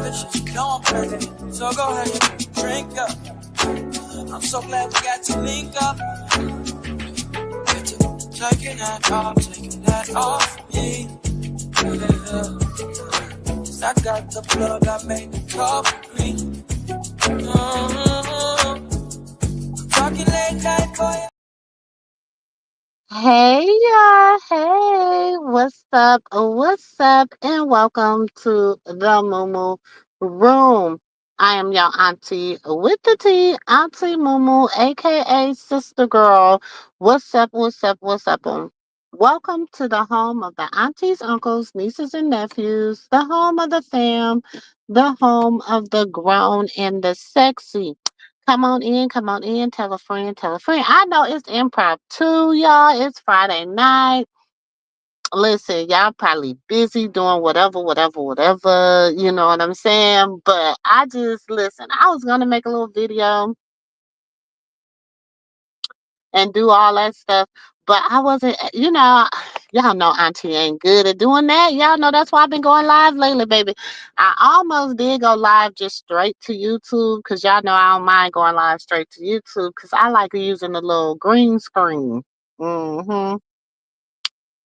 vicious, you know I'm crazy. So go ahead, drink up. I'm so glad we got to link up. Taking that off me. Yeah. 'Cause I got the plug, I made the cup green. Talking late night for you. Hey y'all, hey, what's up? What's up? And welcome to the MooMoo Room. I am your auntie with the T, Auntie MooMoo, aka Sister Girl. What's up? What's up? What's up? Welcome to the home of the aunties, uncles, nieces, and nephews, the home of the fam, the home of the grown and the sexy. Come on in, tell a friend, tell a friend. I know it's improv too, y'all. It's Friday night. Listen, y'all probably busy doing whatever, you know what I'm saying? But I just, listen, I was going to make a little video and do all that stuff, but I wasn't, y'all know Auntie ain't good at doing that. Y'all know that's why I've been going live lately, baby. I almost did go live just straight to YouTube because y'all know I don't mind going live straight to YouTube because I like using the little green screen.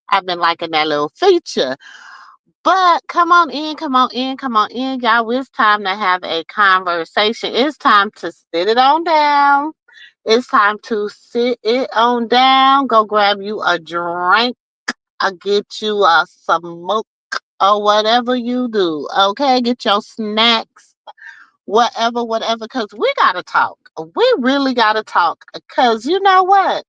I've been liking that little feature. But come on in, come on in, come on in, y'all. It's time to have a conversation. It's time to sit it on down. It's time to sit it on down. Go grab you a drink or get you some smoke or whatever you do. Okay, get your snacks, whatever. Cause we gotta talk. We really gotta talk. Cause you know what?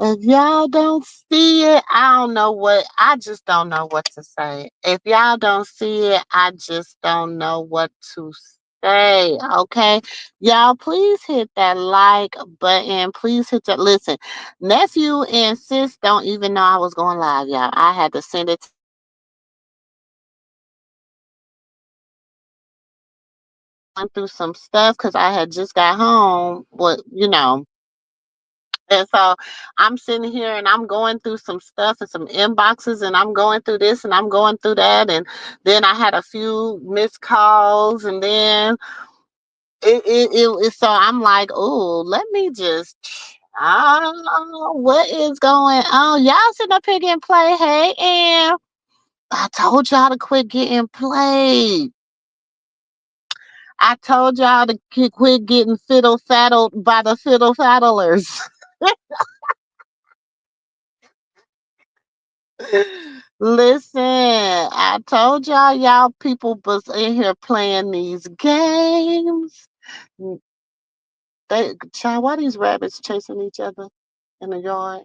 If y'all don't see it, I don't know what. I just don't know what to say. If y'all don't see it, I just don't know what to say. Okay, y'all, please hit that like button. Please hit that. Listen, nephew and sis don't even know I was going live, y'all. I had to send it through some stuff because I had just got home. And so I'm sitting here and I'm going through some stuff and some inboxes and I'm going through this and I'm going through that. And then I had a few missed calls and then so I'm like, oh, let me just, I don't know what is going on. Y'all sitting up here getting played. Hey, and I told y'all to quit getting played. I told y'all to quit getting fiddle faddled by the fiddle faddlers. Listen, I told y'all people was in here playing these games. Mm, child, why these rabbits chasing each other in the yard?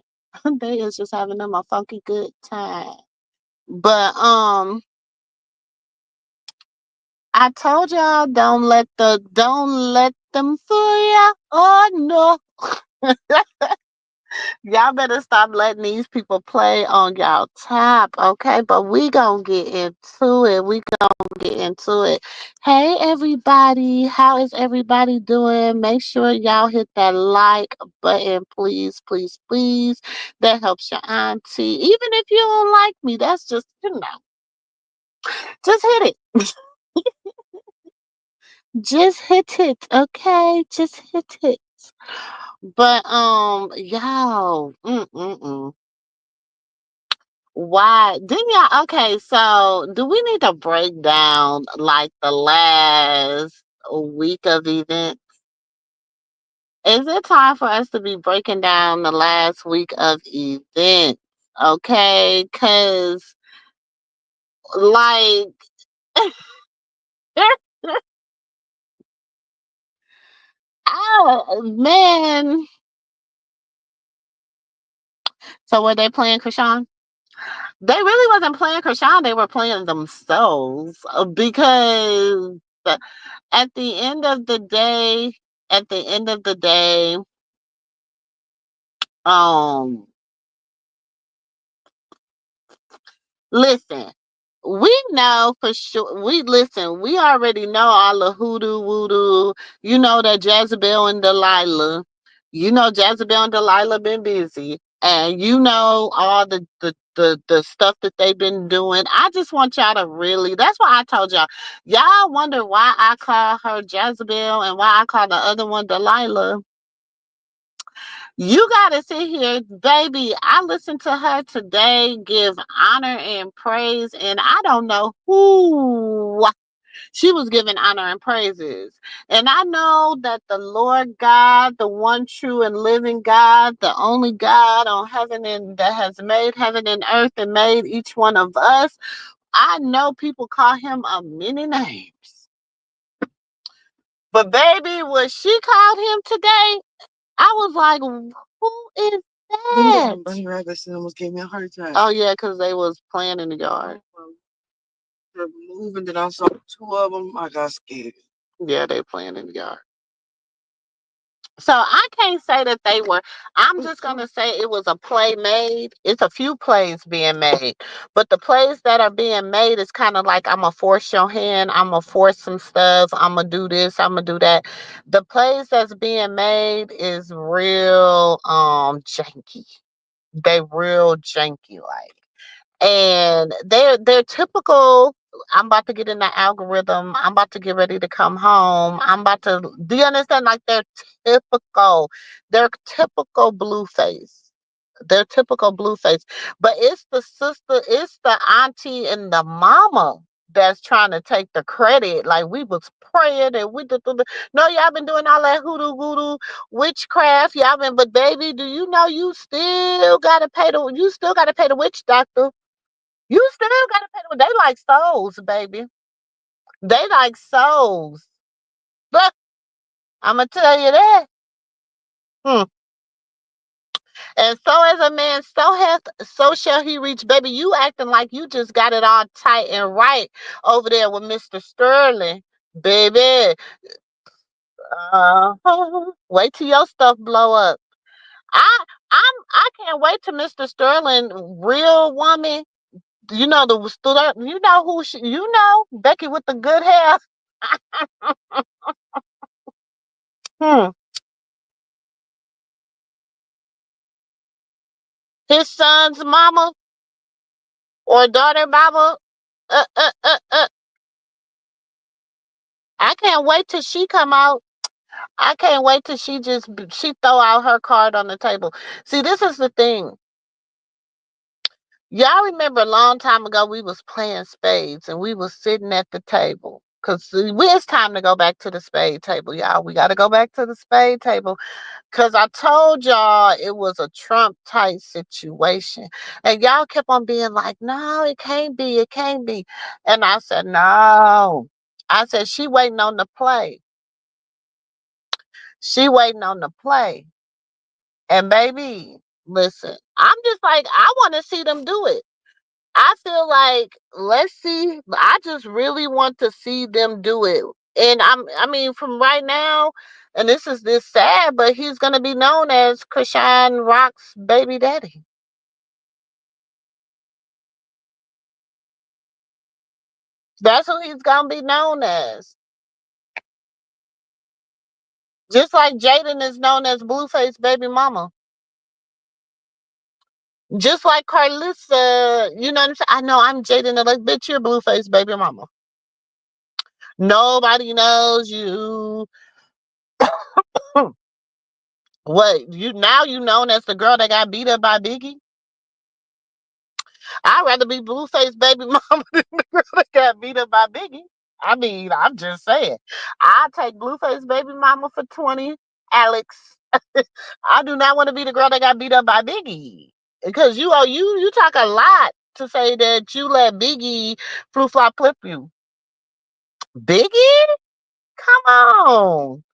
They is just having them a funky good time. But I told y'all don't let them fool ya. Oh no. Y'all better stop letting these people play on y'all top, okay? But we gonna get into it. We gonna get into it. Hey everybody, how is everybody doing? Make sure y'all hit that like button, please, please, please. That helps your auntie. Even if you don't like me, that's just just hit it. Just hit it, okay? Just hit it. But y'all, why didn't y'all? Okay, so do we need to break down like the last week of events? Is it time for us to be breaking down the last week of events? Okay, because like, oh man. So were they playing Krishan? They really wasn't playing Krishan. They were playing themselves because at the end of the day, at the end of the day, um, listen, we know for sure. We listen. We already know all the hoodoo voodoo. You know that Jezebel and Delilah. You know Jezebel and Delilah been busy, and you know all the the stuff that they've been doing. I just want y'all to really. That's why I told y'all. Y'all wonder why I call her Jezebel and why I call the other one Delilah. You gotta sit here, baby. I listened to her today give honor and praise, and I don't know who she was giving honor and praises. And I know that the Lord God, the one true and living God, the only God on heaven and that has made heaven and earth and made each one of us, I know people call him a many names. But baby, what she called him today, I was like, who is that? Bunny rabbits and almost gave me a heart attack. Oh yeah, because they was playing in the yard. They're moving, then I saw two of them. I got scared. Yeah, they playing in the yard. So I can't say that they were. I'm just gonna say it was a play made. It's a few plays being made, but the plays that are being made is kind of like I'm gonna force your hand. I'm gonna force some stuff. I'm gonna do this. I'm gonna do that. The plays that's being made is real janky. They real janky like. And they're typical. I'm about to get in the algorithm. I'm about to get ready to come home. I'm about to. Do you understand? Like typical. They're typical blue face. They're typical blue face. But it's the sister, it's the auntie and the mama that's trying to take the credit. Like we was praying and we did. No, y'all been doing all that hoodoo voodoo witchcraft. Y'all been, but baby, do you know you still gotta pay the witch doctor. You still gotta pay them. They like souls, baby. They like souls. Look, I'ma tell you that. Hmm. And so as a man, so shall he reach. Baby, you acting like you just got it all tight and right over there with Mr. Sterling. Baby. Wait till your stuff blow up. I can't wait till Mr. Sterling, real woman. You know you know who she, you know Becky with the good hair. Hmm. His son's mama or daughter mama. Uh, uh, uh, uh. I can't wait till she come out. I can't wait till she throw out her card on the table. See, this is the thing. Y'all remember a long time ago we was playing spades and we was sitting at the table. Cause it's time to go back to the spade table, y'all. We got to go back to the spade table. Cause I told y'all it was a Trump type situation. And y'all kept on being like, no, it can't be. It can't be. And I said, no. I said, she waiting on the play. She waiting on the play. And baby, listen, I'm just like, I want to see them do it. I feel like, let's see. I just really want to see them do it. And I mean, from right now, and this sad, but he's gonna be known as Krishan Rock's baby daddy. That's who he's gonna be known as. Just like Jaden is known as Blueface baby mama. Just like Carlissa, you know what I'm saying? I know I'm Jaden and like, bitch, you're Blueface baby mama. Nobody knows you. What you known as the girl that got beat up by Biggie? I'd rather be Blueface baby mama than the girl that got beat up by Biggie. I mean, I'm just saying. I take Blueface baby mama for 20, Alex. I do not want to be the girl that got beat up by Biggie. Because you talk a lot to say that you let Biggie flu flop flip you. Biggie? Come on.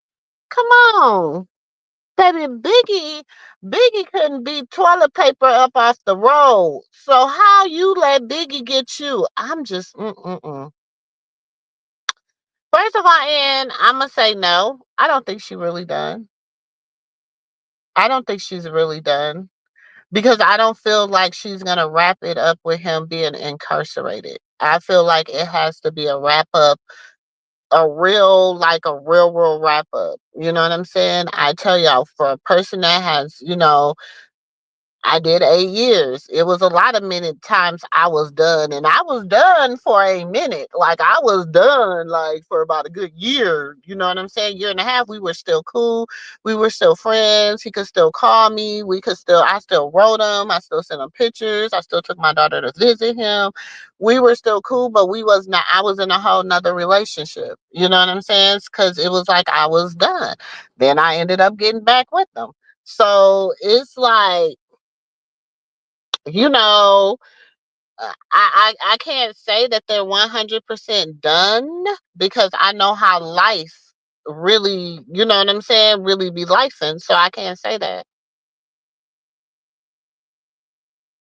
Come on. Baby, Biggie couldn't beat toilet paper up off the road. So how you let Biggie get you? I'm just mm-mm-mm. First of all, and I'm gonna say no. I don't think she really done. I don't think she's really done because I don't feel like she's gonna wrap it up with him being incarcerated. I feel like it has to be a wrap up, a real wrap up. You know what I'm saying? I tell y'all, for a person that has, I did 8 years. It was a lot of minute times I was done, and I was done for a minute. Like I was done like for about a good year. You know what I'm saying? Year and a half. We were still cool. We were still friends. He could still call me. We could still. I still wrote him. I still sent him pictures. I still took my daughter to visit him. We were still cool, but we was not. I was in a whole nother relationship. You know what I'm saying? Because it was like I was done. Then I ended up getting back with them. So it's like, you know, I can't say that they're 100% done because I know how life really, you know what I'm saying, really be lifing. So I can't say that.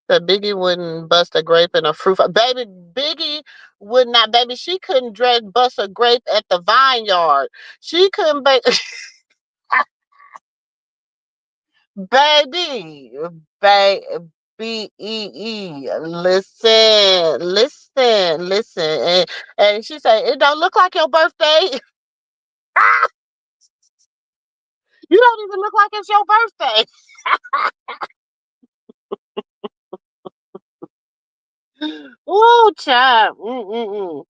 That Biggie wouldn't bust a grape in a baby. Biggie would not, baby. She couldn't bust a grape at the vineyard. She couldn't baby, listen, listen, listen. And she said, it don't look like your birthday. You don't even look like it's your birthday. Ooh, child. Mm-mm-mm.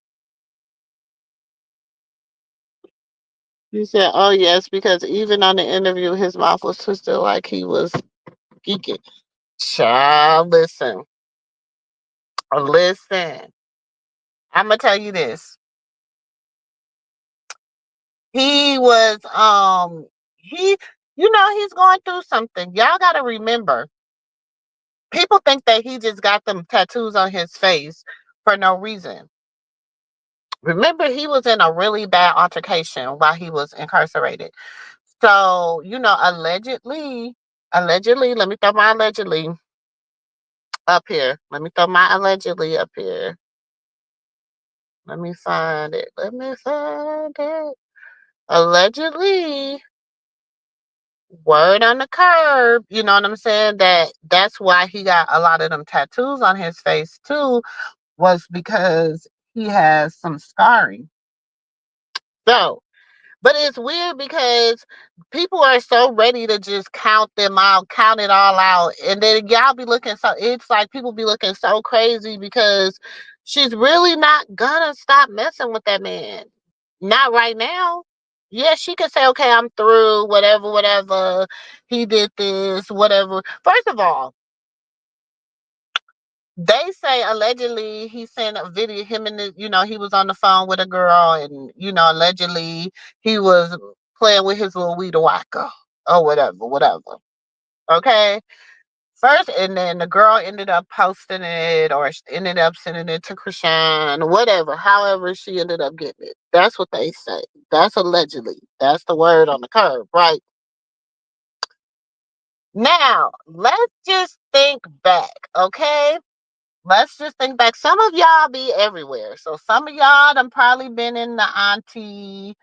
He said, oh, yes, because even on the interview, his mouth was twisted like he was geeking. Child, listen. Listen. I'm going to tell you this. He was, he, he's going through something. Y'all got to remember, people think that he just got them tattoos on his face for no reason. Remember, he was in a really bad altercation while he was incarcerated. So, allegedly, let me throw my allegedly up here. Let me throw my allegedly up here. Let me find it. Let me find it. Allegedly, word on the curb, you know what I'm saying? That's why he got a lot of them tattoos on his face too, was because he has some scarring. So, but it's weird because people are so ready to just count them out, count it all out. And then y'all be looking so, it's like people be looking so crazy because she's really not gonna stop messing with that man. Not right now. Yeah, she could say, okay, I'm through, whatever, whatever. He did this, whatever. First of all, they say allegedly he sent a video, him and he was on the phone with a girl, and allegedly he was playing with his little weed whacker or whatever, whatever. Okay. First, and then the girl ended up posting it or ended up sending it to Krishan, whatever, however she ended up getting it. That's what they say. That's allegedly. That's the word on the curb, right? Now, let's just think back, okay? Let's just think back. Some of y'all be everywhere. So some of y'all done probably been in the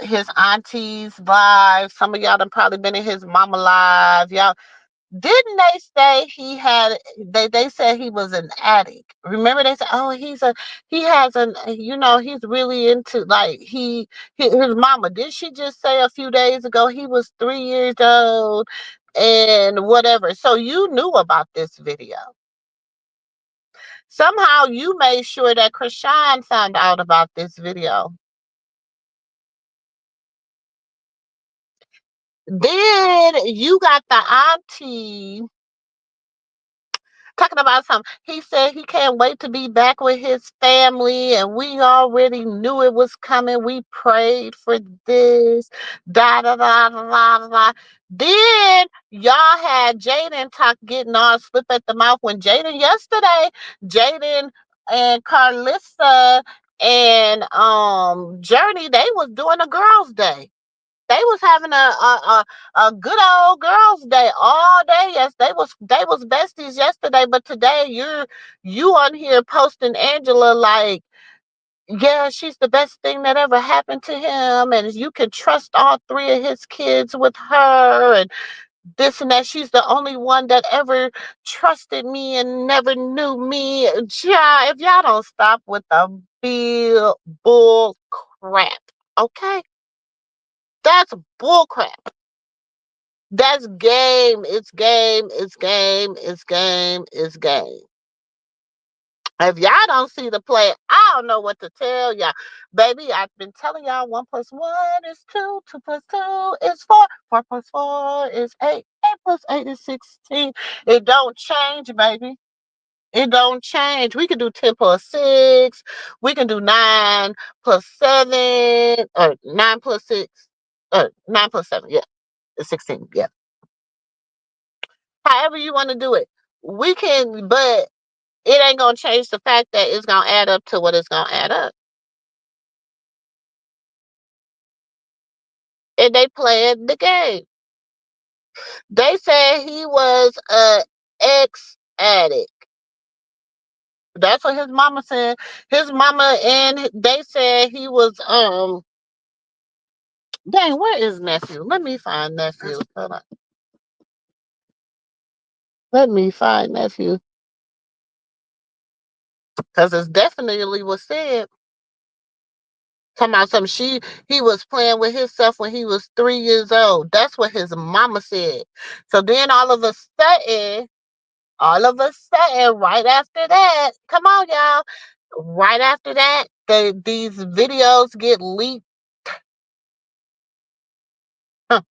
his auntie's live. Some of y'all done probably been in his mama live. Y'all, didn't they say they said he was an addict? Remember they said, oh, he has an, he's really into, like, his mama. Did she just say a few days ago he was 3 years old and whatever? So you knew about this video. Somehow you made sure that Krishan found out about this video. Then you got the auntie talking about something. He said he can't wait to be back with his family, and we already knew it was coming. We prayed for this. Da da da da da da. Then y'all had Jaden getting all slip at the mouth when Jaden and Carlissa and Journey, they was doing a girls' day. They was having a good old girls' day all day. Yes, they was besties yesterday, but today you on here posting Angela like, yeah, she's the best thing that ever happened to him, and you can trust all three of his kids with her, and this and that. She's the only one that ever trusted me and never knew me. Yeah, if y'all don't stop with the bull crap, okay? That's bull crap. That's game. It's game. It's game. It's game. It's game. If y'all don't see the play, I don't know what to tell y'all. Baby, I've been telling y'all 1 plus 1 is 2, 2 plus 2 is 4, 4 plus 4 is 8, 8 plus 8 is 16. It don't change, baby. It don't change. We can do 10 plus 6. We can do 9 plus 7, or 9 plus 6, 9 plus 7. Yeah, it's 16. Yeah, however you want to do it, we can. But it ain't gonna change the fact that it's gonna add up to what it's gonna add up. And they playing the game. They said he was a ex addict. That's what his mama said. His mama, and they said he was dang, where is nephew? Let me find nephew. Hold on. Let me find nephew. Because it's definitely was said. Talking about something he was playing with himself when he was 3 years old. That's what his mama said. So then all of a sudden, right after that, come on, y'all. Right after that, these videos get leaked. Huh.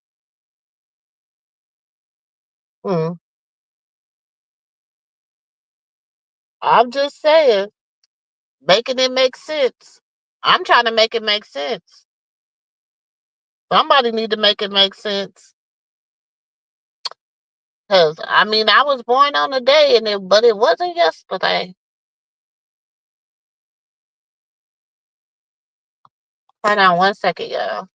Mm. I'm just saying, making it make sense. I'm trying to make it make sense. Somebody need to make it make sense. Cause I mean, I was born on a day, but it wasn't yesterday. Hold on 1 second, y'all.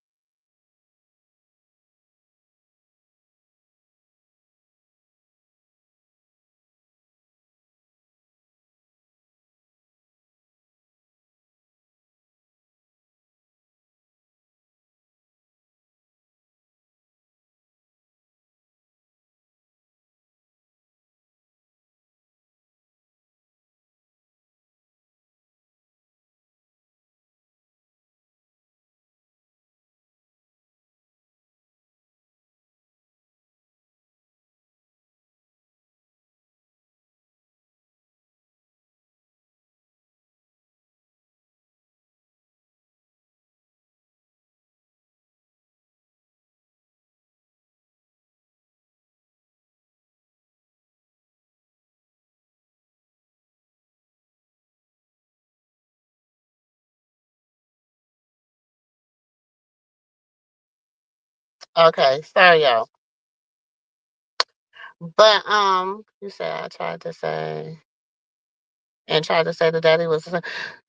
Okay, sorry, y'all. But you said I tried to say. And tried to say the daddy was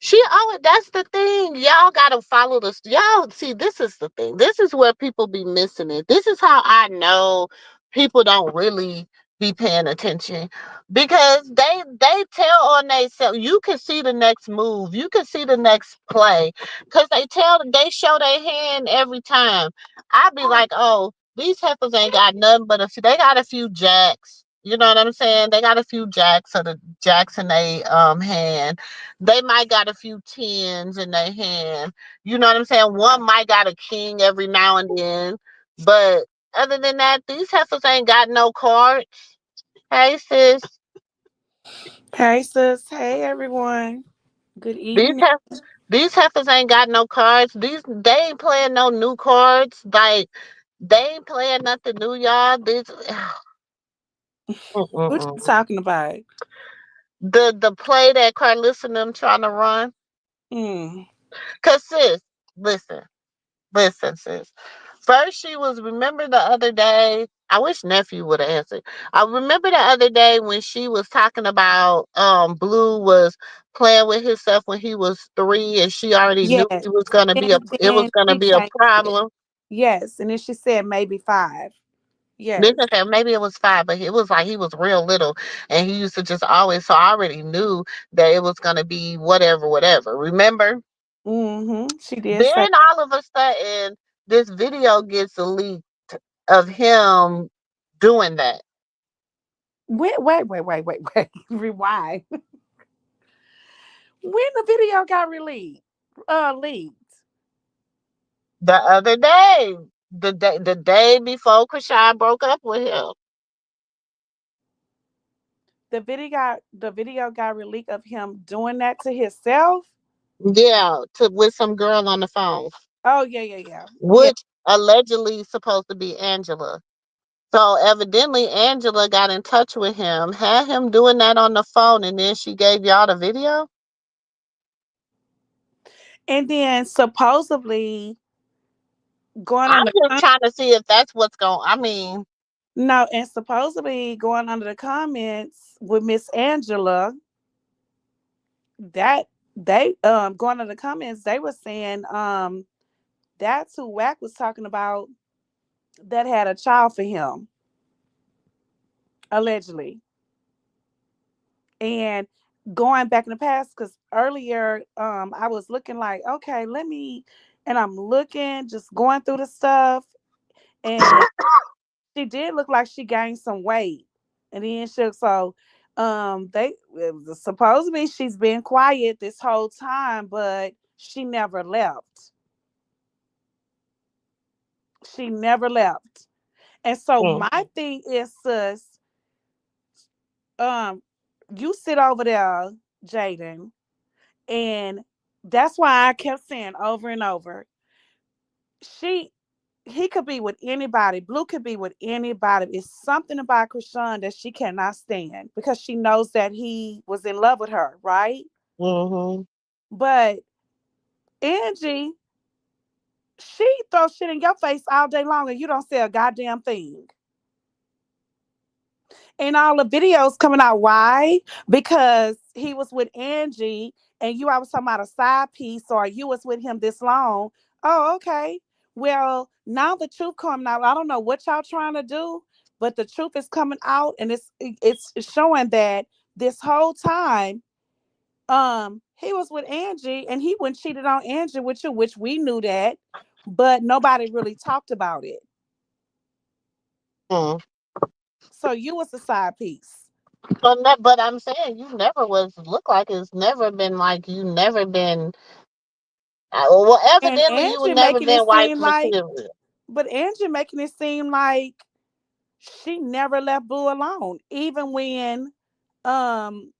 she oh that's the thing. Y'all gotta follow this. Y'all see, this is the thing. This is where people be missing it. This is how I know people don't really be paying attention, because they tell on themselves. You can see the next move, you can see the next play, because they show their hand every time. I be like, oh, these heifers ain't got nothing but they got a few jacks. You know what I'm saying? They got a few jacks, or the jacks in their hand. They might got a few tens in their hand. You know what I'm saying? One might got a king every now and then. But other than that, these heifers ain't got no cards. Hey sis. Hey, sis. Hey, everyone. Good These evening. hef- these heifers ain't got no cards. They ain't playing no new cards. Like, they ain't playing nothing new, y'all. What you Mm-mm-mm. talking about? The play that Carlissa and them trying to run. Hmm. Cause sis, listen. Listen, sis. First, she was. Remember the other day? I wish nephew would have answered. I remember the other day when she was talking about Blue was playing with himself when he was 3, and she already knew Yes. it was gonna be a And it was then gonna she be a changed it. problem. Yes. And then she said maybe 5. Then Yes. okay, maybe it was 5, but it was like he was real little, and he used to just always. So I already knew that it was gonna be whatever, whatever. Remember? Mm-hmm. She did say. Then all of a sudden, this video gets leaked of him doing that. Wait. Rewind. When the video got released, leaked. The other day. the day before Krishan broke up with him. The video got released of him doing that to himself. Yeah, to with some girl on the phone, Oh yeah, yeah, yeah, yeah. which allegedly supposed to be Angela. So evidently Angela got in touch with him, had him doing that on the phone, and then she gave y'all the video. And then supposedly going I'm on the just trying to see if that's what's going. I mean, no, and supposedly going under the comments with Miss Angela, that they going under the comments, they were saying that's who Wack was talking about that had a child for him, allegedly. And going back in the past, because earlier I was looking like, okay, let me, and I'm looking, just going through the stuff, and she did look like she gained some weight. And then they supposedly she's been quiet this whole time, but she never left. She never left. And so mm, my thing is, sis, um, you sit over there, Jaden, and that's why I kept saying over and over, she he could be with anybody. Blue could be with anybody. It's something about Krishan that she cannot stand because she knows that he was in love with her, right? mm-hmm, But Angie, she throws shit in your face all day long and you don't say a goddamn thing. And all the videos coming out. Why? Because he was with Angie and you always talking about a side piece or you was with him this long. Oh, okay. Well, now the truth coming out. I don't know what y'all trying to do, but the truth is coming out and it's showing that this whole time he was with Angie and he went cheated on Angie with you, which we knew that, but nobody really talked about it. mm. So you was the side piece. But I'm saying you never was look like it's never been like you never been. Well, And evidently you Angie never making it been wife seem like, material. but Angie making it seem like she never left Boo alone, even when um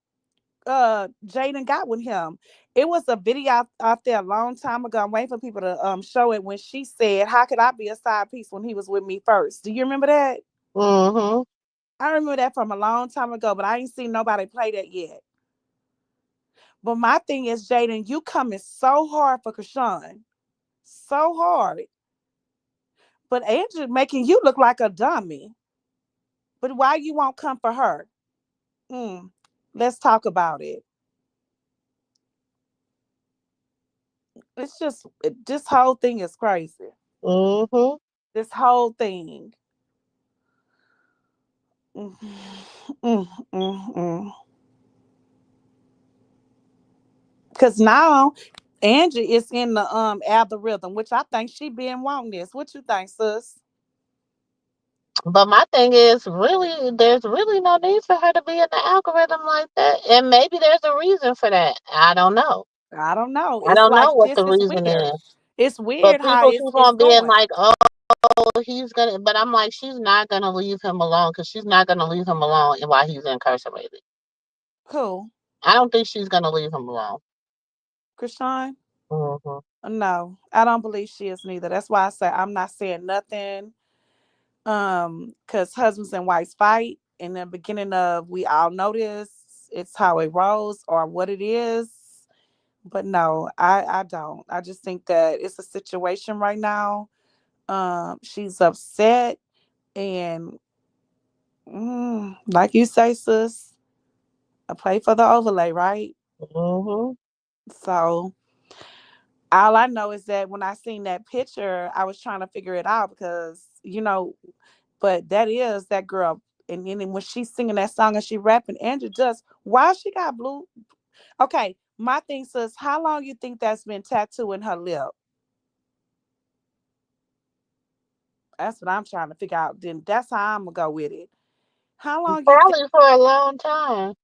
Jaden got with him. It was a video out there a long time ago. I'm waiting for people to show it when she said, "How could I be a side piece when he was with me first?" Do you remember that? Mm-hmm. I remember that from a long time ago, but I ain't seen nobody play that yet. But my thing is, Jaden, you coming so hard for Krishan, so hard, but Angie making you look like a dummy. But why you won't come for her? Mm, let's talk about it. It's just this whole thing is crazy. Mm-hmm. This whole thing. Mm, mm, mm, mm. Cause now Angie is in the algorithm, which I think she been wanting this. What you think, sis? But my thing is, really, there's really no need for her to be in the algorithm like that. And maybe there's a reason for that. I don't know. I don't know. I It's don't know like what this the is reason weird. is. It's But weird how people it's keep it's on being going. like, oh, he's gonna. But I'm like, she's not gonna leave him alone because she's not gonna leave him alone while he's incarcerated. Cool. I don't think she's gonna leave him alone. Krishan? Hmm. No, I don't believe she is neither. That's why I say I'm not saying nothing. Because husbands and wives fight in the beginning of we all know this. It's how it rolls or what it is. But no, I don't. I just think that it's a situation right now. She's upset and like you say, sis, I play for the overlay, right? Hmm. So all I know is that when I seen that picture, I was trying to figure it out because but that is that girl. And then when she's singing that song and she rapping, Andrew just why she got blue? Okay, my thing says, how long you think that's been tattooing her lip? That's what I'm trying to figure out. Then that's how I'm gonna go with it. How long you think? Probably for a long time.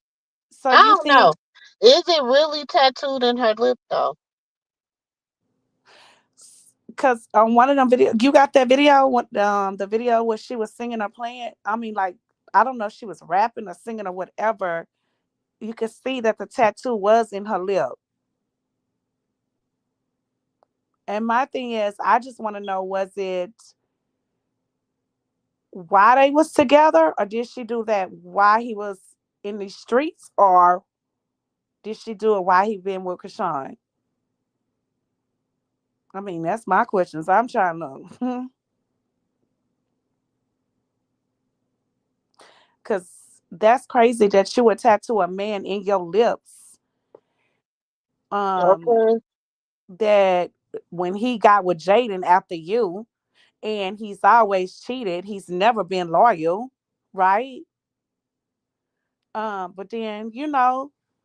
So I you don't know. think? Is it really tattooed in her lip though? Cause on one of them videos, you got that video, the video where she was singing or playing. I mean, like, I don't know if she was rapping or singing or whatever. You could see that the tattoo was in her lip. And my thing is, I just want to know, was it why they was together, or did she do that while he was in the streets, or did she do it while he been with Krishan? I mean, that's my questions. I'm trying to, because that's crazy that you would tattoo a man in your lips. Um, Okay. that when he got with Jaden after you, and he's always cheated, he's never been loyal, right? But then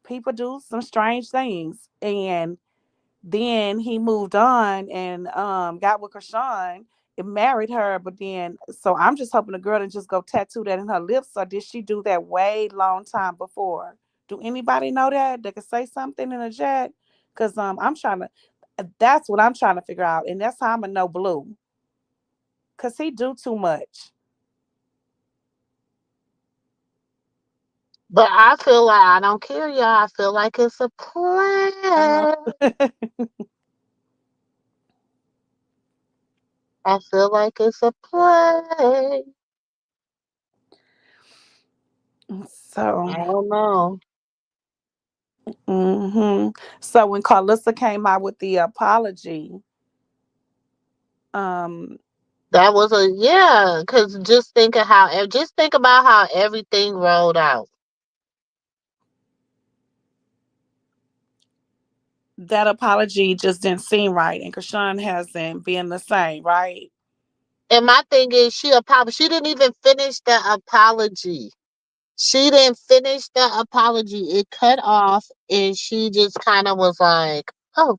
people do some strange things, and then he moved on and got with Krishan and married her. But then, so I'm just hoping the girl didn't just go tattoo that in her lips, or did she do that way long time before? Do anybody know that? They could say something in the chat, because I'm trying to. That's what I'm trying to figure out, and that's how I'm gonna know Blue, cause he do too much. But I feel like I don't care, y'all. I feel like it's a I know. play. I feel like it's a play. So, I don't know. hmm so when Carlissa came out with the apology, um, That was a yeah. Because just think about how everything rolled out. that apology just didn't seem right, and Krishan hasn't been the same, right? And my thing is, she didn't even finish the apology. She didn't finish the apology. It cut off, and she just kind of was like, "Oh."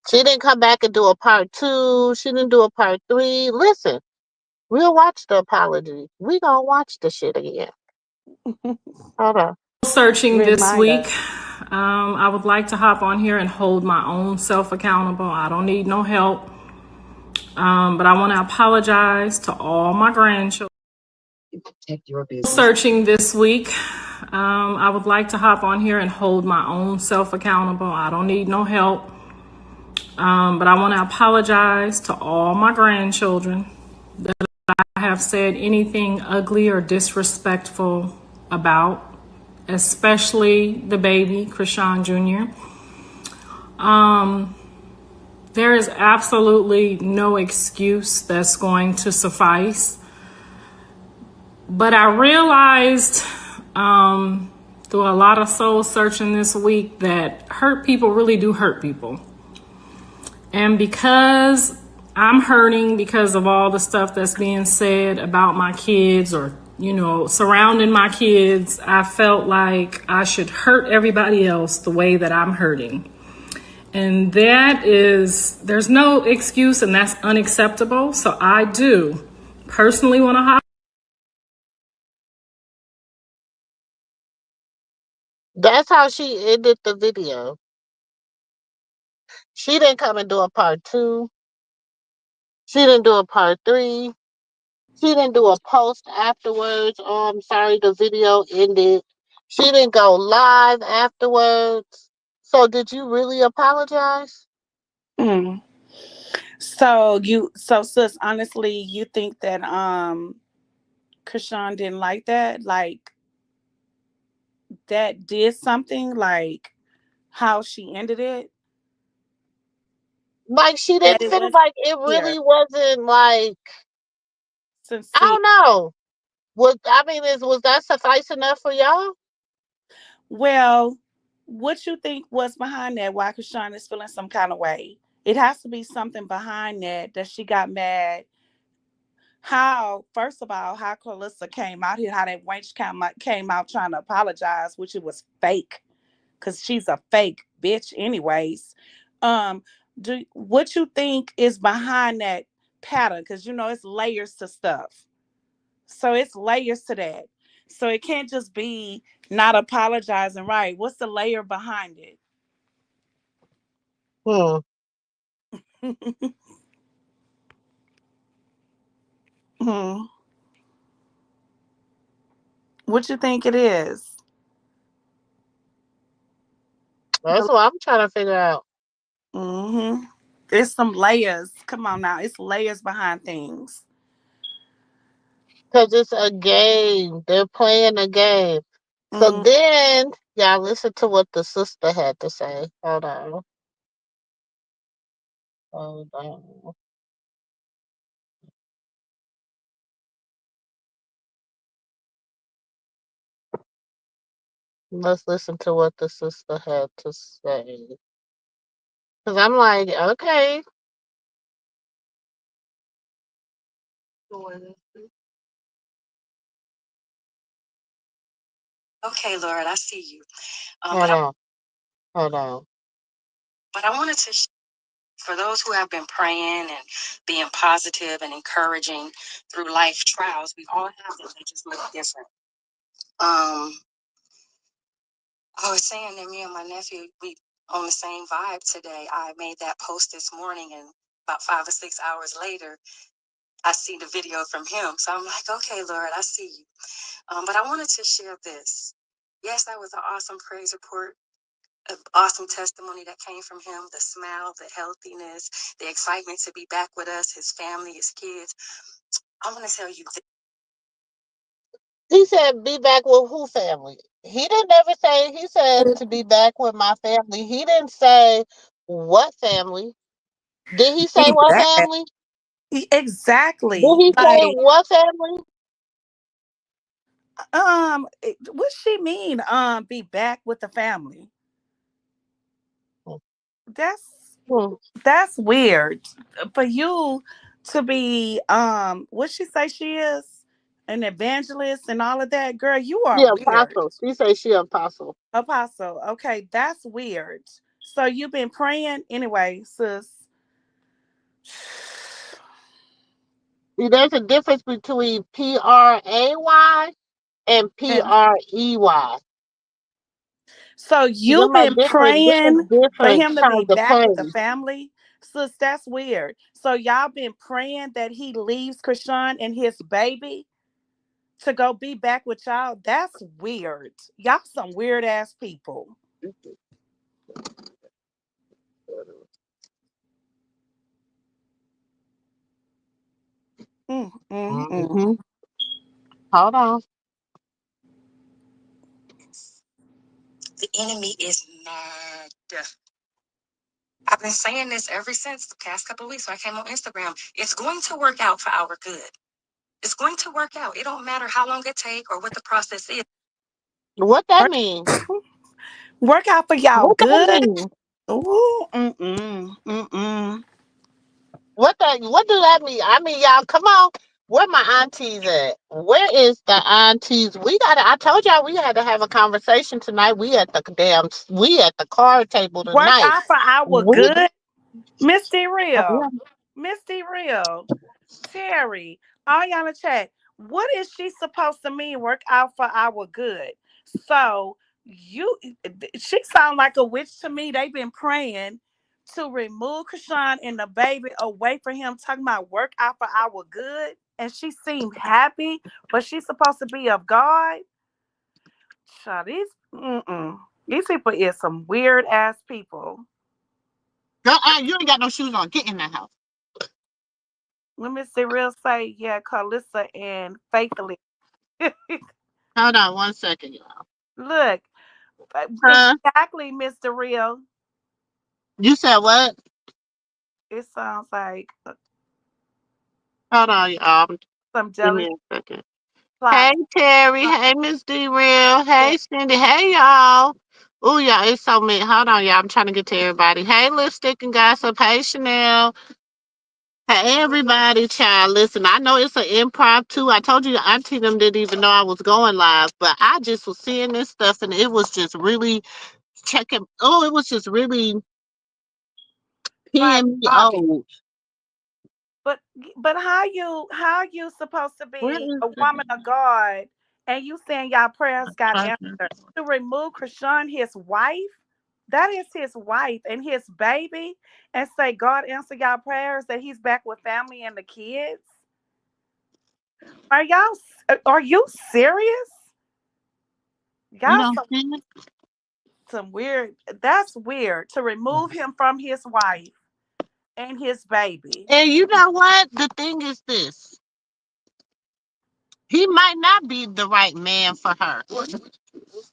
She didn't come back and do a part two. She didn't do a part three. Listen, we'll watch the apology. We gonna watch the shit again. Hold on. Searching this Remind week. us. I would like to hop on here and hold my own self accountable. I don't need no help. But I want to apologize to all my grandchildren. Protect your business. Searching this week. I would like to hop on here and hold my own self accountable. I don't need no help. But I want to apologize to all my grandchildren that I have said anything ugly or disrespectful about, especially the baby, Krishan Jr. There is absolutely no excuse that's going to suffice. But I realized through a lot of soul searching this week that hurt people really do hurt people. And because I'm hurting because of all the stuff that's being said about my kids, or, surrounding my kids, I felt like I should hurt everybody else the way that I'm hurting. And there's no excuse, and that's unacceptable. So I do personally want to. That's how she ended the video. She didn't come and do a part two. She didn't do a part three. She didn't do a post afterwards. Oh, I'm sorry, the video ended. She didn't go live afterwards. So did you really apologize? Mm. So sis, honestly, you think that Krishan didn't like that? Like, that did something, like how she ended it? Like she That didn't it feel was like it here, really wasn't like I sincere. don't know. Was that suffice enough for y'all? Well, what you think was behind that? Why Krishan is feeling some kind of way? It has to be something behind that she got mad. How, first of all, how Carlissa came out here, how that wench came out trying to apologize, which it was fake, because she's a fake bitch, anyways. Um, do what you think is behind that pattern? Because it's layers to stuff. So it's layers to that. So it can't just be not apologizing, right? What's the layer behind Hmm. it? Hmm. What you think it is? That's what I'm trying to figure out. Mm-hmm. There's some layers. Come on now. It's layers behind things. Because it's a game. They're playing a game. So Mm, then, y'all listen to what the sister had to say. Hold on. Hold on. Let's listen to what the sister had to say. Because I'm like, okay. Okay, Lord, I see you. Hold on. Hold on. But I wanted to, for those who have been praying and being positive and encouraging through life trials, we all have them. They just look different. I was saying that me and my nephew, we on the same vibe today. I made that post this morning, and about 5 or 6 hours later, I see the video from him. So I'm like, okay, Lord, I see you. But I wanted to share this. Yes, that was an awesome praise report, an awesome testimony that came from him, the smile, the healthiness, the excitement to be back with us, his family, his kids. I want to tell you this. He said, be back with who family? He didn't ever say, he said to be back with my family. He didn't say what family. Did he say be what back. family? Did Exactly. he say Like, what family? what she mean? Be back with the family. That's Hmm. that's weird for you to be. What she say she is an evangelist and all of that. Girl, you She are weird. apostle. She say she apostle. Apostle. Okay, that's weird. So you've been praying anyway, sis. See, there's a difference between Pray and And Prey. so Them you've are been different. Them is praying for different him to be kinds of back with the praise. family. Sis, that's weird. So y'all been praying that he leaves Krishan and his baby to go be back with y'all. That's weird. Y'all some weird ass people. Mm, mm, mm. Mm-hmm. Hold on. The enemy is mad. I've been saying this ever since the past couple of weeks when I came on Instagram. It's going to work out for our good. It's going to work out. It don't matter how long it take or what the process is. What that Work, mean? work out for y'all What that good. mean? Ooh, mm-mm, mm-mm. What do that mean? I mean, y'all, come on. Where my aunties at? Where is the aunties? I told y'all we had to have a conversation tonight. We at the card table Work tonight. out for our We good. Misty Real. Misty Real. Terry. All y'all in the chat. What is she supposed to mean? Work out for our good. So you she sound like a witch to me. They've been praying to remove Krishan and the baby away from him, talking about work out for our good. And she seemed happy, but she's supposed to be of God. Child, these people is some weird ass people. Girl, you ain't got no shoes on. Get in that house. Let me see real say, yeah, Carlissa and Faithfully. Hold on 1 second, y'all. Look, Huh? exactly, Mr. Real. You said what? It sounds like Hold on, y'all. some Give me jealous a second. plot. Hey Terry. Hey Miss D Real. Hey Cindy. Hey y'all. Ooh, y'all, it's so many. Hold on, y'all. I'm trying to get to everybody. Hey, Lipstick and Gossip. Hey, Chanel. Hey, everybody, child. Listen, I know it's an impromptu. I told you, Auntie them didn't even know I was going live, but I just was seeing this stuff and it was just really checking. Oh, it was just really Right, peeing me obvious. old. But but how you supposed to Where be is a the woman of God and you saying y'all prayers got charger? answered to remove Krishan, his wife? That is his wife and his baby, and say God answer y'all prayers that he's back with family and the kids. Are you serious? You Y'all don't see it? some weird. That's weird to remove him from his wife and his baby. And you know what? The thing is this. He might not be the right man for her.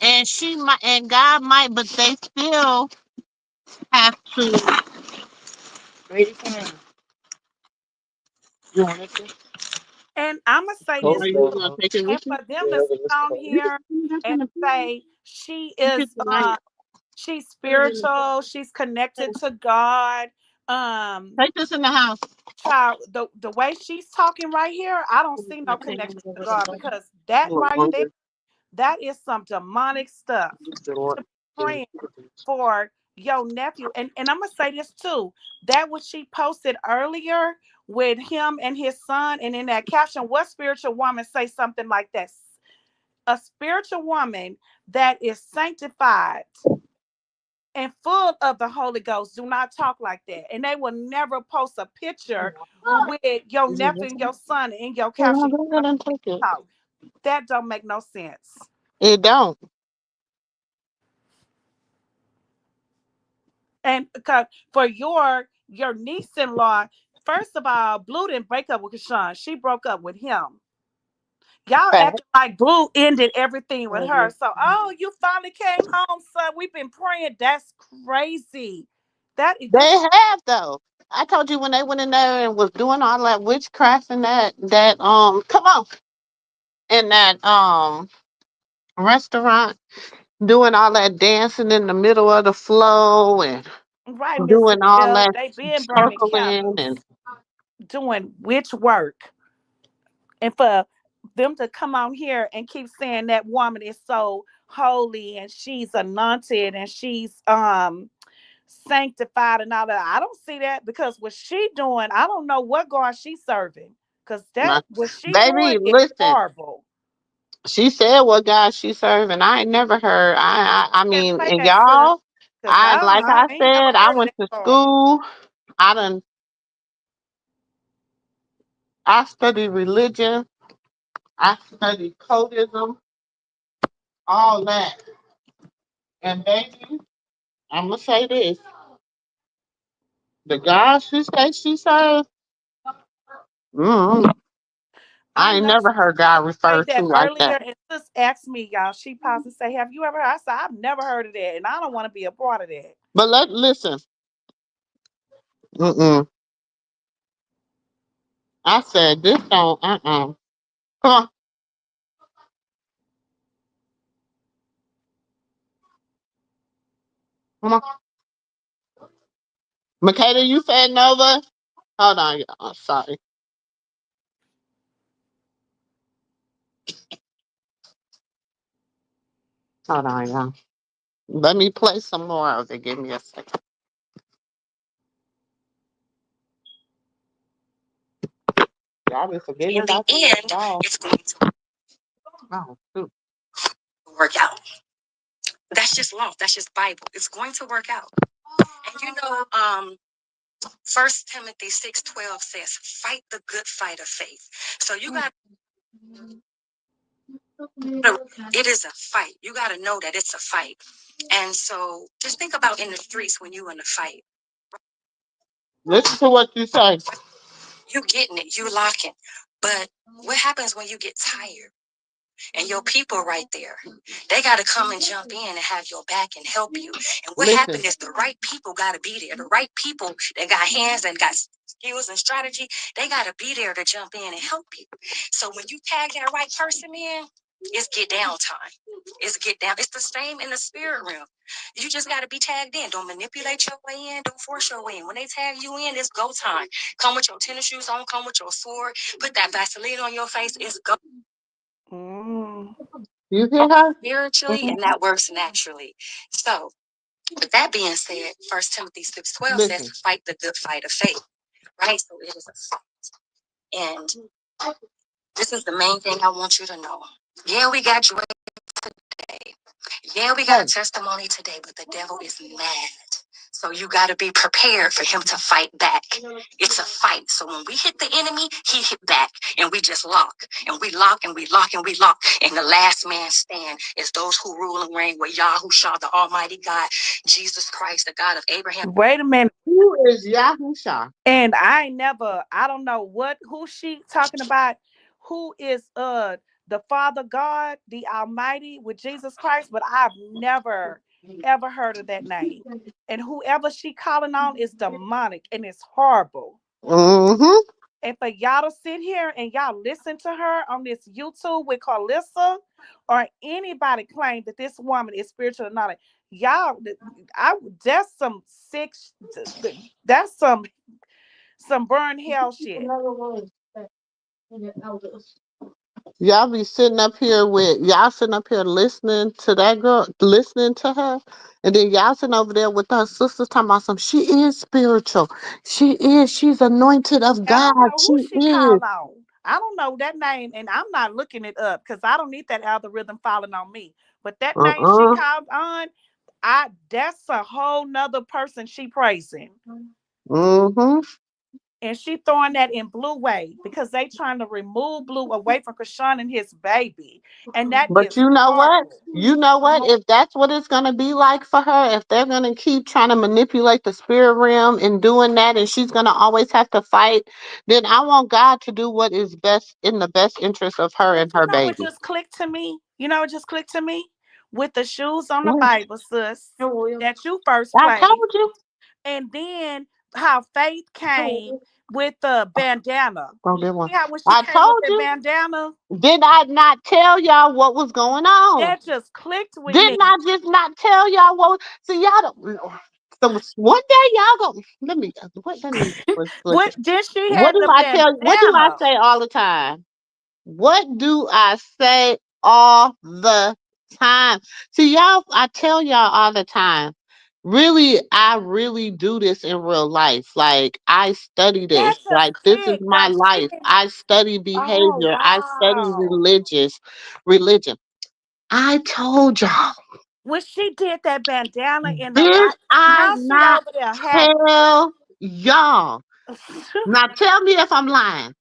And she might and God might, but they still have to wait a minute. You want it? And I'm gonna say Are this you too, gonna take it and with you? for them to sit on You can here put it and in the say you get the light. she's Put it in the spiritual, she's connected to God. take this in the house. Child, the way she's talking right here, I don't see no connection to God because that right there, that is some demonic stuff. To be praying for your nephew, and I'm gonna say this too. That what she posted earlier with him and his son, and in that caption, what spiritual woman say something like that? A spiritual woman that is sanctified and full of the Holy Ghost do not talk like that. And they will never post a picture with your nephew and your son in your Well, caption. go ahead and take it. Talk. That don't make no sense. It don't. And because for your niece-in-law, first of all, Blue didn't break up with Kashawn. She broke up with him. Y'all Fact. acting like Blue ended everything with her. So, oh, you finally came home, son. We've been praying. That's crazy. They This is have though. I told you when they went in there and was doing all that witchcraft and that come on in that restaurant doing all that dancing in the middle of the flow and right, Miss doing all Chanel. that They been burning circling candles, and doing witch work. And for them to come on here and keep saying that woman is so holy and she's anointed and she's sanctified and all that. I don't see that because what she doing, I don't know what God she's serving. Because my that what she doing baby, is listen. horrible. She said what God she serving. I ain't never heard. I Can't mean, say and that, sis. y'all, Because like I I ain't never said, I heard of went that to God. school. I done I studied religion. I studied codism, all that. And baby, I'm gonna say this: the God she says she serves, mm, I I ain't know never heard God say referred to that like earlier that. and just asked me, y'all. She paused and say, have you ever heard? I said, I've never heard of that, and I don't want to be a part of that. But listen. Mm-mm. I said this don't. Come on, come on. Makeda, you fed Nova? Hold on, y'all. Sorry. Hold on, y'all. Let me play some more of it. Give me a second. Y'all be forgetting In the about the end, dog. it's going to Oh, shoot. work out. That's just law. That's just Bible. It's going to work out. And you know, 1 Timothy 6:12 says, fight the good fight of faith. So you got it is a fight. You got to know that it's a fight. And so just think about in the streets when you in a fight. Listen to what you say. You getting it, you locking. But what happens when you get tired? And your people right there, they got to come and jump in and have your back and help you. And what Listen. happened is the right people got to be there. The right people that got hands and got skills and strategy, they got to be there to jump in and help you. So when you tag that right person in, it's get down time. It's get down. It's the same in the spirit realm. You just got to be tagged in. Don't manipulate your way in. Don't force your way in. When they tag you in, it's go time. Come with your tennis shoes on. Come with your sword. Put that Vaseline on your face. It's go. Mm. You hear her? Spiritually, and that works naturally. So, with that being said, 1 Timothy 6:12 says, Listen. fight the good fight of faith, right? So, it is a fight. And this is the main thing I want you to know. Yeah, we got joy today. Yeah, we got a testimony today, but the devil is mad. So you got to be prepared for him to fight back. It's a fight. So when we hit the enemy, he hit back, and we just lock, and we lock, and we lock, and we lock. And the last man stand is those who rule and reign with Yahushua, the Almighty God, Jesus Christ, the God of Abraham. Wait a minute. Who is Yahusha? And I don't know who she talking about. Who is the Father God, the Almighty with Jesus Christ, but I've never ever heard of that name. And whoever she calling on is demonic and it's horrible. Mm-hmm. And for y'all to sit here and y'all listen to her on this YouTube with Carlissa, or anybody claim that this woman is spiritual or not, y'all, that's some sick, that's some burn hell shit. Y'all be sitting up here listening to that girl, listening to her, and then y'all sitting over there with her sisters talking about some. She is spiritual. She's anointed of I God. don't know She who she is. called on. I don't know that name, and I'm not looking it up because I don't need that algorithm falling on me. But that name she Uh-uh. called on, that's a whole nother person she praising. Mm-hmm. And she throwing that in Blue way because they trying to remove Blue away from Krishan and his baby. And that But is you know what? horrible. You know what? If that's what it's gonna be like for her, if they're gonna keep trying to manipulate the spirit realm and doing that, and she's gonna always have to fight, then I want God to do what is best in the best interest of her But and you her know what baby. just clicked to me? You know what just clicked to me? With the shoes on the What? Bible, sis, that you first I played. told you. And then how Faith came with the bandana. Don't You get one. see how when she I came with told that you. bandana, Did I not tell y'all what was going on? that just clicked with me. Didn't I just not tell y'all what? See, y'all don't. So one day y'all go. Let me look. What then she What had do the I tell? What do I bandana. say all the time? What do I say all the time? See, y'all, I tell y'all all the time. Really, I really do this in real life. Like, I study That this. just Like, this is clicked. my Like she life. didn't. I study Oh behavior. I study wow. religion. I told y'all. When she did that bandana in the Did Bible, I now she not over there happy. tell y'all? Now tell me if I'm lying.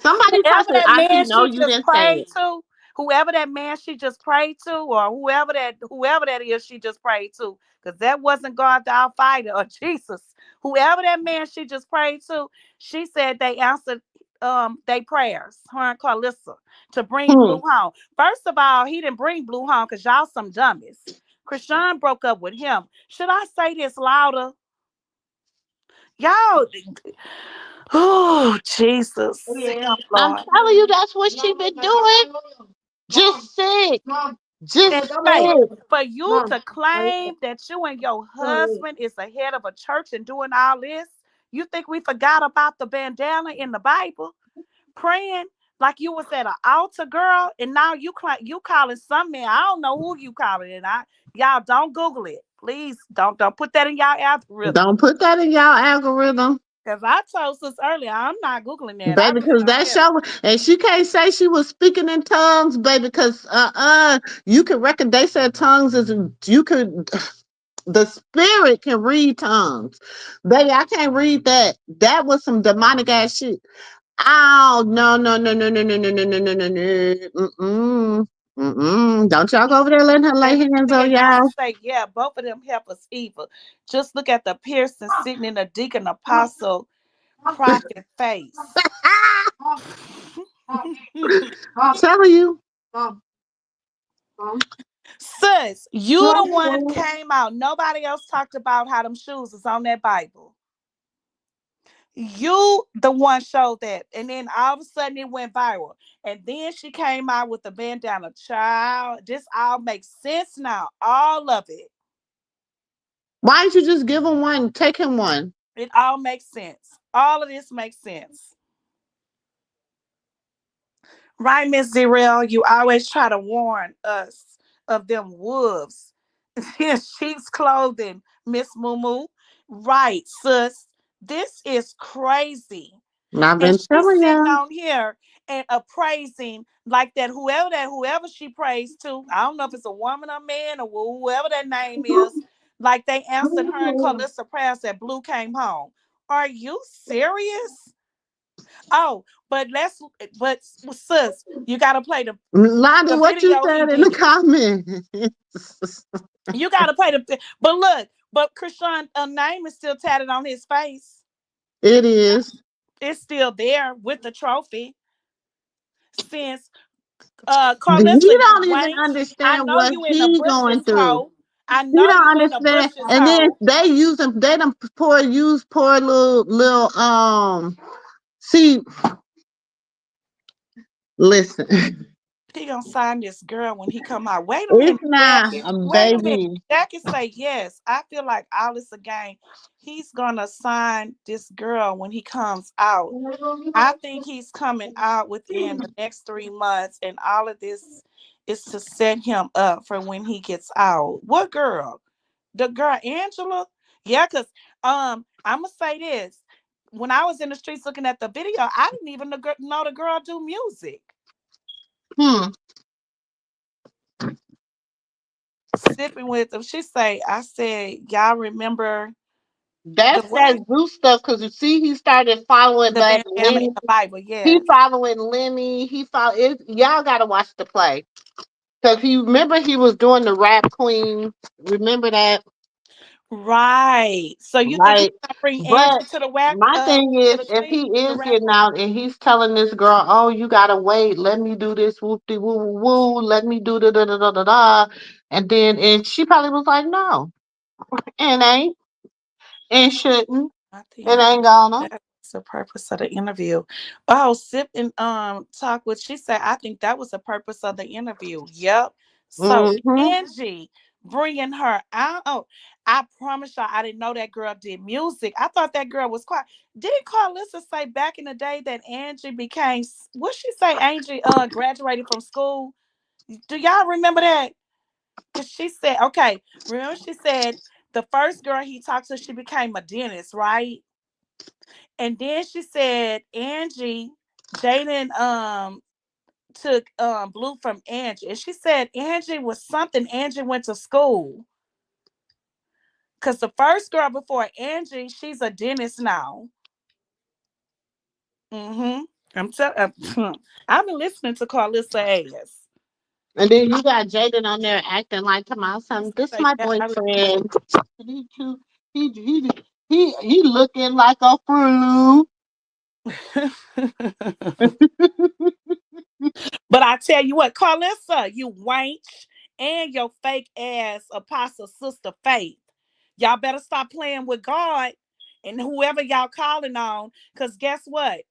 Somebody probably Whoever say, that Auntie, man no, she you just didn't say prayed it. to, whoever that man she just prayed to, or whoever that is she just prayed to, because that wasn't God the Almighty or Jesus. Whoever that man she just prayed to, she said they answered they prayers, her and Carlissa, to bring Hmm. Blue home. First of all, he didn't bring Blue home because y'all some dummies. Krishan broke up with him. Should I say this louder? Y'all, oh Jesus, help I'm Lord. telling you, that's what she been doing. Just sick. Just And Faith, sick. for you to claim that you and your husband is the head of a church and doing all this, you think we forgot about the bandana in the Bible, praying like you was at an altar, girl, and now you calling some man. I don't know who you calling, and y'all don't Google it, please. Don't put that in y'all algorithm. Don't put that in y'all algorithm. Because I told sis earlier, I'm not Googling that. I Baby, really because don't that care. show, and she can't say she was speaking in tongues, baby, because you can reckon they said tongues is you could the spirit can read tongues. Baby, I can't read that. That was some demonic ass shit. Oh no, no, no, no, no, no, no, no, no, no, no, no. Mm-mm. Mm-mm. Don't y'all go over there letting her lay And hands then on I'm y'all. gonna say, yeah, both of them help us evil. Just look at the Pearson sitting in a deacon apostle prophet face. Telling you. Sis, you the one came out. Nobody else talked about how them shoes is on that Bible. You the one showed that. And then all of a sudden it went viral. And then she came out with the bandana. Child, this all makes sense now. All of it. Why don't you just give him one? Take him one. It all makes sense. All of this makes sense. Right, Miss Zerel, you always try to warn us of them wolves in sheep's clothing, Miss MooMoo. Right, sis. This is crazy. And I've And been she's telling sitting y'all. on here and appraising like that whoever she prays to. I don't know if it's a woman or man or whoever that name is. Like they answered her and Carlissa prayers that Blue came home. Are you serious? Oh, but sis, you gotta play Lonnie, the what you video he said in the did. comments? You gotta play but look, but Krishan name is still tatted on his face. It is. It's still there with the trophy. Since He Carlissa, you don't even wank. I understand know what you in the he going bushes, through. hoe. I He know don't you in the understand. bushes, And then hoe. they use them. They don't poor little. See, listen. He gonna sign this girl when he come out. Wait a It's minute, not Jackie. a Wait a minute. baby. Jackie say yes. I feel like all this a game. He's gonna sign this girl when he comes out. I think he's coming out within the next 3 months, and all of this is to set him up for when he gets out. What girl? The girl Angela? Yeah, cause I'm gonna say this. When I was in the streets looking at the video, I didn't even know the girl do music. Hmm. Sipping with them. She say, I said, y'all remember the That's what? that Zeus stuff. Cause you see, he started following The back bandana in Lenny. the Bible, He yes. following Lenny. He follow. It, y'all gotta watch the play. Cause he remember he was doing the rap queen. Remember that, Right. So you think he's right? gonna bring But Angie to the whack my thing to is, the if queen, he the is rap getting queen? out and he's telling this girl, "Oh, you gotta wait. Let me do this. Whoop de woo woo woo. Let me do da da da da da da," and she probably was like, "No, and ain't and shouldn't I and think ain't gonna." that's the purpose of the interview. Oh, sip and talk with she said, I think that was the purpose of the interview. Yep. So Mm-hmm. Angie bringing her out. Oh, I promise y'all, I didn't know that girl did music. I thought that girl was quiet. Didn't Carlissa say back in the day that Angie became? What she say? Angie graduated from school. Do y'all remember that? Cause she said, okay. Remember she said the first girl he talked to, she became a dentist, right? And then she said Angie dating took Blue from Angie. And she said Angie was something Angie went to school. Cause the first girl before Angie, she's a dentist now. Mm-hmm. I'm telling I've been listening to Carlissa ass. And then you got Jaden on there acting like, "Come on, son, this Like, my yeah, boyfriend." He cute. He looking like a fruit. But I tell you what, Carlissa, you wench, and your fake ass apostle sister Faith. Y'all better stop playing with God and whoever y'all calling on. Cause guess what?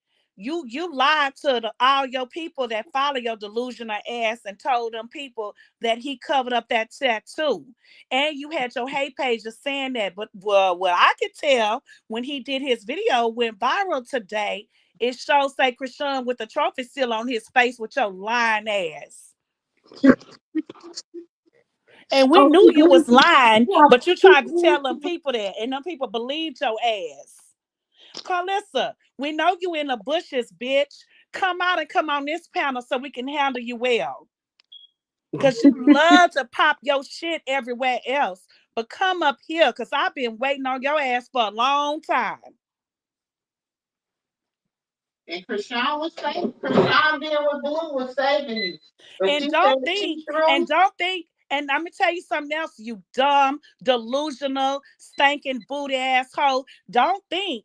You lied to all your people that follow your delusional ass and told them people that he covered up that tattoo. And you had your hate pages saying that. But well, I could tell when he did his video went viral today, it shows say Krishan with the trophy still on his face with your lying ass. And we knew you was lying, but you tried to tell them people that, and them people believed your ass. Carlissa, we know you in the bushes, bitch. Come out and come on this panel so we can handle you well. Cause you love to pop your shit everywhere else. But come up here, cause I've been waiting on your ass for a long time. And Krishan being with Blue was saving you. But And she said don't she think, and threw. don't think, and I'm gonna tell you something else, you dumb, delusional, stinking booty asshole. Don't think.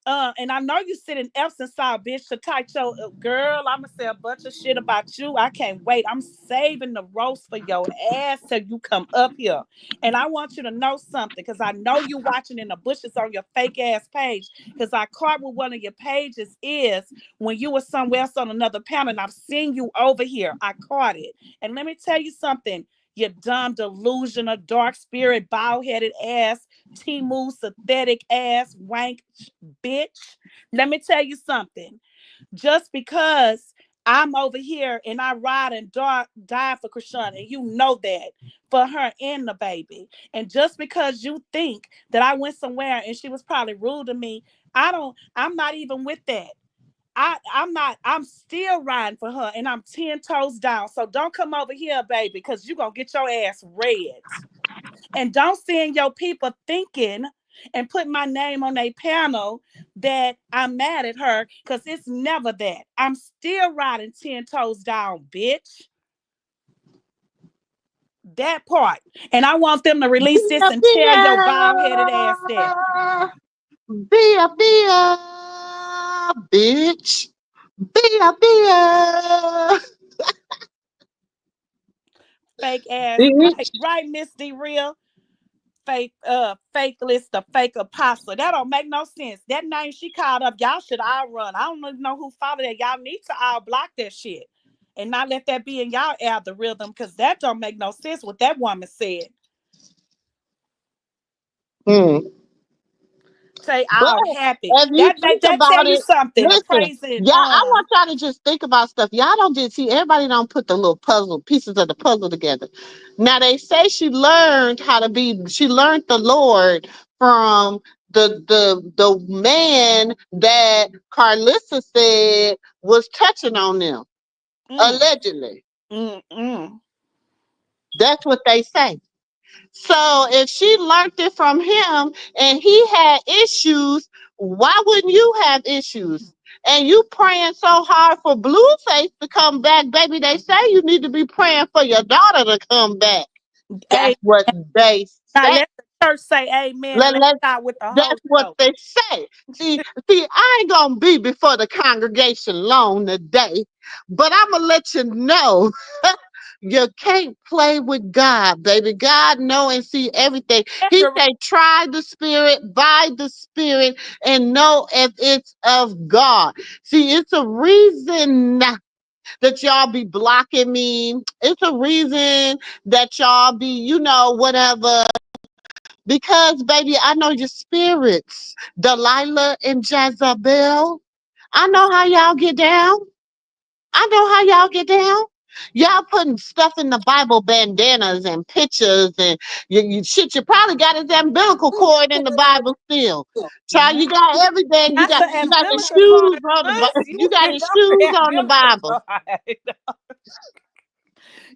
And I know you sit in Epsom salt, bitch, to tight your girl. I'm gonna say a bunch of shit about you. I can't wait. I'm saving the roast for your ass till you come up here. And I want you to know something, because I know you watching in the bushes on your fake ass page. Because I caught what one of your pages is when you were somewhere else on another panel, and I've seen you over here. I caught it. And let me tell you something, you dumb, delusional, dark spirit, bald-headed ass, Timu, synthetic ass, wank bitch. Let me tell you something. Just because I'm over here and I ride and die for Krishan, and you know that for her and the baby. And just because you think that I went somewhere and she was probably rude to me, I'm not even with that. I'm not, I'm still riding for her and I'm 10 toes down. So don't come over here, baby, because you're gonna get your ass red. And don't send your people thinking and put my name on a panel that I'm mad at her, because it's never that. I'm still riding 10 toes down, bitch. That part. And I want them to release this and tell your bald headed ass that. Be bitch. Be Fake ass, right, bitch. right, Miss D Real. Fake list, the fake apostle. That don't make no sense. That name she called up, y'all should all run. I don't even know who followed that. Y'all need to all block that shit and not let that be in y'all algorithm, because that don't make no sense what that woman said. Hmm. Say But all happy. if you That think tell about you it, something. A listen, praising y'all, I want y'all to just think about stuff. Y'all don't just see everybody don't put the little puzzle pieces of the puzzle together. Now they say she learned the Lord from the man that Carlissa said was touching on them, mm, allegedly. mm, mm. That's what they say. So if she learned it from him and he had issues, why wouldn't you have issues? And you praying so hard for Blueface to come back, baby. They say you need to be praying for your daughter to come back. Hey, That's what they now say. let the church say amen and Let, let's let, start with the that's Holy what Ghost. they say. See, I ain't gonna be before the congregation long today, but I'm gonna let you know. You can't play with God, baby. God know and see everything. He Every- say, try the spirit, by the spirit, and know if it's of God. See, it's a reason that y'all be blocking me. It's a reason that y'all be, whatever. Because, baby, I know your spirits. Delilah and Jezebel. I know how y'all get down. I know how y'all get down. Y'all putting stuff in the Bible, bandanas and pictures and shit. You probably got his umbilical cord in the Bible still. Child, you got everything. You Not got the you got the umbilical cord. shoes on the Sis, You you got get the off the shoes on the umbilical Bible. cord.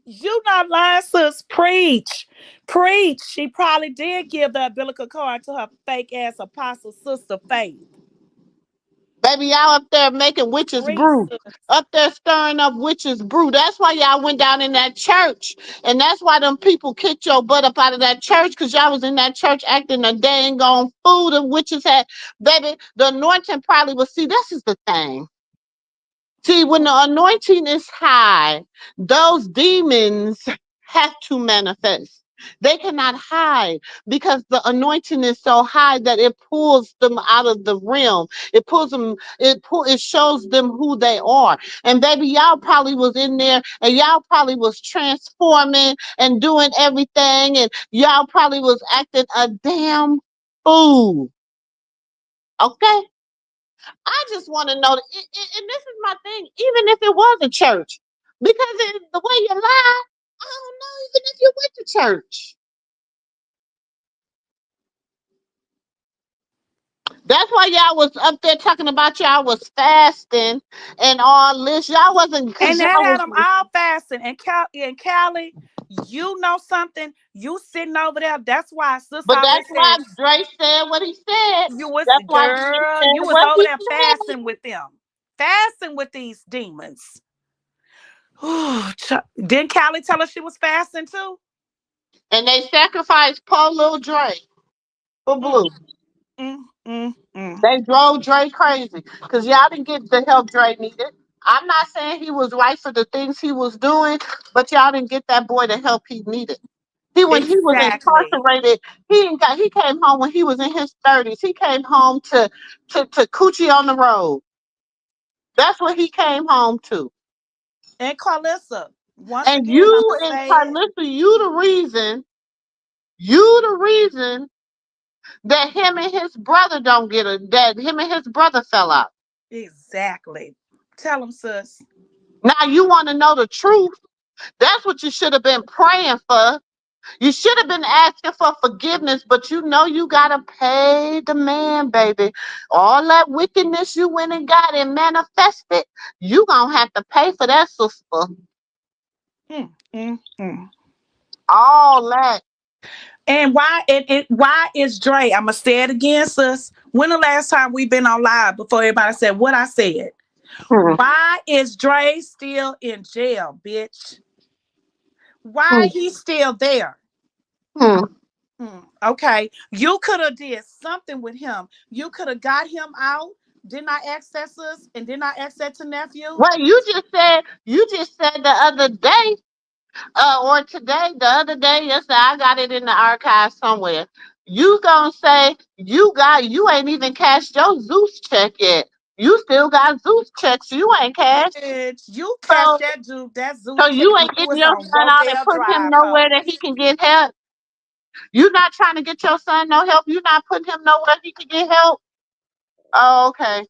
You not lying, sis. Preach. Preach. She probably did give the umbilical cord to her fake ass apostle sister Faith. Baby, y'all up there making witches Preach, brew. sis. Up there stirring up witches brew. That's why y'all went down in that church. And that's why them people kicked your butt up out of that church, because y'all was in that church acting a dang on fool. The witches had, baby, the anointing probably was, see, this is the thing. See, when the anointing is high, those demons have to manifest. They cannot hide because the anointing is so high that it pulls them out of the realm. It pulls them, it shows them who they are. And baby, y'all probably was in there and y'all probably was transforming and doing everything, and y'all probably was acting a damn fool. Okay? I just want to know, and this is my thing, even if it was a church, because the way you lie, I don't know, even if you went to church. That's why y'all was up there talking about y'all was fasting and all this. Y'all wasn't, because And y'all that had was, them all fasting. And Callie, you know something? You sitting over there. That's why sis but always that's why said Dre said what he said. you was, That's why Dre girl, said you was what over he there said. fasting with them. Fasting with these demons. Didn't Callie tell us she was fasting too? And they sacrificed poor little Dre for Mm, Blue. mm. They drove Dre crazy because y'all didn't get the help Dre needed. I'm not saying he was right for the things he was doing, but y'all didn't get that boy the help he needed. When he was Exactly. incarcerated, he came home when he was in his 30s. He came home to Coochie on the road. That's what he came home to. And Carlissa, once And again, I'm you gonna and say it. Carlissa, you the reason that him and his brother don't get a that him and his brother fell out. Exactly. Tell them, sis. Now you want to know the truth. That's what you should have been praying for. You should have been asking for forgiveness, but you know you gotta pay the man, baby. All that wickedness you went and got and manifested, you gonna have to pay for that, sister. Mm. All that. And why is Dre? I'ma say it again, sis. When the last time we been on live before everybody said what I said? Hmm. Why is Dre still in jail, bitch? Why Hmm. he still there? Hmm. Okay, you could have did something with him. You could have got him out. Did not access us and did not access to nephew. Well, you just said the other day, or today, the other day, yesterday, I got it in the archive somewhere. You gonna say you ain't even cashed your Zeus check yet. You still got Zeus checks you ain't cashed. Bitch, you catch So that dude, that Zeus so check you when ain't you getting was your on son out and Rodale put him Drive, nowhere ho. that he can get help. You not trying to get your son no help. You not putting him nowhere he can get help. Oh, okay.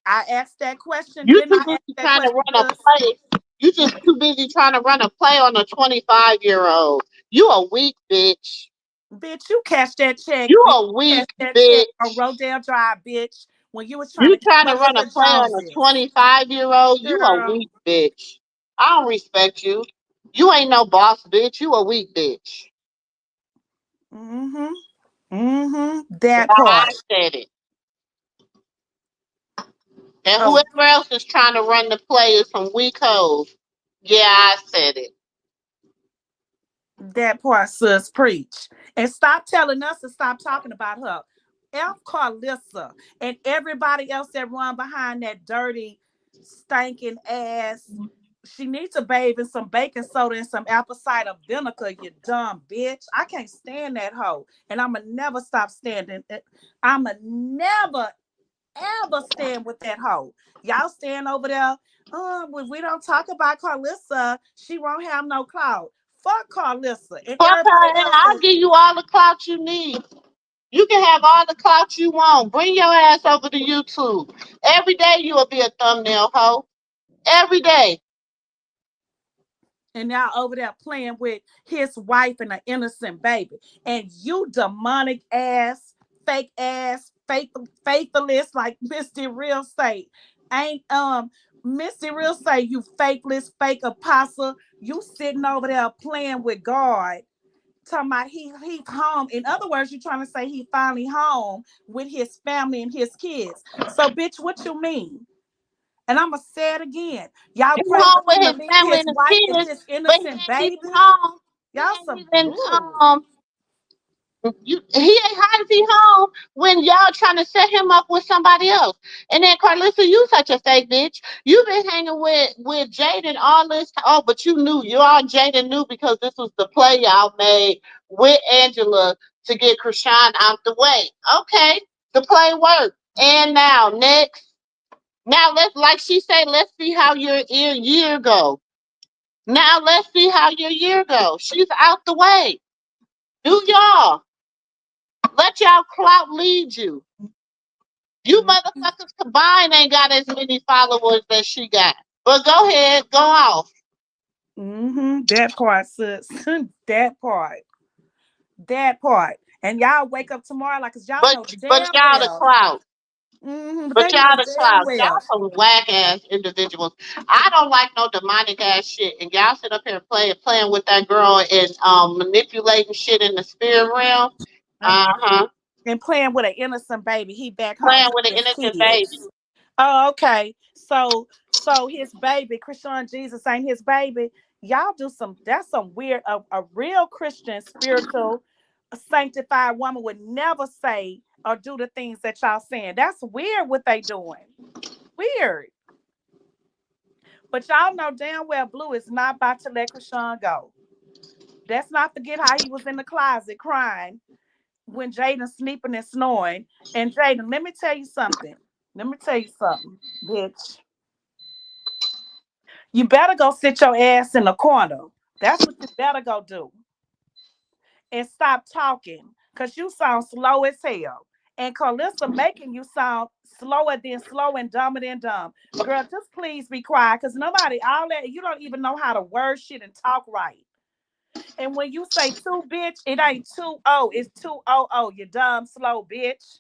I asked that question. You Didn't too I ask busy that trying to question, run a sis? play. You just too busy trying to run a play on a 25-year-old. You a weak bitch. Bitch, you cashed that check You and a you weak cashed that check on bitch. Rodale Drive, bitch, when you was trying You to trying to cover run a the play on a Joneses. 25-year-old. You a Girl. weak bitch. I don't respect you. You ain't no boss bitch. You a weak bitch. Mm-hmm. Mm-hmm. That I part. said it. And Oh, whoever else is trying to run the play is some weak hoes. Yeah, I said it. that part, sis, preach. And stop telling us to stop talking about her. F. Carlissa and everybody else that run behind that dirty, stinking ass. She needs to bathe in some baking soda and some apple cider vinegar, you dumb bitch. I can't stand that hoe. And I'ma never stop standing. I'ma never, ever stand with that hoe. Y'all stand over there. Oh, when we don't talk about Carlissa, she won't have no clout. Fuck Carlissa and Fuck everybody her and else I'll that give you all the clout you need. You can have all the clout you want. Bring your ass over to YouTube. Every day you will be a thumbnail hoe. Every day. and now over there playing with his wife and an innocent baby. And you demonic ass, faithless, like Misty Real say. Ain't Misty Real say you faithless, fake apostle. You sitting over there playing with God. Talking about he home. In other words, you're trying to say he finally home with his family and his kids. So bitch, what you mean? And I'm gonna say it again. Y'all He pray for home with him to his leave family his and his wife and kids, his but he innocent ain't even baby. home. He Y'all ain't some even ooh. he ain't how is he home when y'all trying to set him up with somebody else? And then Carlissa, you such a fake bitch. You been hanging with Jaden all this. Oh, but you knew you all Jaden knew because this was the play y'all made with Angela to get Krishan out the way. Okay, the play worked. And now next, now let's like she said, let's see how your year go. Now let's see how your year goes. She's out the way. Do y'all. Let y'all clout lead you. You motherfuckers combined ain't got as many followers that she got. But go ahead, go off. Mm-hmm. That part, sis. that part. That part. And y'all wake up tomorrow like cause y'all But know but damn y'all the well. clout. But But they know y'all the damn clout. Y'all well. some whack ass individuals. I don't like no demonic ass shit. And y'all sit up here playing with that girl and manipulating shit in the spirit realm. And Uh-huh. and playing with an innocent baby. He back home Playing to with an his innocent baby. kids. Oh, okay. So his baby, Christian Jesus ain't his baby. Y'all do some that's some weird a real Christian spiritual sanctified woman would never say or do the things that y'all saying. That's weird what they doing. Weird. But y'all know damn well Blue is not about to let Krishan go. Let's not forget how he was in the closet crying when Jaden sleeping and snoring. And Jaden, let me tell you something. Let me tell you something, bitch. You better go sit your ass in the corner. That's what you better go do. And stop talking. Cause you sound slow as hell. And Carlissa making you sound slower than slow and dumber than dumb. Girl, just please be quiet. Cause nobody, all that, you don't even know how to word shit and talk right. And when you say two, bitch, it ain't 2-0. It's 2-0. You dumb, slow bitch.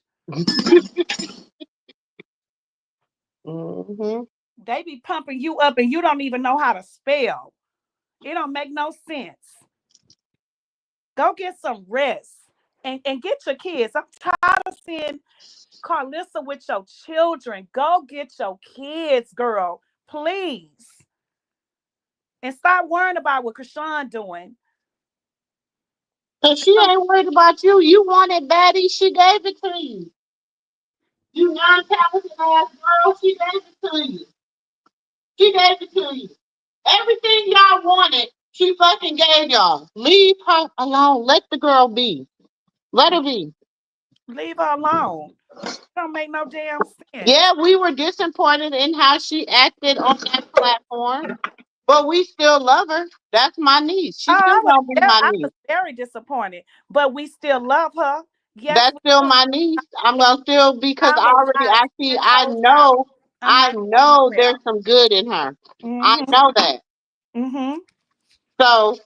Mm-hmm. They be pumping you up and you don't even know how to spell. It don't make no sense. Go get some rest and get your kids. I'm tired of seeing Carlissa with your children. Go get your kids, girl. Please. And stop worrying about what Krishan doing. Cause she ain't worried about you. You want it, baddie. She gave it to you. You non-talented ass girl. She gave it to you. She gave it to you. Everything y'all wanted, she fucking gave y'all. Leave her alone. Let the girl be. Let her be. Leave her alone. Don't make no damn sense. Yeah, we were disappointed in how she acted on that platform, but we still love her. That's my niece. She's still gonna be my I was niece. very disappointed, but we still love her. Yes, That's we still do. my niece. I'm gonna still because I will rise I see 10 toes down. I'm I not going know nowhere. there's some good in her. I Mm-hmm. know that. Mm-hmm. So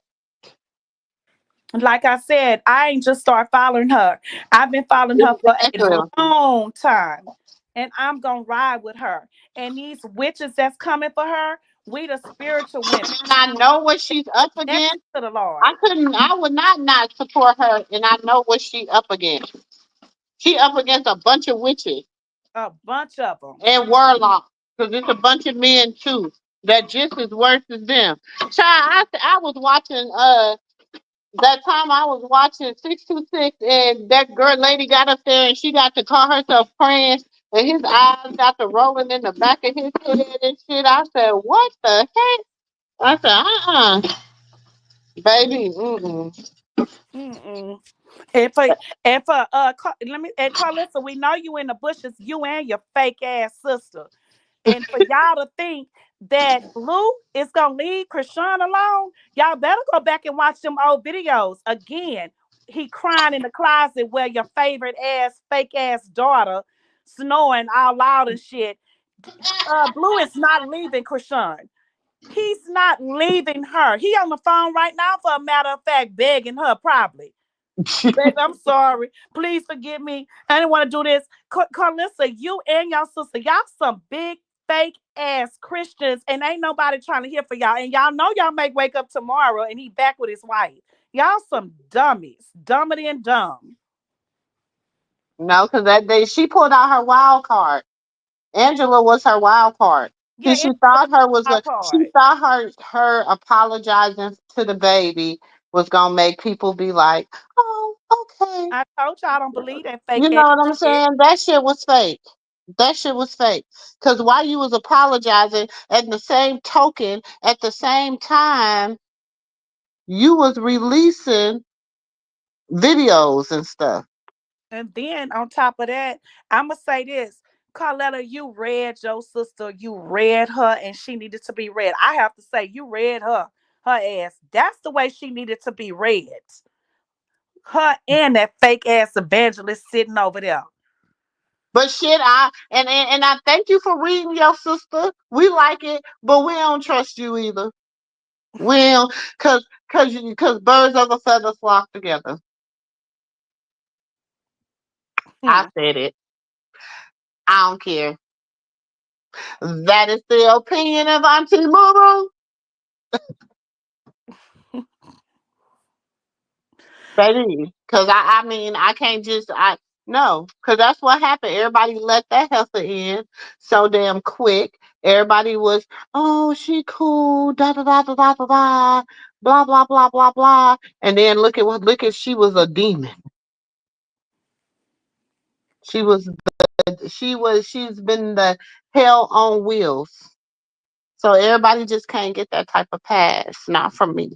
Like I said, I ain't just start following her. I've been following her for a exactly. long time. And I'm gonna ride with her. And these witches that's coming for her, we the spiritual women. And I know what she's up Connected against. to the Lord. I would not support her, and I know what she up against. She up against a bunch of witches A bunch of them. and warlocks, because it's a bunch of men too that just as worse as them. Child, I was watching that time I was watching 626, and that girl lady got up there and she got to call herself praying, and his eyes got to rolling in the back of his head and shit. I said, what the heck? I said, baby, mm-mm. Mm-mm. Let me and Carlissa, we know you in the bushes, you and your fake ass sister. And for y'all to think that Blue is gonna leave Krishan alone, y'all better go back and watch them old videos again. He crying in the closet where your favorite ass, fake ass daughter snoring out loud and shit. Blue is not leaving Krishan. He's not leaving her. He on the phone right now, for a matter of fact, begging her probably. Baby, I'm sorry. Please forgive me. I didn't want to do this. Carlissa, you and your sister, y'all some big fake ass Christians, and ain't nobody trying to hear for y'all. And y'all know y'all may wake up tomorrow and he back with his wife. Y'all some dummies, dumber than dumb. No, because that day she pulled out her wild card. Angela was her wild card. Yeah, See, it's she thought her was our going. She part. thought her apologizing to the baby was gonna make people be like, "Oh, okay." I told y'all I don't believe that fake You know ass what I'm shit. saying? That shit was fake. That shit was fake. Cause while you was apologizing, at the same token, at the same time, you was releasing videos and stuff. And then on top of that, I'ma say this. Carletta, you read your sister, you read her, and she needed to be read. I have to say, you read her ass. That's the way she needed to be read. Her and that fake ass evangelist sitting over there. But shit, and I thank you for reading your sister. We like it, but we don't trust you either. We don't, cause birds of a feather flock together. I Hmm. said it. I don't care. That is the opinion of Auntie MooMoo. Baby, because I mean, I can't just, I, no, because that's what happened. Everybody let that heifer in so damn quick. Everybody was, oh, she cool, da da da da da da da, blah blah blah blah blah. And then look at, she was a demon. She was, she's been the hell on wheels. So everybody just can't get that type of pass. Not from me.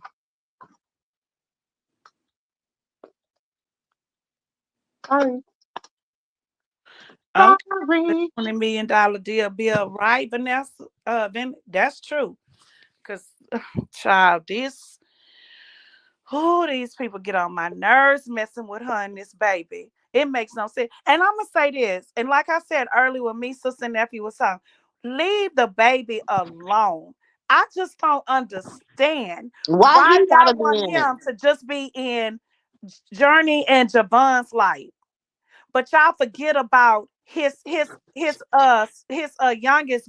Sorry. Okay. The Sorry. $20 million deal bill, right, Vanessa? That's true. Cause child, these people get on my nerves messing with her and this baby. It makes no sense. And I'm gonna say this, and like I said earlier when me, sister, and nephew was talking, leave the baby alone. I just don't understand Why why he gotta y'all be want in it? him to just be in Journey and Javon's life, but y'all forget about his youngest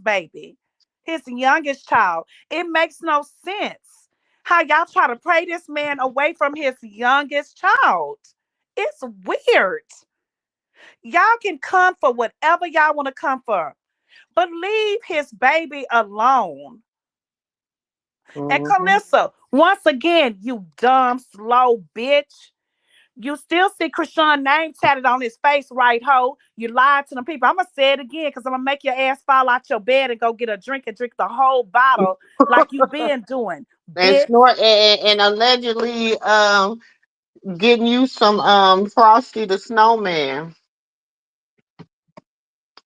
baby, his youngest child. It makes no sense. How y'all try to pray this man away from his youngest child. It's weird. Y'all can come for whatever y'all want to come for, but leave his baby alone. And Mm-hmm. Calissa, once again, you dumb, slow bitch. You still see Krishan name tatted on his face, right, ho? You lied to them people. I'm going to say it again because I'm going to make your ass fall out your bed and go get a drink and drink the whole bottle like you been doing, And bitch. snort and allegedly getting you some Frosty the Snowman.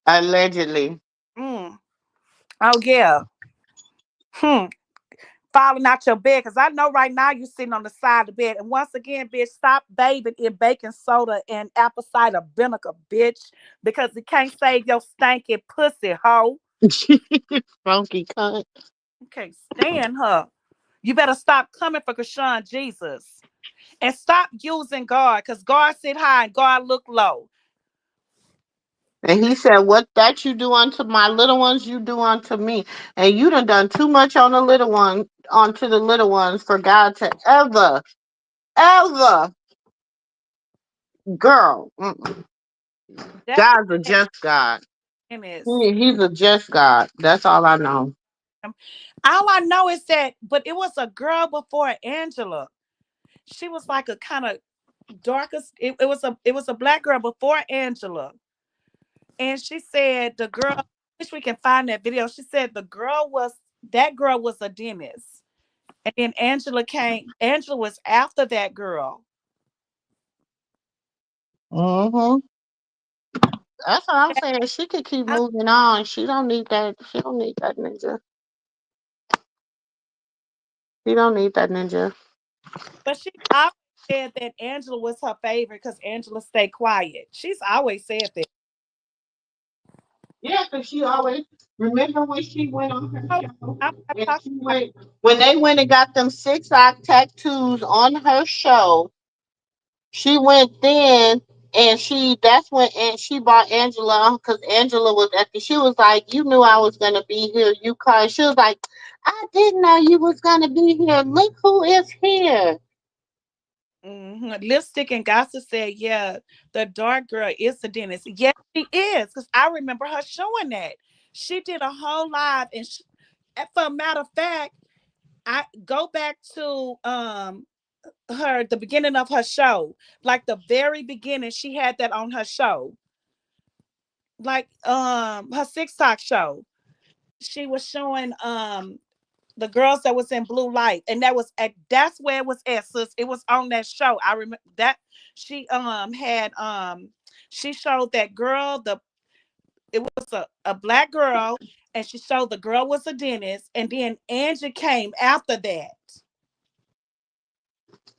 Allegedly. Mm. Oh, yeah. Hmm. Falling out your bed because I know right now you sitting on the side of the bed. And once again, bitch, stop bathing in baking soda and apple cider vinegar, bitch, because it can't save your stinking pussy, hoe. Funky cunt. You can't stand her. You better stop coming for Krishan Jesus and stop using God because God sit high and God look low. And he said, "What that you do unto my little ones, you do unto me." And you done too much on the little one, onto the little ones for God to ever, girl. That God's a man just God. is. He's a just God. That's all I know. All I know is that, but it was a girl before Angela. She was like a kind of darkest. It was a black girl before Angela, and she said the girl. Wish we can find that video. She said that girl was a dentist, and then Angela came. Angela was after that girl. Hmm. That's what I'm And saying. She could keep I, moving on. She don't need that. She don't need that ninja. She don't need that ninja. but she always said that Angela was her favorite because Angela stayed quiet. She's always said that. Yeah, because she always remember when she went on her Oh, show I'm not and talking she about. went when they went and got them 6 eye tattoos on her show. She went then and she that's when and she brought Angela because Angela was at the she was like, "You knew I was gonna be here, you cried." She was like, "I didn't know you was gonna be here. Look who is here." Lipstick and Gossip said, yeah, the dark girl is the dentist. Yes, she is, because I remember her showing that. She did a whole live, and for a matter of fact, I go back to her the beginning of her show, like the very beginning. She had that on her show, like her TikTok show. She was showing the girls that was in blue light, and that's where it was at, sis. It was on that show. I remember that she had she showed that girl it was a black girl, and she showed the girl was a dentist, and then Angie came after that.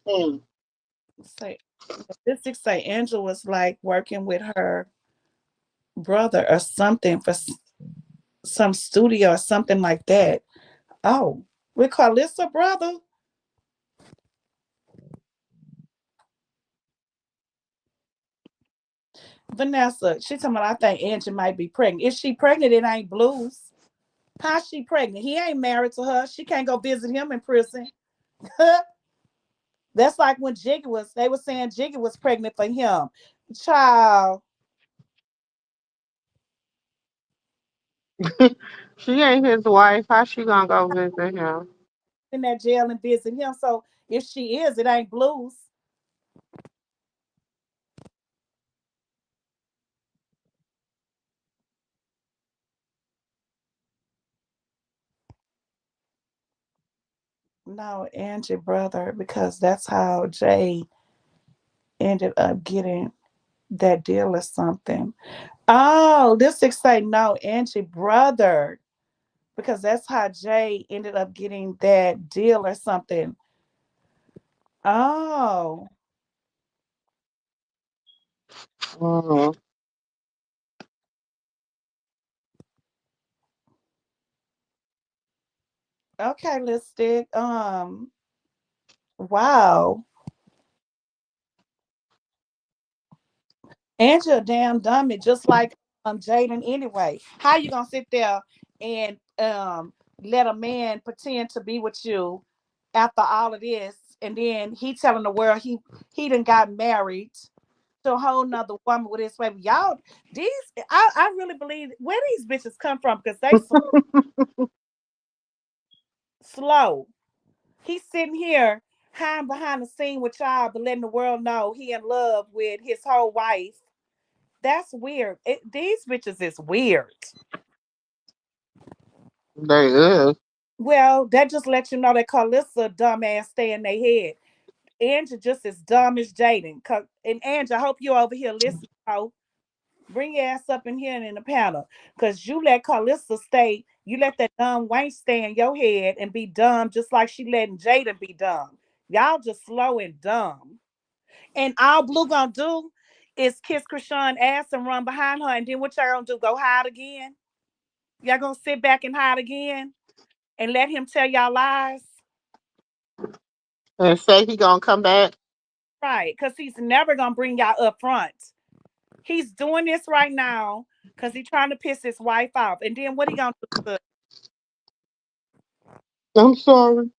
Mm. Say statistics say Angela was like working with her brother or something for some studio or something like that. Oh, with Carlissa brother. Vanessa, she talking about I think Angie might be pregnant. If she pregnant, it ain't blues. How she pregnant? He ain't married to her. She can't go visit him in prison. That's like when they were saying Jiggy was pregnant for him. Child, She ain't his wife. How she gonna go visit him? in that jail and visit him. So if she is, it ain't blues. No, Angie brother, because that's how Jay ended up getting that deal or something. Oh, this is say no, Angie brother, because that's how Jay ended up getting that deal or something. Oh, Hmm. okay, Lipstick. Wow. Angela a damn dummy, just like Jaden anyway. How you gonna sit there and let a man pretend to be with you after all of this, and then he telling the world he done got married to a whole nother woman with his baby. Y'all, these I really believe where these bitches come from because they slow. He's sitting here hiding behind the scene with y'all, but letting the world know he in love with his whole wife. That's weird. These bitches is weird. They is. Well, that just lets you know that Carlissa dumbass stay in their head. Angie just as dumb as Jaden. And Angie, I hope you over here listening. Oh, bring your ass up in here in the panel. Cause you let Carlissa stay, you let that dumb wank stay in your head and be dumb just like she letting Jaden be dumb. Y'all just slow and dumb. And all Blue gonna do is kiss Krishan ass and run behind her. And then what y'all gonna do? Go hide again? Y'all gonna sit back and hide again and let him tell y'all lies? And say he gonna come back. Right, because he's never gonna bring y'all up front. He's doing this right now because he's trying to piss his wife off. And then what he gonna do to the I'm sorry.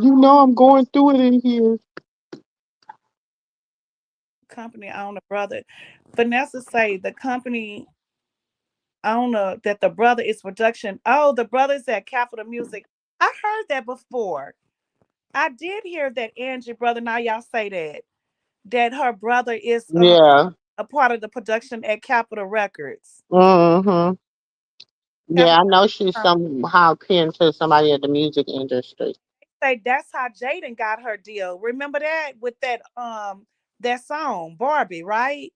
You know I'm going through it in here. company owner brother? Vanessa say the company owner that the brother is production. Oh, the brother's at Capital Music. I heard that before. I did hear that Angie brother. Now y'all say that her brother is Yeah. a part of the production at Capitol Records. Mm-hmm. Yeah, I Capitol know she's somehow pinned to somebody in the music industry. say that's how Jaden got her deal. Remember that with that song Barbie, right?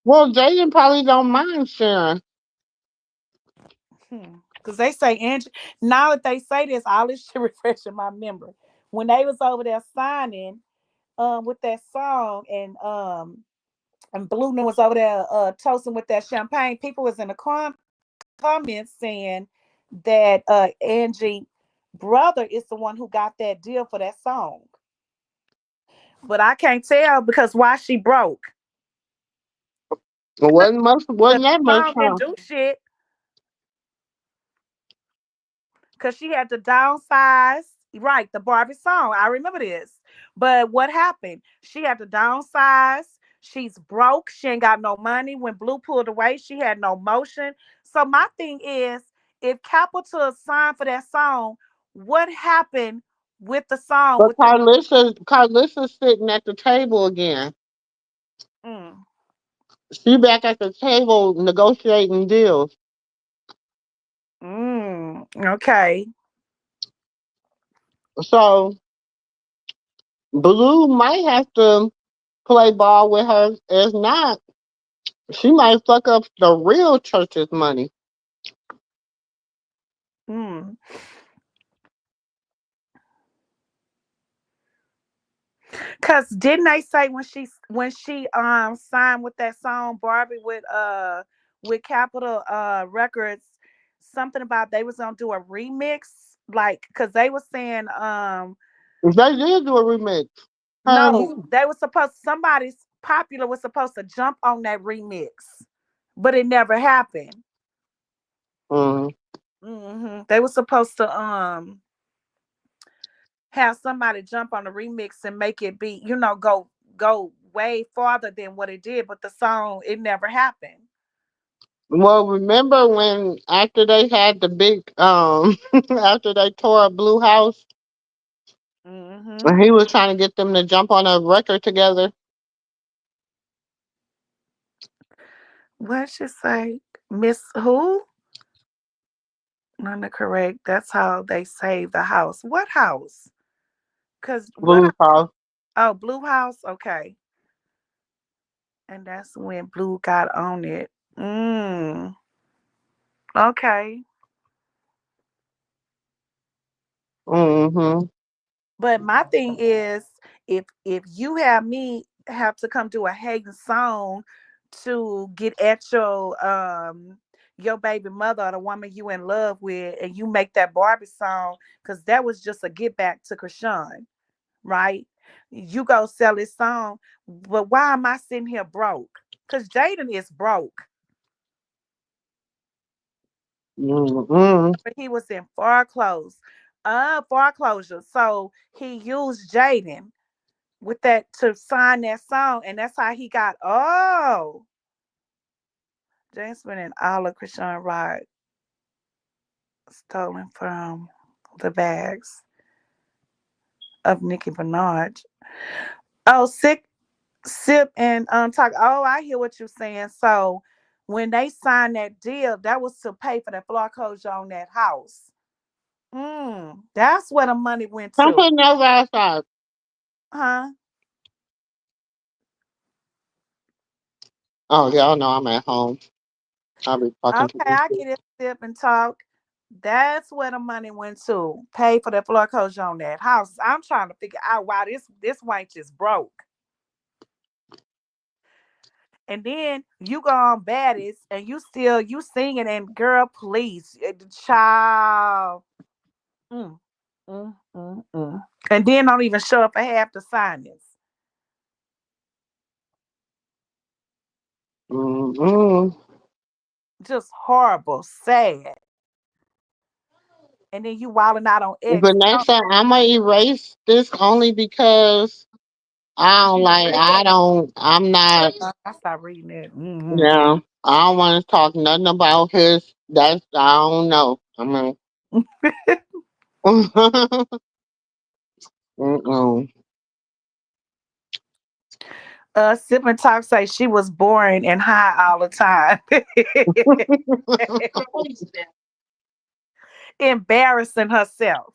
Well, Jaden probably don't mind sharing. Because they say Angie. Now that they say this, all this shit refreshing my memory. When they was over there signing with that song and Blue Noon was over there toasting with that champagne, people was in the comments saying that Angie brother is the one who got that deal for that song. But I can't tell because why she broke. It wasn't that The much song didn't time. do shit because she had to downsize. Right, the Barbie song. I remember this. But what happened? She had to downsize. She's broke. She ain't got no money. When Blue pulled away, she had no motion. So my thing is, if Capital signed for that song, what happened with the song? But With the Carlissa's sitting at the table again. mm, She back at the table negotiating deals. okay. So Blue might have to play ball with her. If not, she might fuck up the real church's money. Mm. Cause didn't they say when she signed with that song Barbie with Capitol Records something about they was gonna do a remix like cause they was saying They did do a remix. Her and no who? they was supposed somebody's popular was supposed to jump on that remix but it never happened. Mm. They were supposed to have somebody jump on the remix and make it be go way farther than what it did but the song it never happened. Well, remember when after they had the big after they tore up Blue House, Mm-hmm. and he was trying to get them to jump on a record together. What she say? Miss who? Not correct. That's how they save the house. What house? Cause what? Blue House. Oh, Blue House. Okay, and that's when Blue got on it. Okay, Mm-hmm. but my thing is, if you have me have to come do a Hagen song to get at your baby mother or the woman you in love with, and you make that Barbie song, because that was just a get back to Krishan, right? You go sell this song, but why am I sitting here broke? Because Jaden is broke. Mm-hmm. But he was in far clothes. Foreclosure. So he used Jaden with that to sign that song, and that's how he got. Oh, Jaden spending all of Krishan Rod stolen from the bags of Nicki Minaj. Oh, sip and talk. Oh, I hear what you're saying. So when they signed that deal, that was to pay for that foreclosure on that house. That's where the money went Come to, put those outside. huh? Oh, y'all know I'm at home. I'll be talking to Okay, you. I get it. Sip and talk. That's where the money went to. Pay for the foreclosure on that house. I'm trying to figure out why this wench is broke. And then you go on baddies and you singing and girl, please, child. Mm, and then don't even show up at half the signings. Mm-hmm. Just horrible, sad. And then you wilding out on X. Oh, Vanessa, I'm gonna erase this only because I'm not, I stopped reading it. yeah, I don't want to talk nothing about his, I don't know. I mean, mm-mm. Sip and Talk say she was boring and high all the time. Embarrassing herself.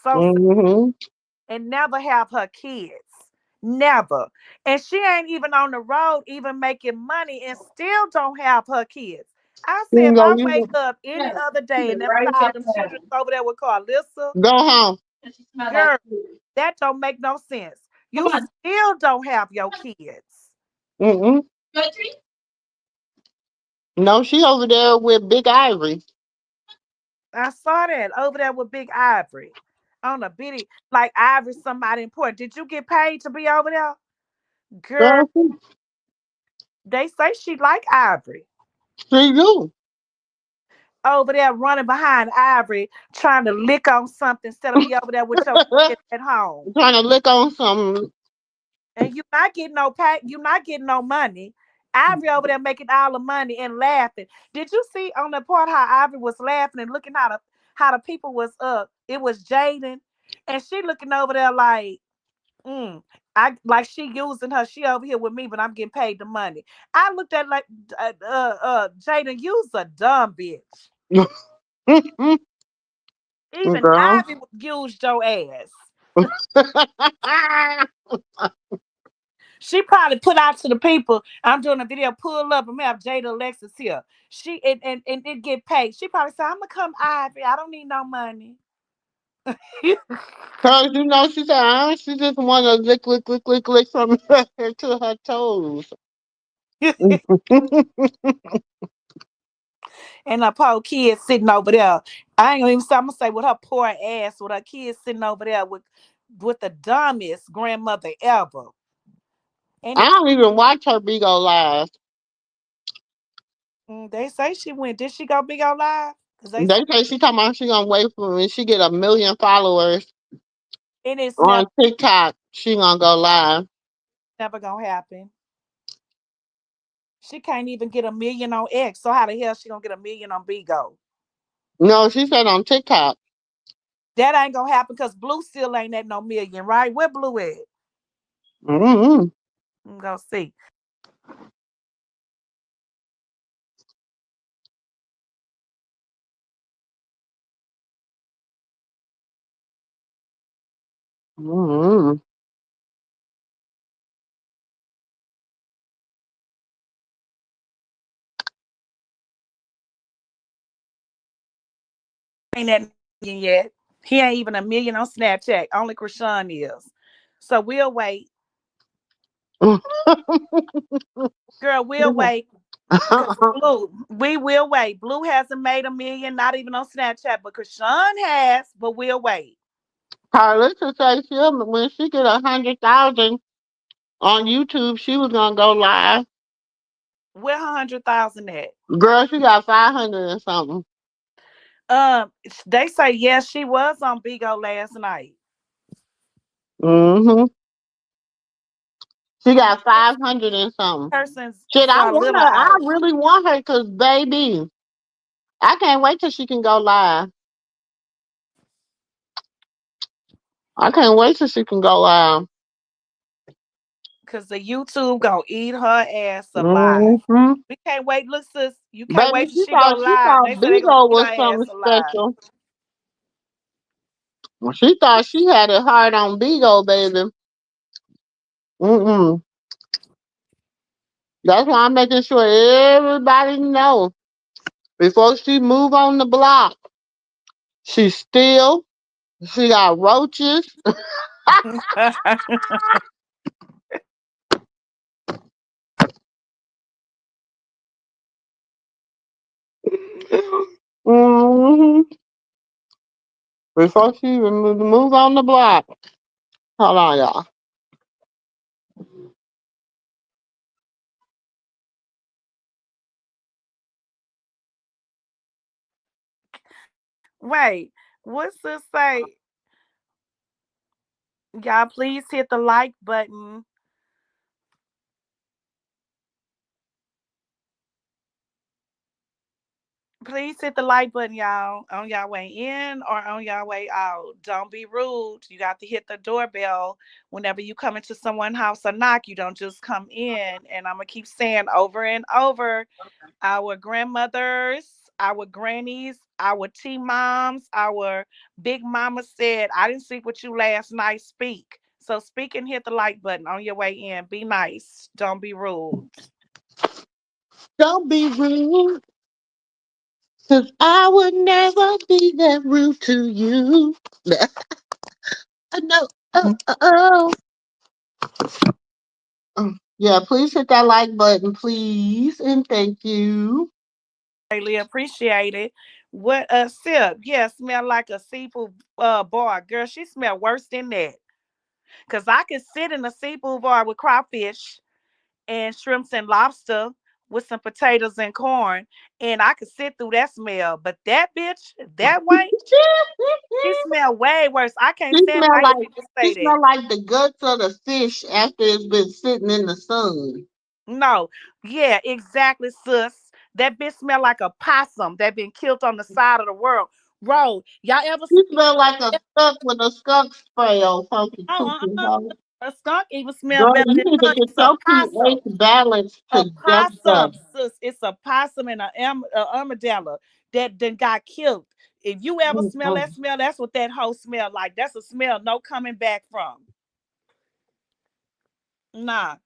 So sad. Mm-hmm. And never have her kids. Never. And she ain't even on the road, even making money, and still don't have her kids. I You said, can if go, I wake up any other day and them child, them children over there with Carlissa, go home. girl, that don't make no sense. You still don't have your kids. Mm-mm. No, she over there with Big Ivory. I saw that over there with Big Ivory on a bitty, like Ivory, somebody important. Did you get paid to be over there? Girl, Girl, they say she like Ivory. she do. Over there running behind Ivory, trying to lick on something instead of be over there with your kids at home. Trying to lick on some. And you not getting no pay, you not getting no money. Ivory over there making all the money and laughing. Did you see on the part how Ivory was laughing and looking how the people was up? It was Jaden, and she looking over there like, I like she using her. She over here with me, but I'm getting paid the money. I looked at like, Jaden, you's a dumb bitch. Even Girl. Ivy used your ass. She probably put out to the people. I'm doing a video. Pull up and have Jada Alexis here. She and it get paid. She probably said, "I'm gonna come, Ivy. I don't need no money." Cause she said, she just want to lick from her head to her toes. And her poor kid sitting over there. I ain't gonna even say. I'm gonna say with her poor ass, with her kids sitting over there with the dumbest grandmother ever. And I it, don't even watch her Big O live. they say she went. Did she go big on live? Because they say, They say she talking about she gonna wait for when she get 1 million followers and it's on TikTok. She gonna go live. never gonna happen. She can't even get 1 million on X. So how the hell she gonna get 1 million on Bigo? No, she said on TikTok. That ain't gonna happen because Blue still ain't at no million, right? Where Blue at? Mm-hmm. I'm gonna see. Mm-hmm. Ain't at million yet. He ain't even 1 million on Snapchat. Only Krishan is. So we'll wait. Girl, we'll wait. Cause Blue, we will wait. Blue hasn't made 1 million, not even on Snapchat, but Krishan has, but we'll wait. Carlissa said when she get 100,000 on YouTube, she was gonna go live. Where her 100,000 at? Girl, she got 500 and something. They say yes, she was on Bigo last night. Mm-hmm. She got 500 and something. Persons Shit, I for a want little her. I out. really want her because, baby, I can't wait till she can go live. I can't wait till she can go live. Cause the YouTube gonna eat her ass alive. Mm-hmm. We can't wait. Look, sis, you can't Baby, wait till she go she live. thought They say they gonna Bigo eat her was ass something alive. special. She thought she had it hard on Bigo, baby. Mm-mm. That's why I'm making sure everybody knows before she move on the block. She still, she got roaches. Hmm. Before she even move on the block. Hold on, y'all. Wait, what's this say? Y'all, please hit the like button. Please hit the like button, y'all, on y'all way in or on y'all way out. Don't be rude. You got to hit the doorbell whenever you come into someone's house or knock. You don't just come in. And I'm gonna keep saying over and over, our grandmothers, our grannies, our tea moms, our big mama said, I didn't sleep with you last night. Speak. So speak and hit the like button on your way in. Be nice. Don't be rude. Don't be rude, cause I would never be that rude to you. No. Oh. Yeah, please hit that like button, please, and thank you. Greatly appreciated. What sip? Yeah, smell like a seafood bar. Girl, she smell worse than that. Cause I could sit in a seafood bar with crawfish and shrimps and lobster with some potatoes and corn, and I could sit through that smell. But that bitch, that wench, she smell way worse. I can't She stand when smell I hear like people she say that. smell like the guts of the fish after it's been sitting in the sun. No, yeah, exactly, sis. That bitch smell like a possum that been killed on the side of the world road. Y'all ever She see? smell like a skunk with a skunk spray on funky Uh, cookie, uh, hoe. a skunk even smell Girl, better you than need to her. get It's a your possum. pH balance A together. possum, sis. It's a possum and a armadillo that then got killed. If you ever smell Mm-mm. that smell, that's what that hoe smell like. That's a smell no coming back from. Nah,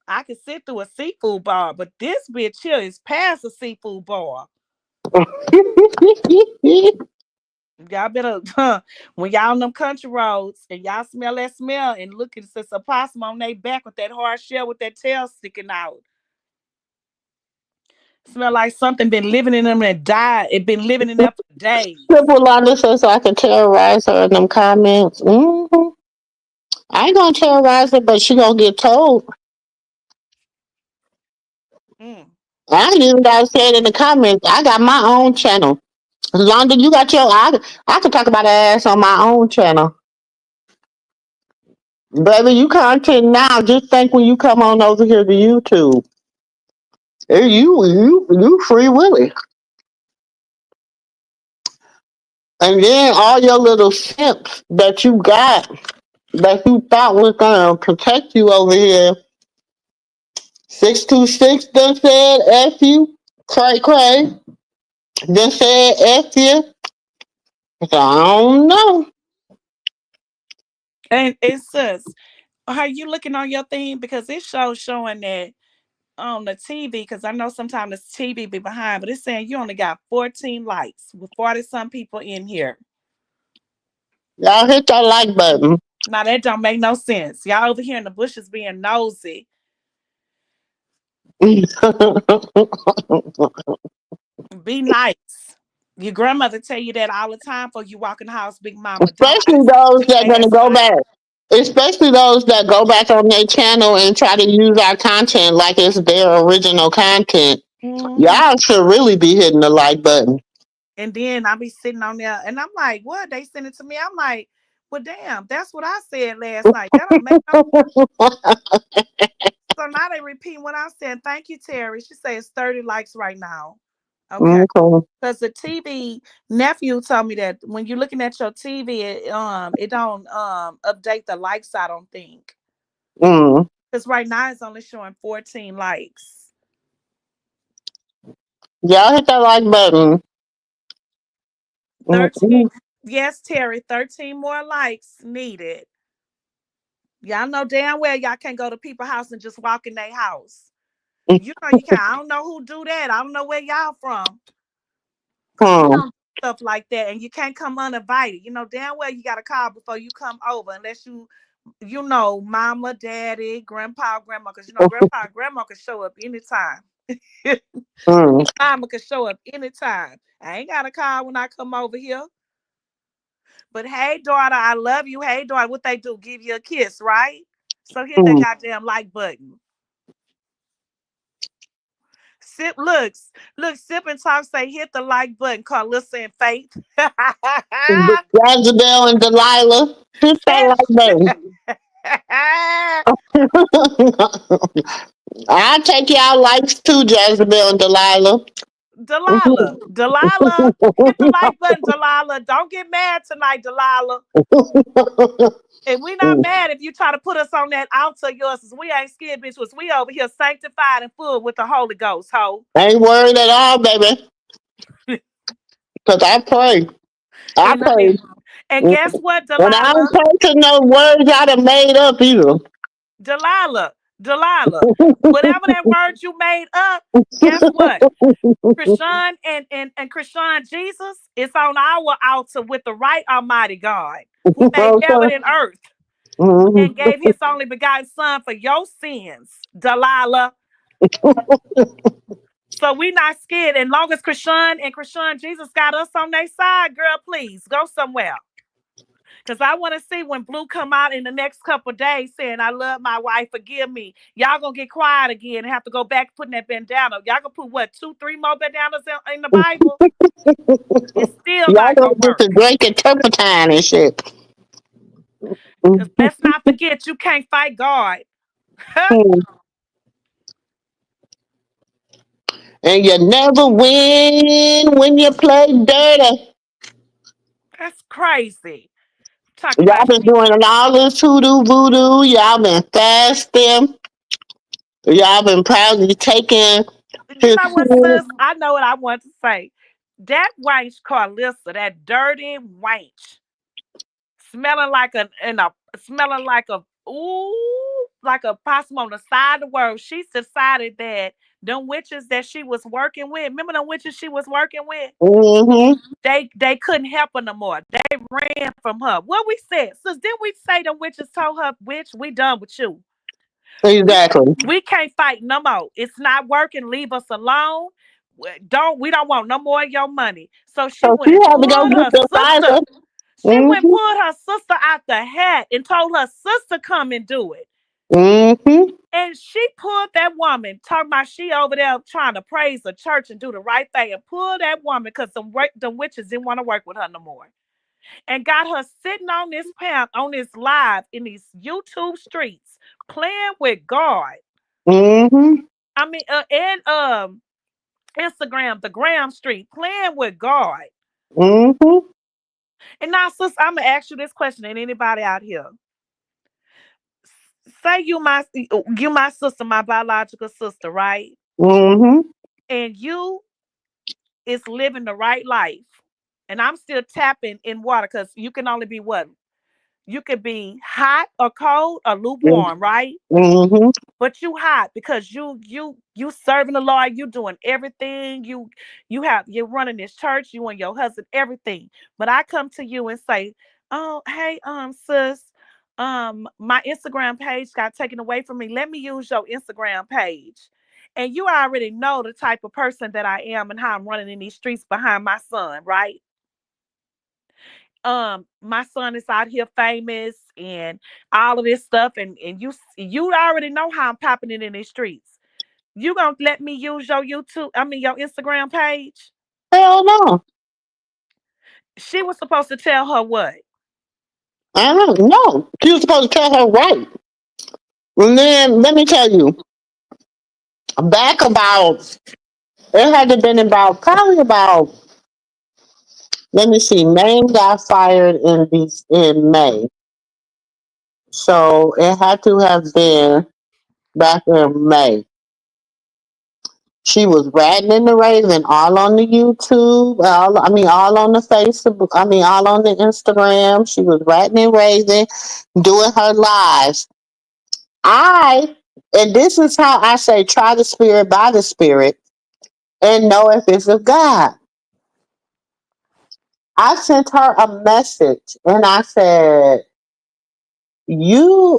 I could sit through a seafood bar, but this bitch here is past a seafood bar. Y'all better when y'all on them country roads and y'all smell that smell and look at it's a possum on their back with that hard shell with that tail sticking out. Smell like something been living in them and died. It been living in there for days. Triple Londa says so I can terrorize her in them comments. I ain't gonna terrorize her, but she gonna get told. Mm. I ain't even gotta say it in the comments. I got my own channel. Londa, you got your. I can talk about her ass on my own channel. Baby, you content now. Just think when you come on over here to YouTube. You free willy. And then all your little simps that you got that you thought was gonna protect you over here. 626 done said F you. Cray Cray done said F you. So I don't know. And it says, are you looking on your thing? Because it shows showing that on the TV, because I know sometimes the TV be behind, but it's saying you only got 14 likes with 40 some people in here. Y'all hit that like button. Now that don't make no sense. Y'all over here in the bushes being nosy. Be nice. Your grandmother tell you that all the time for you walk in the house, big mama. Don't Especially ask those your that gonna ass go out. back. Especially those that go back on their channel and try to use our content like it's their original content. Mm-hmm. Y'all should really be hitting the like button. And then I be sitting on there and I'm like, what? They send it to me. I'm like, well, damn, that's what I said last night. That don't make no. So now they repeat what I said. Thank you, Terry. She says 30 likes right now. Okay. Okay. Because the TV nephew told me that when you're looking at your TV, it don't update the likes, I don't think. Mm. Because right now it's only showing 14 likes. Y'all hit that like button. 13. Mm-mm. Yes, Terry, 13 more likes needed. Y'all know damn well y'all can't go to people's house and just walk in their house. You know you can't. I don't know who do that. I don't know where y'all from. Cause we Hmm. don't do stuff like that. And you can't come uninvited. You know damn well you gotta call before you come over unless you know, mama, daddy, grandpa, grandma, because you know grandpa and grandma can show up anytime. Mm. Mama can show up anytime. I ain't got to call when I come over here. But hey, daughter, I love you. Hey, daughter, what they do? Give you a kiss, right? So hit that Mm. goddamn like button. Sip looks, look, sip and talk. Say hit the like button. Call Lissa and Faith. Jezebel and Delilah. Hit that like button. I'll take y'all likes too, Jezebel and Delilah. Delilah, Delilah, hit the like button, Delilah. Don't get mad tonight, Delilah. And we not mad if you try to put us on that altar of yours. We ain't scared, bitch. We over here sanctified and full with the Holy Ghost, ho. Ain't worried at all, baby. Cause I pray. I and, pray. and and guess what, And I don't Delilah? pray to no words y'all done made up either. Delilah, Delilah. Whatever that word you made up, guess what? Krishan and Krishan Jesus is on our altar with the right Almighty God who made heaven Okay. and earth Mhm. and gave his only begotten son for your sins, Delilah. So we not scared. And long as Krishan and Krishan Jesus got us on their side, girl, please go somewhere. Cause I want to see when Blue come out in the next couple of days saying, I love my wife, forgive me. Y'all gonna get quiet again and have to go back putting that bandana. Y'all gonna put what, 2, 3 more bandanas in the Bible? It's still Y'all not gonna gonna get work. to drinking turpentine and shit. Cause let's not forget you can't fight God. Mhm. And you never win when you play dirty. That's crazy. Talking Y'all about been doing all this hoodoo voodoo. Y'all been fasting. Y'all been proudly taking you his know what, food. sis? I know what I want to say. That wench Carlissa, that dirty wench, smelling like smelling like a ooh, like a possum on the side of the world. She decided that them witches that she was working with, remember them witches she was working with? Mm-hmm. They couldn't help her no more. They ran from her. What we said, sis, didn't we say the witches told her, "Witch, we done with you. We Exactly. we can't fight no more. It's not working. Leave us alone. We don't want no more of your money." So she So she went and had to go pulled get her the sister. Liza. She went and Mm-hmm. pulled her sister out the hat and told her sister come and do it. Mm-hmm. And she pulled that woman, talking about she over there trying to praise the church and do the right thing, and pulled that woman because them witches didn't want to work with her no more. And got her sitting on this path, on this live in these YouTube streets, playing with God. Mm-hmm. I mean, and Instagram, the Graham Street, playing with God. Mm-hmm. And now, sis, I'm gonna ask you this question, and anybody out here, say you my sister, my biological sister, right? Mm-hmm. And you is living the right life, and I'm still tapping in water because you can only be what? You could be hot or cold or lukewarm, right? Mm-hmm. But you hot because you serving the Lord, you doing everything. You're running this church, you and your husband, everything. But I come to you and say, oh, hey, sis, my Instagram page got taken away from me. Let me use your Instagram page. And you already know the type of person that I am and how I'm running in these streets behind my son, right? My son is out here famous and all of this stuff, and you already know how I'm popping it in these streets. You gonna let me use your your Instagram page? Hell no. She was supposed to tell her what? I don't know. She was supposed to tell her right. And then let me tell you, back about it had to been about probably about let me see, May got fired in May. So it had to have been back in May. She was ratting in the raven all on the YouTube, all on the Facebook, all on the Instagram. She was ratting and raving, doing her lives. I, and this is how I say, try the spirit by the spirit and know if it's of God. I sent her a message and I said, y'all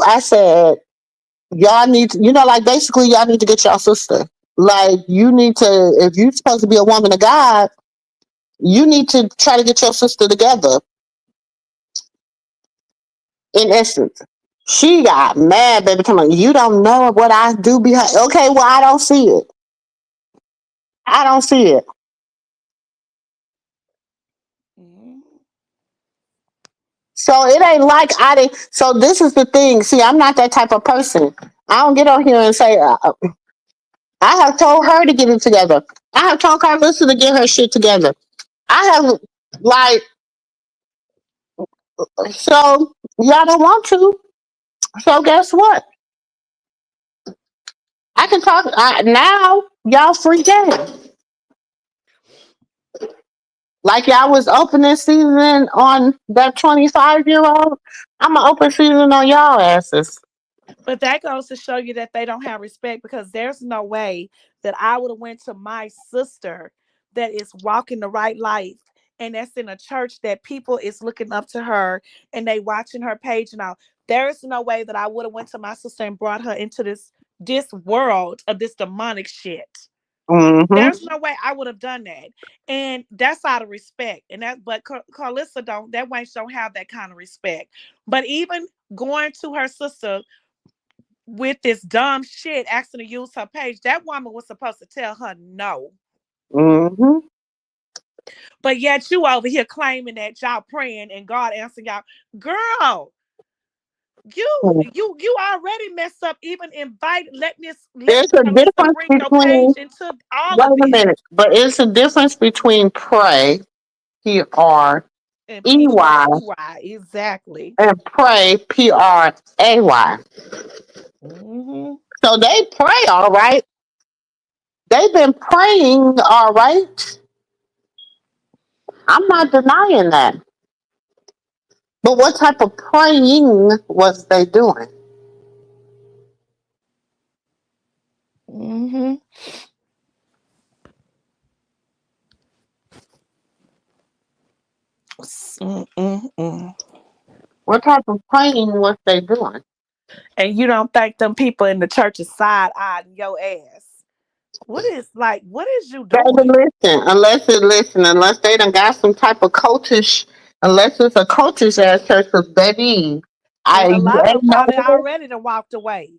need to, like basically y'all need to get your sister. Like you need to, if you're supposed to be a woman of God, you need to try to get your sister together. In essence, she got mad, baby. Come on, you don't know what I do behind. Okay, well I don't see it. I don't see it. Mhm. So it ain't like I didn't. So this is the thing. See, I'm not that type of person. I don't get on here and say, I have told her to get it together. I have told Carlissa to get her shit together. I have, like, so y'all don't want to. So guess what? I can talk now. Y'all free game. Like y'all was opening season on that 25-year-old. I'm gonna open season on y'all asses. But that goes to show you that they don't have respect, because there's no way that I would have went to my sister that is walking the right life, and that's in a church that people is looking up to her and they watching her page now. There is no way that I would have went to my sister and brought her into this world of this demonic shit. Mm-hmm. There's no way I would have done that, and that's out of respect. And that, but Carlissa don't. That way, she don't have that kind of respect. But even going to her sister with this dumb shit, asking to use her page, that woman was supposed to tell her no. Mm-hmm. But yet you over here claiming that y'all praying and God answering y'all. Girl, you already messed up. Even invite letting There's a Carlissa difference bring your page between. into all Wait of a it. minute, but it's a difference between pray, And PREY, PREY, exactly. and pray, PRAY. Hmm. So they pray, all right. They've been praying, all right. I'm not denying that. But what type of praying was they doing? Hmm. Mm-mm-mm. What type of praying was they doing? And you don't think them people in the church is side eyeing your ass? What is you Baby, doing? unless they done got some type of cultish, unless it's a cultish ass church, because baby, And a you lot of ain't them probably no already done walked away.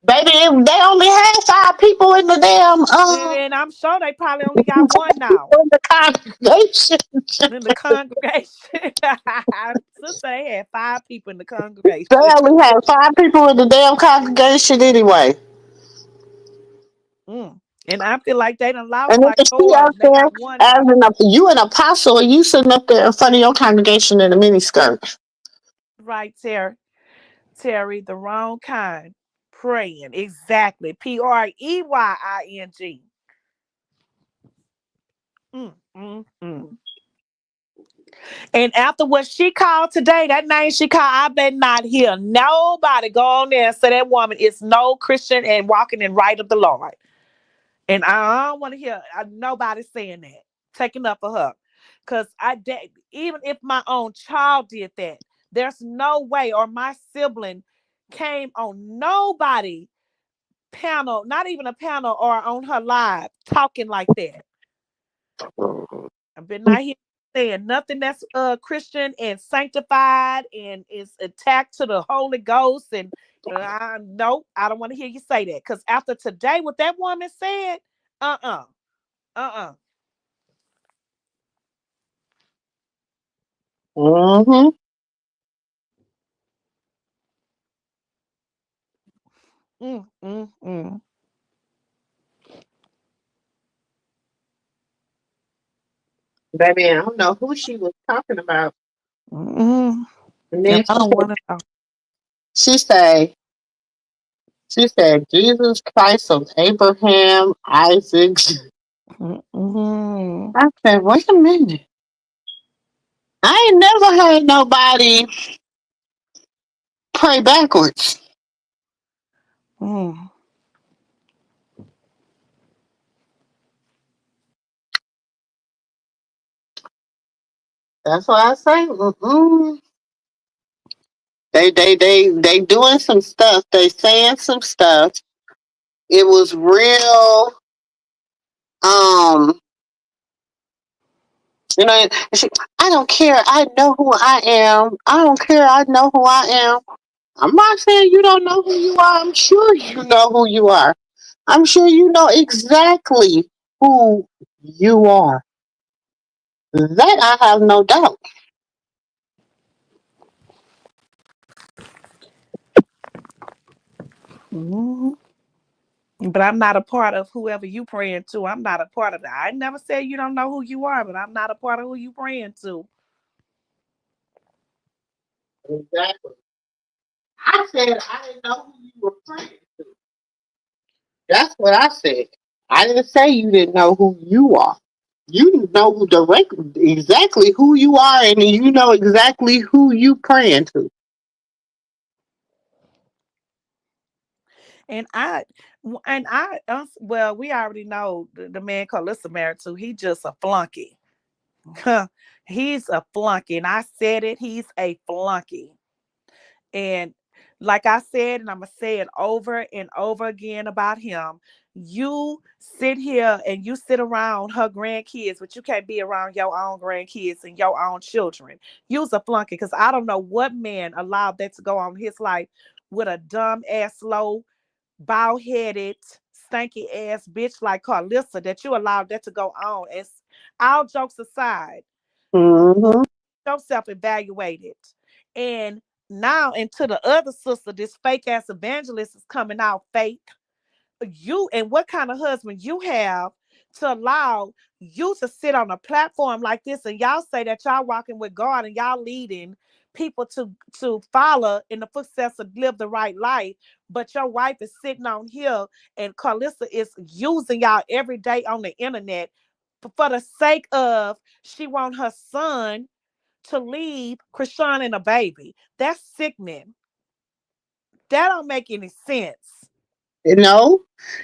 baby. They only had 5 people in the damn And I'm sure they probably only got one now in the congregation. in the congregation. Since they had 5 people in the They congregation. only had 5 people in the damn congregation anyway. Mm. And I feel like they done lost And like then she four of up them. They there got one as now. you an apostle, and you sitting up there in front of your congregation in a miniskirt. Right, Terry, the wrong kind. Praying. Exactly. PREYING. Mm. And after what she called today, that name she called, I bet not hear nobody go on there and say that woman is no Christian and walking in right of the Lord. And I don't want to hear nobody saying that, taking up for her. Because even if my own child did that, there's no way, or my sibling came on nobody panel, not even a panel or on her live, talking like that. I've been not here saying nothing that's Christian and sanctified and is attacked to the Holy Ghost. And no, I don't want to hear you say that. Because after today, what that woman said, uh-uh, uh-uh. Mm-hmm. Mm, mm, mm. Baby, I don't know who she was talking about. Mm. And And then I don't want to know. she said, she said, Jesus Christ of Abraham, Isaac. Mm, mm, I said, wait a minute. I ain't never heard nobody pray backwards. mm. That's what I say. Mm-mm. They doing some stuff. They saying some stuff. It was real. Um, you know, she, I don't care. I know who I am. I don't care. I know who I am. I'm not saying you don't know who you are. I'm sure you know who you are. I'm sure you know exactly who you are. That I have no doubt. Mm. But I'm not a part of whoever you praying to. I'm not a part of that. I never said you don't know who you are, but I'm not a part of who you praying to. Exactly. I said I didn't know who you were praying to. That's what I said. I didn't say you didn't know who you are. You know exactly who you are, and you know exactly who you praying to. And well, we already know the man Carlissa married to. He just a flunky. He's a flunky, and I said it. He's a flunky. And like I said, and I'm gonna say it over and over again about him. You sit here and you sit around her grandkids, but you can't be around your own grandkids and your own children. You's a flunky because I don't know what man allowed that to go on in his life with a dumb ass, slow, bow headed, stanky ass bitch like Carlissa that you allowed that to go on. And all jokes aside, Mm-hmm. yourself evaluated. And now into the other sister, this fake ass evangelist is coming out fake. You and what kind of husband you have to allow you to sit on a platform like this and y'all say that y'all walking with God and y'all leading people to follow in the footsteps of live the right life, but your wife is sitting on here and Carlissa is using y'all every day on the internet for the sake of she want her son to leave Krishan and a baby. That's sickening. That don't make any sense. You know,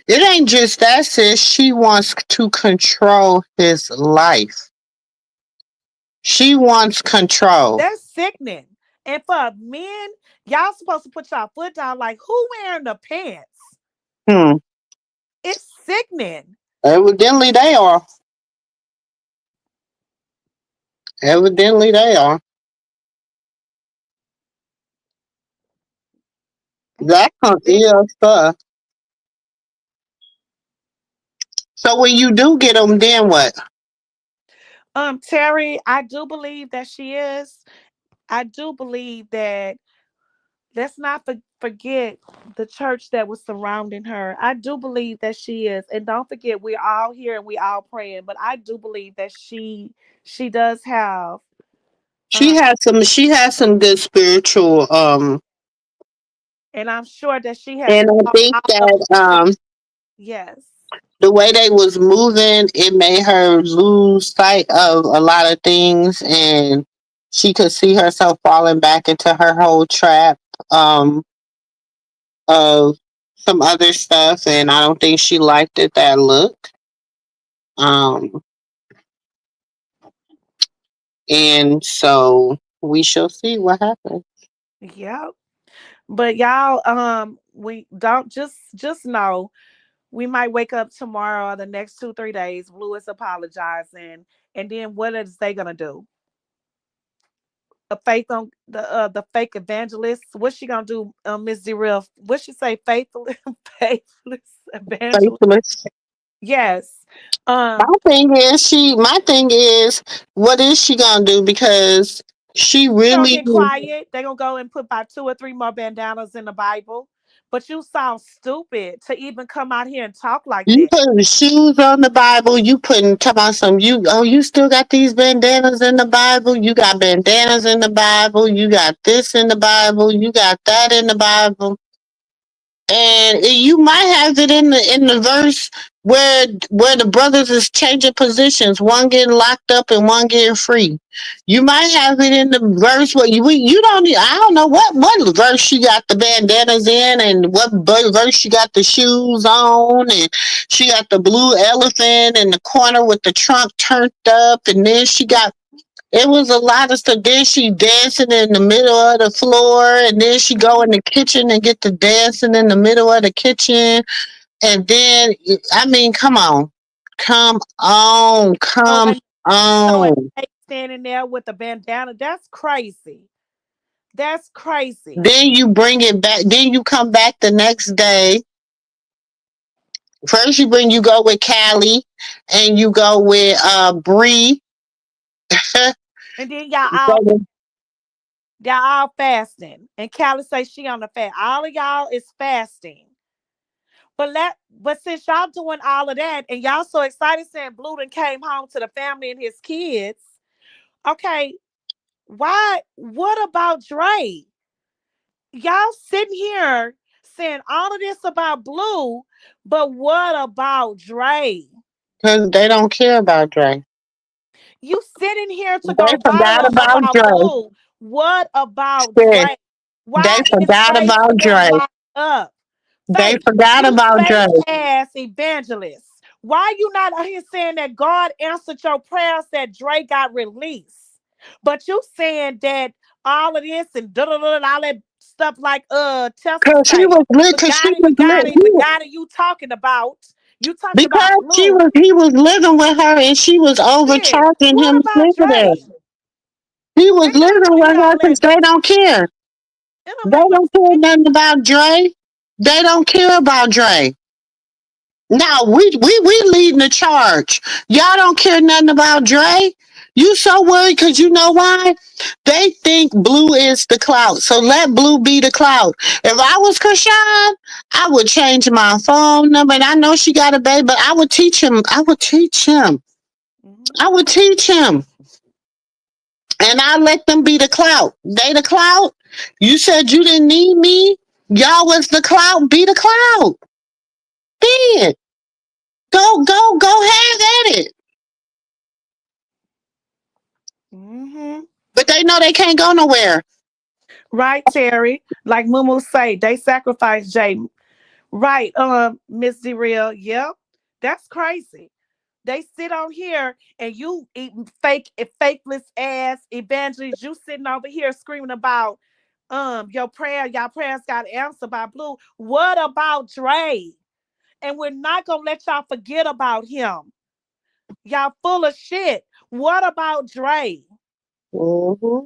it ain't just that, sis. She wants to control his life. She wants control. That's sickening. And for men, y'all supposed to put y'all foot down like who wearing the pants? Hmm. It's sickening. Evidently they are. Evidently they are. That's some It, ill stuff. So when you do get them, then what? Terry, I do believe that she is. I do believe that let's not forget the church that was surrounding her. I do believe that she is. And don't forget, we're all here and we all praying, but I do believe that she does have She uh, has some. She has some good spiritual. and I'm sure that she has And I taught think all of that yes. the way they was moving, it made her lose sight of a lot of things, and she could see herself falling back into her whole trap um, of some other stuff, and I don't think she liked it that look. Um, and so we shall see what happens. Yep. But y'all, we don't just know we might wake up tomorrow or the next 2 3 days. Blue is apologizing, and then what is they gonna do? A faith on the fake evangelist. What's she gonna do, Miss Zeril? What she say? Faithful, faithless evangelist. Faithless. Yes. My Um. thing is, what is she gonna do? Because She She gonna really get quiet. They gonna go and put about two or three more bandanas in the Bible. But you sound stupid to even come out here and talk like you that. putting shoes on the Bible, you putting talk about some you still got these bandanas in the Bible, you got bandanas in the Bible, you got this in the Bible, you got that in the Bible. And you might have it in the verse where the brothers is changing positions, one getting locked up and one getting free. You might have it in the verse where you don't I don't know what verse she got the bandanas in and what verse she got the shoes on and she got the blue elephant in the corner with the trunk turned up and then she got it was a lot of stuff. Then she dancing in the middle of the floor, and then she go in the kitchen and get to dancing in the middle of the kitchen. And then, I mean, Oh, come and showing on. Nate standing there with a bandana. That's crazy. That's crazy. Then you bring it back. Then you come back the next day. First, you go with Callie, and you go with Bree. And then y'all fasting. And Callie say she on the fast. All of y'all is fasting. But since y'all doing all of that and y'all so excited saying Blue done came home to the family and his kids, okay, what about Dre? Y'all sitting here saying all of this about Blue, but what about Dre? Because they don't care about Dre. You sitting here to They go forgot viral about about Dre. Blue. What about Shit. Dre? They Why is forgot Dre about still Dre. locked up? They Faith, forgot you about Dre. fake ass evangelist. Why you not out here saying that God answered your prayers that Dre got released? But you saying that all of this and da da da and all that stuff like Tessa Cause he say. was lit. The Cause she guy, was the guy, lit. the guy that you talking about Because Blue. he was living with her and she was Shit. overcharging What him to about live there. Dre? He was Ain't nobody living want to with hear her all because that. they don't care. Ain't They nobody want don't care nothing about Dre. They don't care about Dre. Now we leading the charge. Y'all don't care nothing about Dre. You so worried because you know why? They think Blue is the clout. So let Blue be the clout. If I was Krishan, I would change my phone number. And I know she got a baby, but I would teach him. I would teach him. Mhm. I would teach him. And I let them be the clout. They the clout. You said you didn't need me. Y'all was the clout. Be the clout. Be it. Go have at it. Mhm. But they know they can't go nowhere. Right, Terry. Like Mumu say, they sacrificed Jay. Right, Miss Real. Yep. That's crazy. They sit on here and you eating fakeless ass evangelists. You sitting over here screaming about y'all prayers got answered by Blue. What about Dre? And we're not gonna let y'all forget about him. Y'all full of shit. What about Dre? Hmm.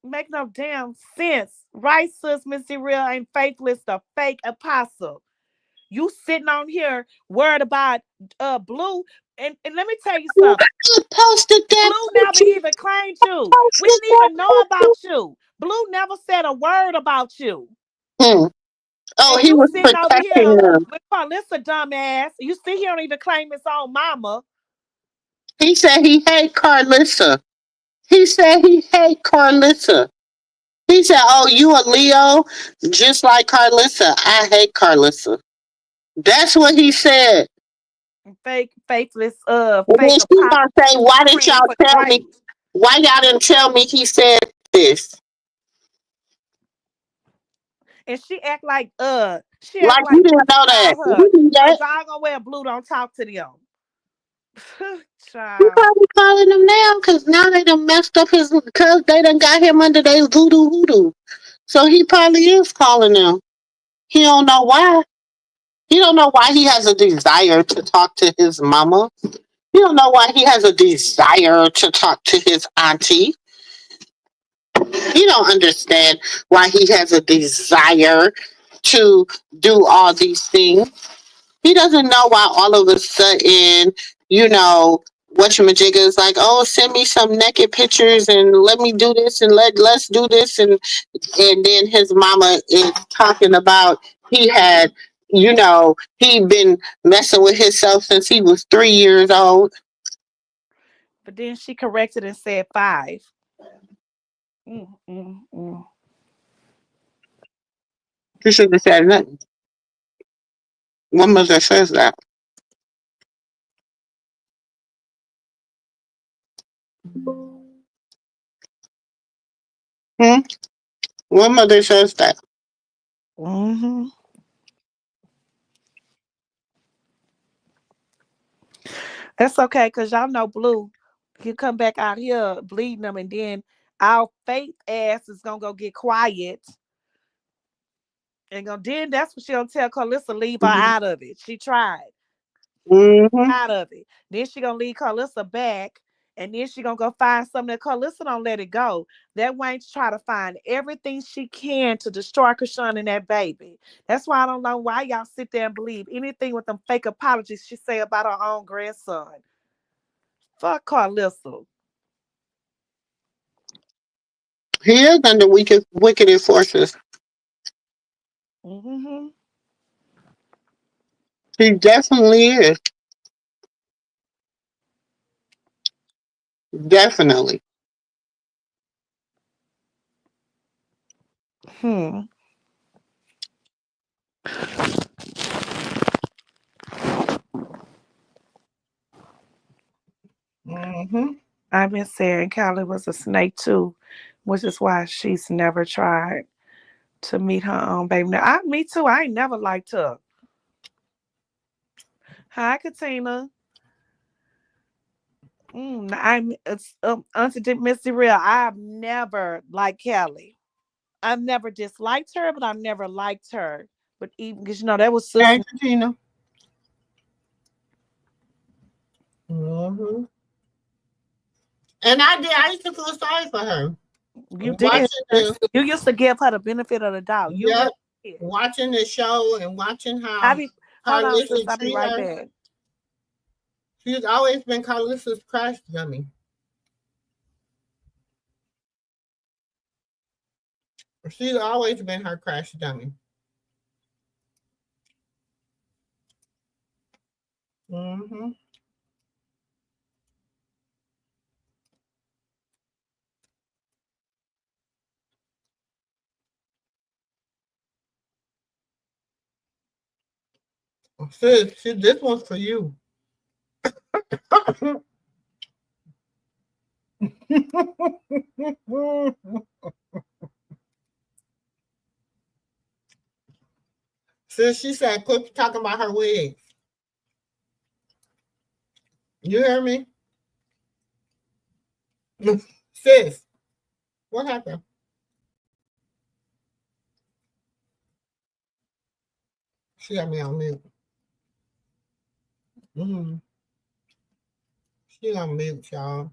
Make no damn sense. Right, sis, Missy Real ain't faithless, the fake apostle. You sitting on here worried about Blue. And let me tell you something. I posted that Blue never picture. even claimed you. We Posted didn't that even know picture. about you. Blue never said a word about you. Hmm. Oh, And he you was sitting over protecting here him. with Carlissa dumbass. You see he don't even claim his own mama. He said he hate Carlissa. He said he hate Carlissa. He said, "Oh, you a Leo, just like Carlissa. I hate Carlissa." That's what he said. Fake, faithless, And then fake she apostle gonna say, "Why didn't praying y'all for tell me? Dre. Why y'all didn't tell me he said this?" And she act Like like you Blue didn't know that. called her. You knew A that. doggone way Blue don't talk to them. He Child. probably calling them now because now they done messed up his because they done got him under their voodoo hoodoo. So he probably is calling them. He don't know why. He don't know why he has a desire to talk to his mama. He don't know why he has a desire to talk to his auntie. He don't understand why he has a desire to do all these things. He doesn't know why all of a sudden, you know, whatchamajigga is like, oh, send me some naked pictures and let me do this and let's do this and then his mama is talking about he had, he'd been messing with himself since he was 3 years old. But then she corrected and said 5. Mm, mm, mm. She should have said nothing. One mother says that. Hmm? One mother says that. Mm-hmm. That's okay, because y'all know Blue, he'll come back out here bleeding them, and then our faith ass is gonna go get quiet. And then that's what she'll tell Carlissa, leave her out of it. She tried Mm-hmm. out of it. Then she gonna leave Carlissa back, and then she gonna go find something that Carlissa don't let it go. That Wayne's try to find everything she can to destroy Krishan and that baby. That's why I don't know why y'all sit there and believe anything with them fake apologies she say about her own grandson. Fuck Carlissa. He is under wicked forces. Mm-hmm. He definitely is. Definitely. Hmm. Mm-hmm. I've been saying Callie was a snake too, which is why she's never tried to meet her own baby. Now, me too. I ain't never liked her. Hi, Katina. It's Auntie Missy Real. I've never liked Kelly. I've never disliked her, but I've never liked her. But even because that was Hey, sister. Katina. Mm-hmm. And I did. I used to feel sorry for her. You did. Watching the You used to give her the benefit of the doubt. You Yep, really did. watching the show and watching I how be hold on, sis. Carlissa I'll be treat right her. back. She's always been Carlissa's crush dummy. She's always been her crush dummy. Mm-hmm. Sis, this one's for you. Sis, she said, quit talking about her wigs. You hear me? Sis, what happened? She got me on mute. Mm-hmm. She on mute, y'all.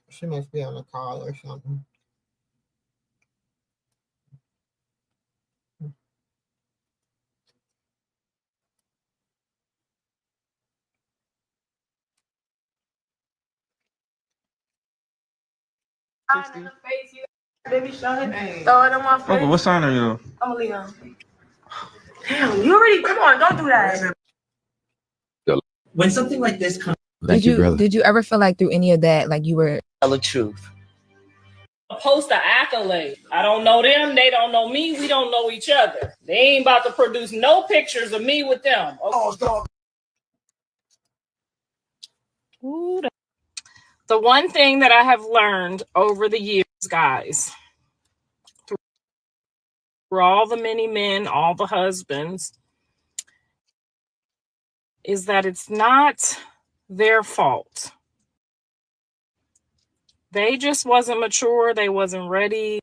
She must be on a call or something. Baby, show it. Throw it on my face. Uncle, what sign are you? I'm a Leo. Damn, you already. Come on, don't do that. When something like this comes, Did you ever feel like through any of that, like you were tell the truth. Post the accolade. I don't know them. They don't know me. We don't know each other. They ain't about to produce no pictures of me with them. Okay? Ooh, the one thing that I have learned over the years, guys, through all the many men, all the husbands, is that it's not their fault. They just wasn't mature. They wasn't ready.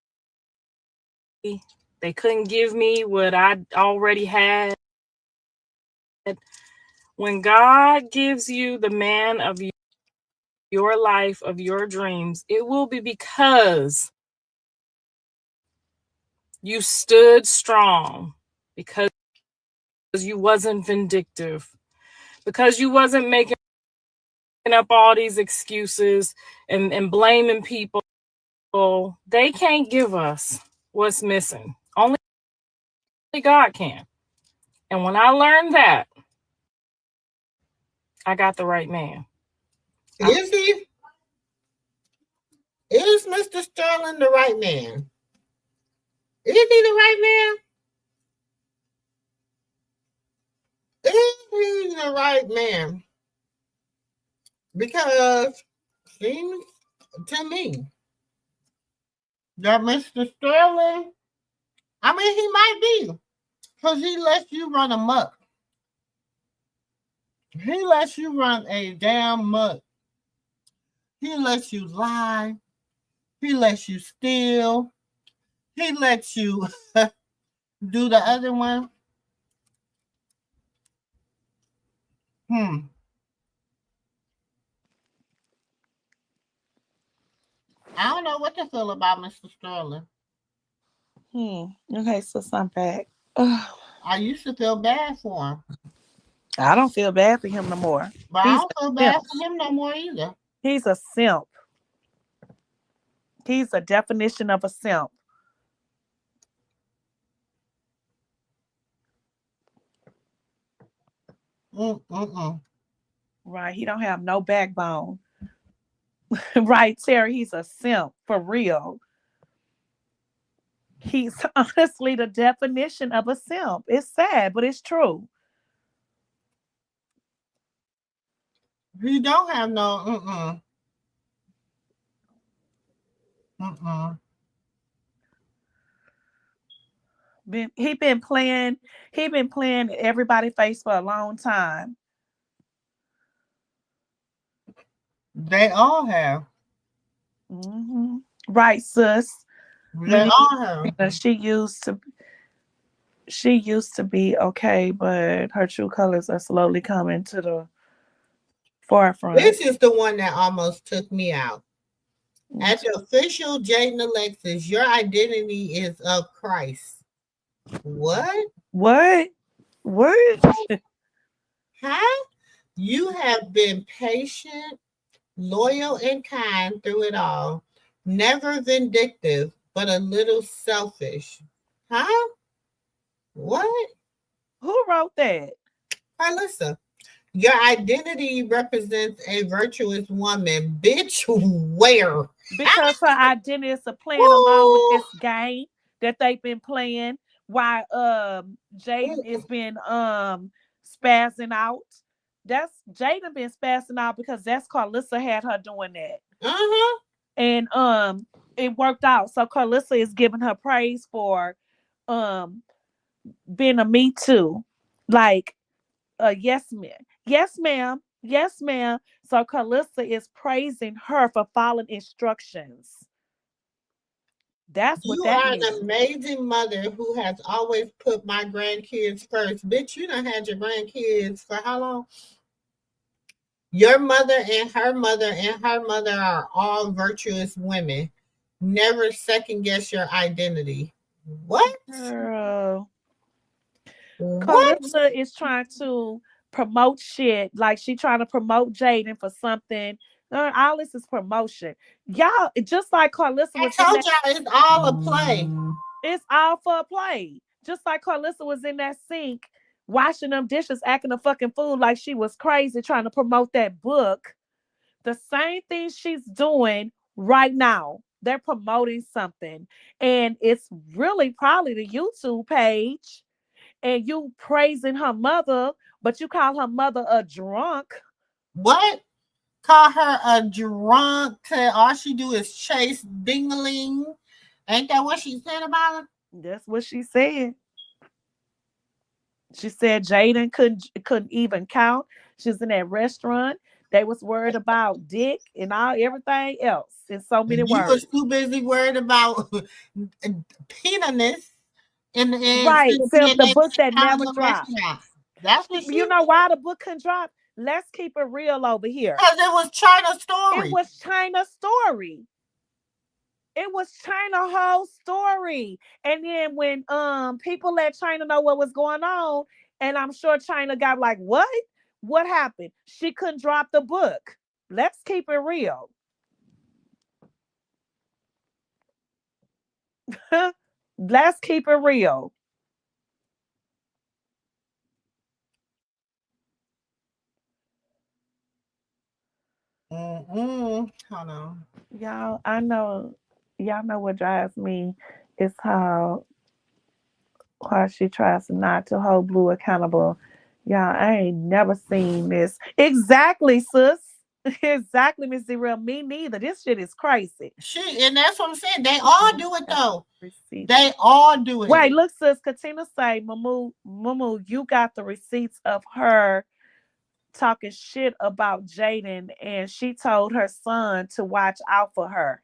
They couldn't give me what I already had. When God gives you the man of your life, of your dreams, it will be because you stood strong, because you wasn't vindictive, because you wasn't making up all these excuses and blaming people. They can't give us what's missing. Only God can. And when I learned that, I got the right man. Is he? Is Mr. Sterling the right man? Is he the right man? Is he the right man? Because seems to me that Mr. Sterling, I mean, he might be, because he lets you run amok. He lets you run a damn muck. He lets you lie. He lets you steal. He lets you do the other one. I don't know what to feel about Mr. Sterling. Okay, so I'm back. I used to feel bad for him. I don't feel bad for him no more. But I don't feel bad for him no more either. He's a simp. He's a definition of a simp. Right, he don't have no backbone. Right, Terry, he's a simp for real. He's honestly the definition of a simp. It's sad, but it's true. He don't have no He been playing everybody face for a long time. They all have. Mm-hmm. Right, sis. They all have. She used to be okay, but her true colors are slowly coming to the forefront. This is the one that almost took me out. As the official Jaden Alexis, your identity is of Christ. What? Huh? You have been patient, loyal, and kind through it all. Never vindictive, but a little selfish. Huh? What? Who wrote that? Alyssa. Your identity represents a virtuous woman. Bitch, where? Because her identity is playing along with this game that they've been playing while Jaden has been spazzing out. That's Jaden been spazzing out because that's Carlissa had her doing that. And it worked out. So Carlissa is giving her praise for being a me too. Like yes, ma'am. Yes, ma'am. Yes, ma'am. So Carlissa is praising her for following instructions. That's what that means. You are an amazing mother who has always put my grandkids first. Bitch, you done had your grandkids for how long? Your mother and her mother and her mother are all virtuous women. Never second guess your identity. What? Girl. Carlissa is trying to promote shit. Like she trying to promote Jaden for something. All this is promotion. Y'all, just like Carlissa was I told y'all it's all a play. It's all for a play. Just like Carlissa was in that sink washing them dishes, acting a fucking fool like she was crazy trying to promote that book. The same thing she's doing right now. They're promoting something. And it's really probably the YouTube page. And you praising her mother, but you call her mother a drunk. What? Call her a drunk? All she do is chase dingling. Ain't that what she said about her? That's what she said. She said Jaden couldn't even count. She was in that restaurant. They was worried about dick and everything else in so many words. You was too busy worried about penis. Right, the book that never dropped. That's what you know why the book couldn't drop? Let's keep it real over here. Because it was China's story. It was China's story. It was China's whole story. And then when people let China know what was going on, and I'm sure China got like, what? What happened? She couldn't drop the book. Let's keep it real. Let's keep it real. Hold on. Y'all, I know, y'all know what drives me is how she tries not to hold Blue accountable. Y'all, I ain't never seen this. Exactly, sis. Exactly, Miss Zero. Me neither. This shit is crazy. And that's what I'm saying. They all do it though. They all do it. Wait, look, sis. Katina say, MooMoo, you got the receipts of her talking shit about Jaden, and she told her son to watch out for her.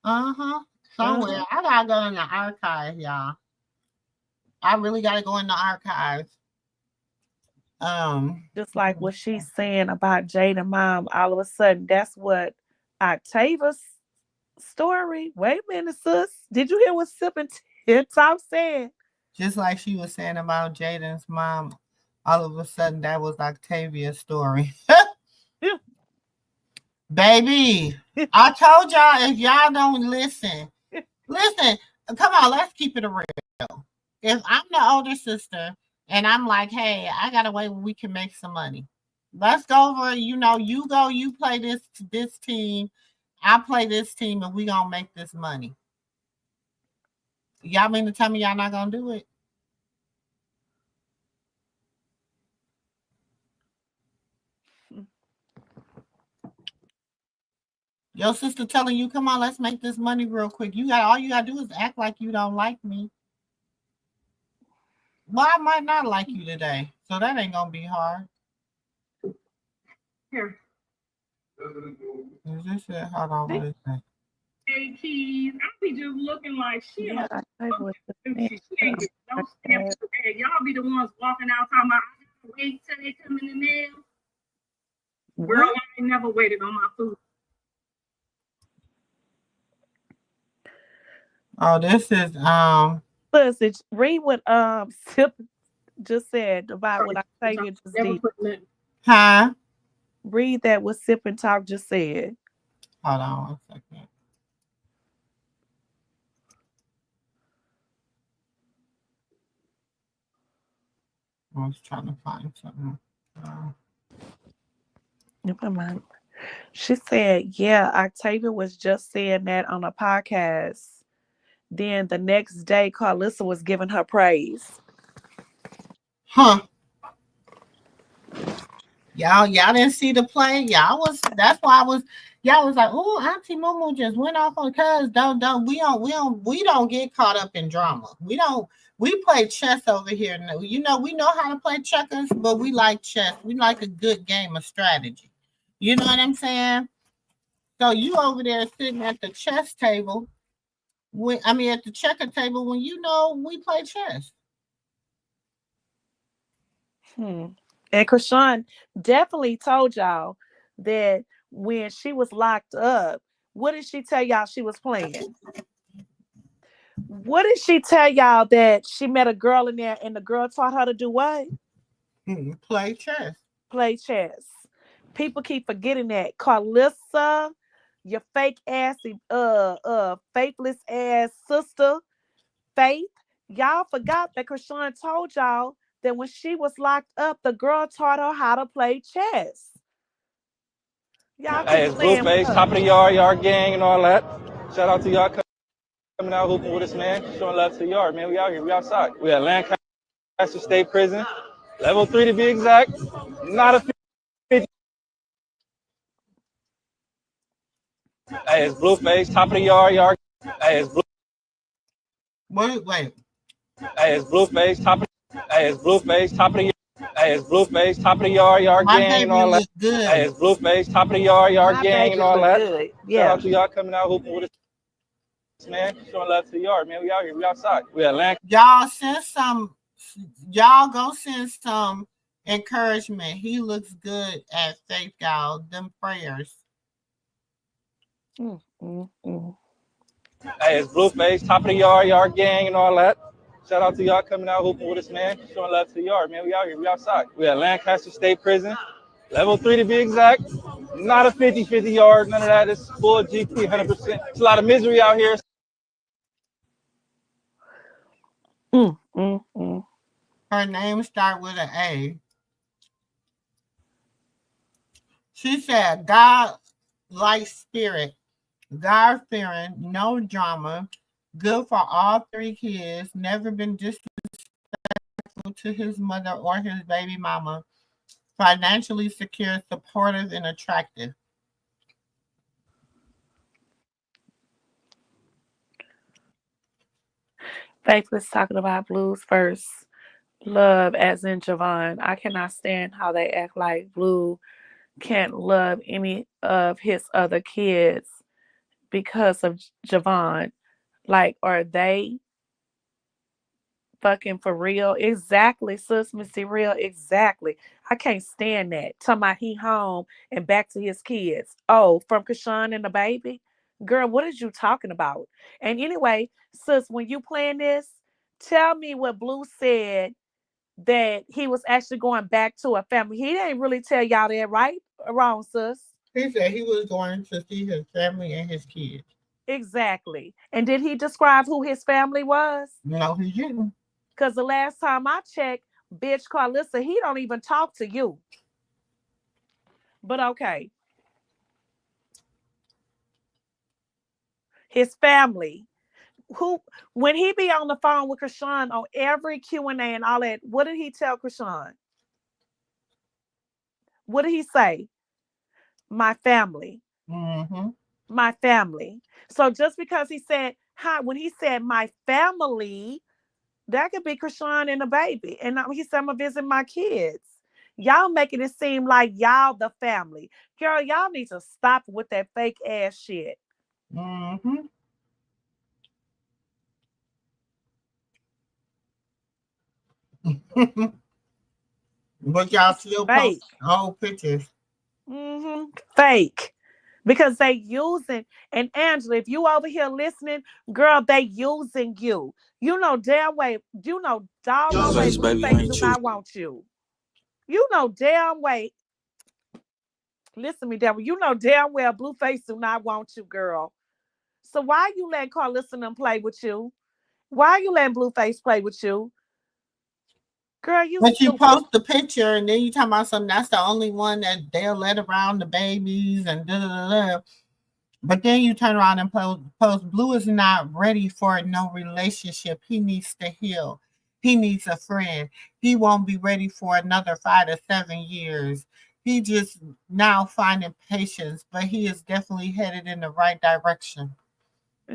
Somewhere. I gotta go in the archives, y'all. I really gotta go in the archives. Just like what she's saying about Jaden mom, all of a sudden, that's what Octavia's story. Wait a minute, sis. Did you hear what Sipping Top said? Just like she was saying about Jaden's mom, all of a sudden that was Octavia's story. Baby, I told y'all, if y'all don't listen, come on, let's keep it real. If I'm the older sister and I'm like, hey, I got a way where we can make some money. Let's go over, you go, you play this team, I play this team, and we gonna make this money. Y'all mean to tell me y'all not gonna do it? Your sister telling you, come on, let's make this money real quick. All you gotta do is act like you don't like me. Well, I might not like you today, so that ain't gonna be hard. Here. Is this it? Hold on, what is that? Hey, Keys, I be just looking like shit. Yeah, y'all be the ones walking out talking about, I gotta wait till they come in the mail. Girl, I ain't never waited on my food. Oh, this is Listen, read what Sip just said about what Octavia just did. Huh? Read that what Sip and Talk just said. Hold on 1 second. I was trying to find something. Never mind. She said, yeah, Octavia was just saying that on a podcast. Then the next day, Carlissa was giving her praise. Huh. Y'all didn't see the play. Y'all was like, oh, Auntie MooMoo just went off on cuz we don't get caught up in drama. We play chess over here. We know how to play checkers, but we like chess. We like a good game of strategy. You know what I'm saying? So you over there sitting at the chess table. At the checker table when we play chess. And Krishan definitely told y'all that when she was locked up, what did she tell y'all she was playing? What did she tell y'all that she met a girl in there and the girl taught her to do what? Play chess. Play chess. People keep forgetting that. Carlissa, your fake ass, faithless ass sister, Faith, y'all forgot that Krishan told y'all that when she was locked up, the girl taught her how to play chess. Y'all Hey, it's Blueface, top of the yard gang and all that. Shout out to y'all coming out hooping with us, man. Showing love to the yard, man. We out here, we outside. We at Lancaster State Prison, level 3 to be exact. Not a 50. Hey, it's Blueface, top of the yard. Hey, it's Blue. Wait. Hey, it's Blueface, top of the. Hey, it's Blueface, top of the. Hey, it's Blueface, top of the yard gang and all that. Good. Hey, it's Blueface, top of the yard gang and all that. Good. Yeah. Shout out to y'all coming out hooping with us, man. Showing love to the yard, man. We out here, we outside. We at Lancaster. Y'all go send some encouragement. He looks good at Faith, y'all. Them prayers. Hey, it's Blueface, top of the yard gang and all that. Shout out to y'all coming out hooping with us, man. Showing love to the yard, man. We out here, we outside. We at Lancaster State Prison, level 3 to be exact. Not a 50-50 yard, none of that. It's full GT, 100%. It's a lot of misery out here. Her name start with an A. She said, God-like spirit, God-fearing, no drama, good for all three kids, never been disrespectful to his mother or his baby mama, financially secure, supportive, and attractive. Faith was talking about Blue's first love, as in Javon. I cannot stand how they act like Blue can't love any of his other kids because of Javon. Like, are they fucking for real? Exactly, sis, Missy, real, exactly. I can't stand that. Talking about he home and back to his kids. Oh, from Kashawn and the baby? Girl, what is you talking about? And anyway, sis, when you playing this, tell me what Blue said that he was actually going back to a family. He didn't really tell y'all that, right or wrong, sis? He said he was going to see his family and his kids. Exactly. And did he describe who his family was? No, he didn't. Because the last time I checked, bitch Carlissa, he don't even talk to you. But okay. His family. Who, when he be on the phone with Krishan on every Q&A and all that, what did he tell Krishan? What did he say? My family. Mm-hmm. My family. So just because he said, hi, when he said my family, that could be Krishan and the baby. And he said, I'm going to visit my kids. Y'all making it seem like y'all the family. Girl, y'all need to stop with that fake ass shit. Mm-hmm. But y'all still post old pictures. Mm-hmm. Fake. Because they using, and Angela, if you over here listening, girl, they using you. You know damn way, you know doggone way Blueface do not want you. You know damn way. Listen to me, devil. You know damn well Blueface do not want you, girl. So why you letting Carlissa and them play with you? Why you letting Blueface play with you? Girl, you But you stupid. post the picture and then you talk about something that's the only one that they'll let around the babies and da da da. But then you turn around and post Blue is not ready for no relationship. He needs to heal. He needs a friend. He won't be ready for another 5 to 7 years. He just now finding patience, but he is definitely headed in the right direction.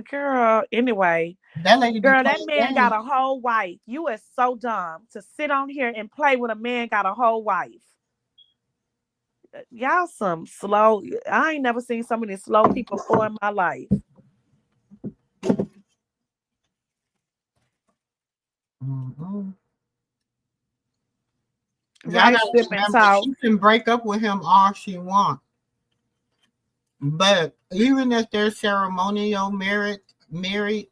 Girl, anyway. That lady, girl, that man got a whole wife. You are so dumb to sit on here and play with a man got a whole wife. Y'all some slow. I ain't never seen so many slow people before in my life. Mm-hmm. Right, sip and talk. She can break up with him all she wants. But even if they're ceremonial married,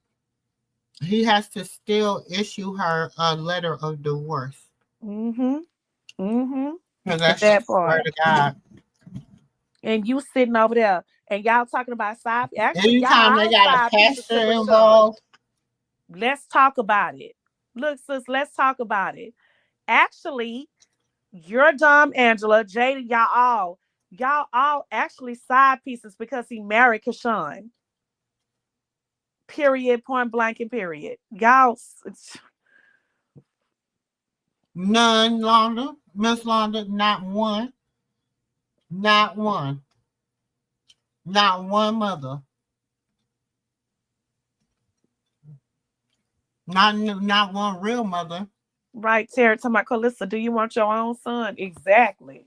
he has to still issue her a letter of divorce. Mm-hmm. Mm-hmm. Because that's that part. To God. And you sitting over there and y'all talking about side. Actually, anytime y'all they got a pastor involved. Let's talk about it. Look, sis, let's talk about it. Actually, you're dumb, Angela, Jada, y'all all actually side pieces because he married Kashawn. Period, point blank and period. Y'all. None, Londa. Miss Londa, not one. Not one. Not one mother. Not one real mother. Right, Terry, talking about Calissa, do you want your own son? Exactly.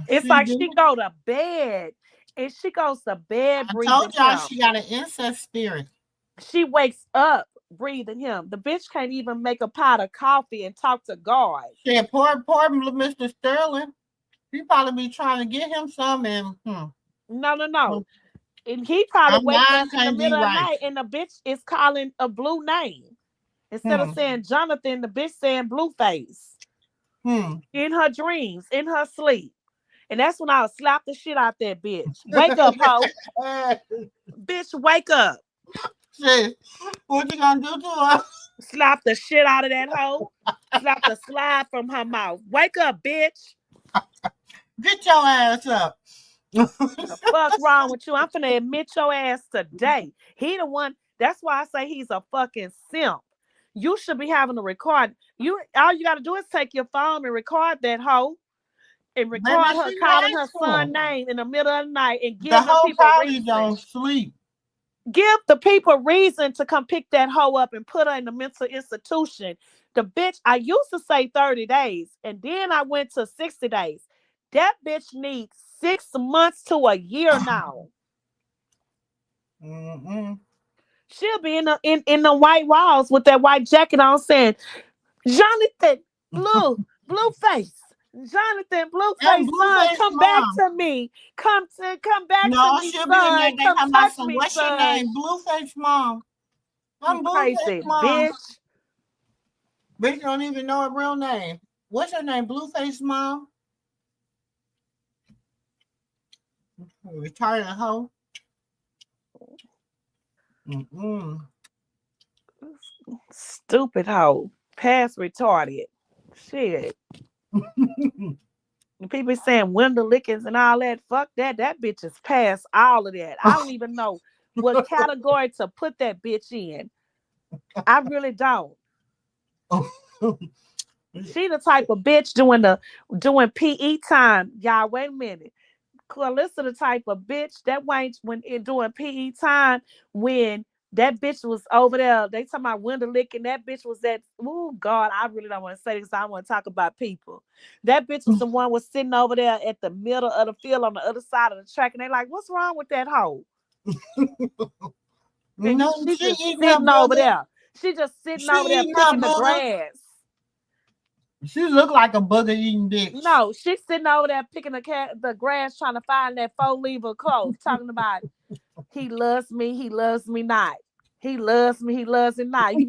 It's like she go to bed and she goes to bed breathing him. I told y'all she got an incest spirit. She wakes up breathing him. The bitch can't even make a pot of coffee and talk to God. Yeah, poor Mr. Sterling. He probably be trying to get him some and No. And he probably wakes up in the middle of the night and the bitch is calling a Blue name. Instead of saying Jonathan, the bitch saying Blueface. In her dreams, in her sleep. And that's when I'll slap the shit out that bitch. Wake up, hoe. Bitch, wake up. Sis, what you gonna do to her? Slap the shit out of that hoe. Slap the slide from her mouth. Wake up, bitch. Get your ass up. The fuck wrong with you? I'm finna admit your ass today. He the one. That's why I say he's a fucking simp. You should be having to record. All you gotta do is take your phone and record that hoe. And record her calling her son name in the middle of the night and give the people reason. Don't sleep. Give the people reason to come pick that hoe up and put her in the mental institution. The bitch, I used to say 30 days, and then I went to 60 days. That bitch needs 6 months to a year now. She'll be in the white walls with that white jacket on saying, Jonathan, Blueface. Jonathan, Blueface, son, come back to me. Come back to me, son. Come touch me, what's son. Your name? Blueface mom. I'm crazy, mom. bitch. Bitch don't even know her real name. What's her name? Blueface mom? Retarded hoe. Stupid hoe. Past retarded. Shit. People saying window lickings and all that. Fuck that. That bitch is past all of that. I don't even know what category to put that bitch in. I really don't. She the type of bitch doing PE time. Y'all, wait a minute. Clarissa the type of bitch that went when doing PE time when that bitch was over there. They talking about window licking. That bitch was at, oh God, I really don't want to say this. I want to talk about people. That bitch was the one was sitting over there at the middle of the field on the other side of the track. And they like, what's wrong with that hoe? No, she just sitting over there. She just sitting over there picking the grass. She look like a bugger eating bitch. No, she's sitting over there picking the grass, trying to find that 4-lever clothes, talking about he loves me not. He loves me not. They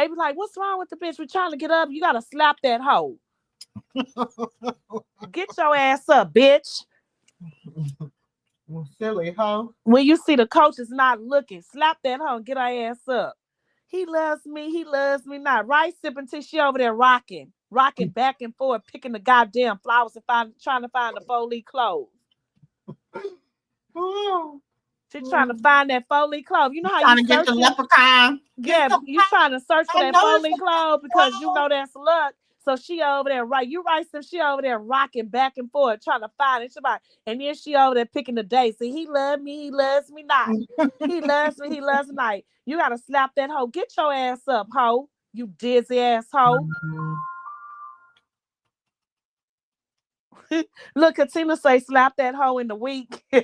be like, what's wrong with the bitch? We're trying to get up. You gotta slap that hoe. Get your ass up, bitch. Silly hoe. When you see the coach is not looking, slap that hoe and get her ass up. He loves me not. Right, sipping till she over there rocking back and forth, picking the goddamn flowers and trying to find the 4-leaf clothes. She's trying to find that 4-leaf clove. You know how you get the leprechaun. Yeah, you trying to search for that 4-leaf clove because you know that's luck. So she over there, right? You right, so she over there rocking back and forth, trying to find it. And then she over there picking the dates. See, he loves me not. He loves me not. You gotta slap that hoe. Get your ass up, hoe. You dizzy ass hoe. Look, Katina say slap that hoe in the week. You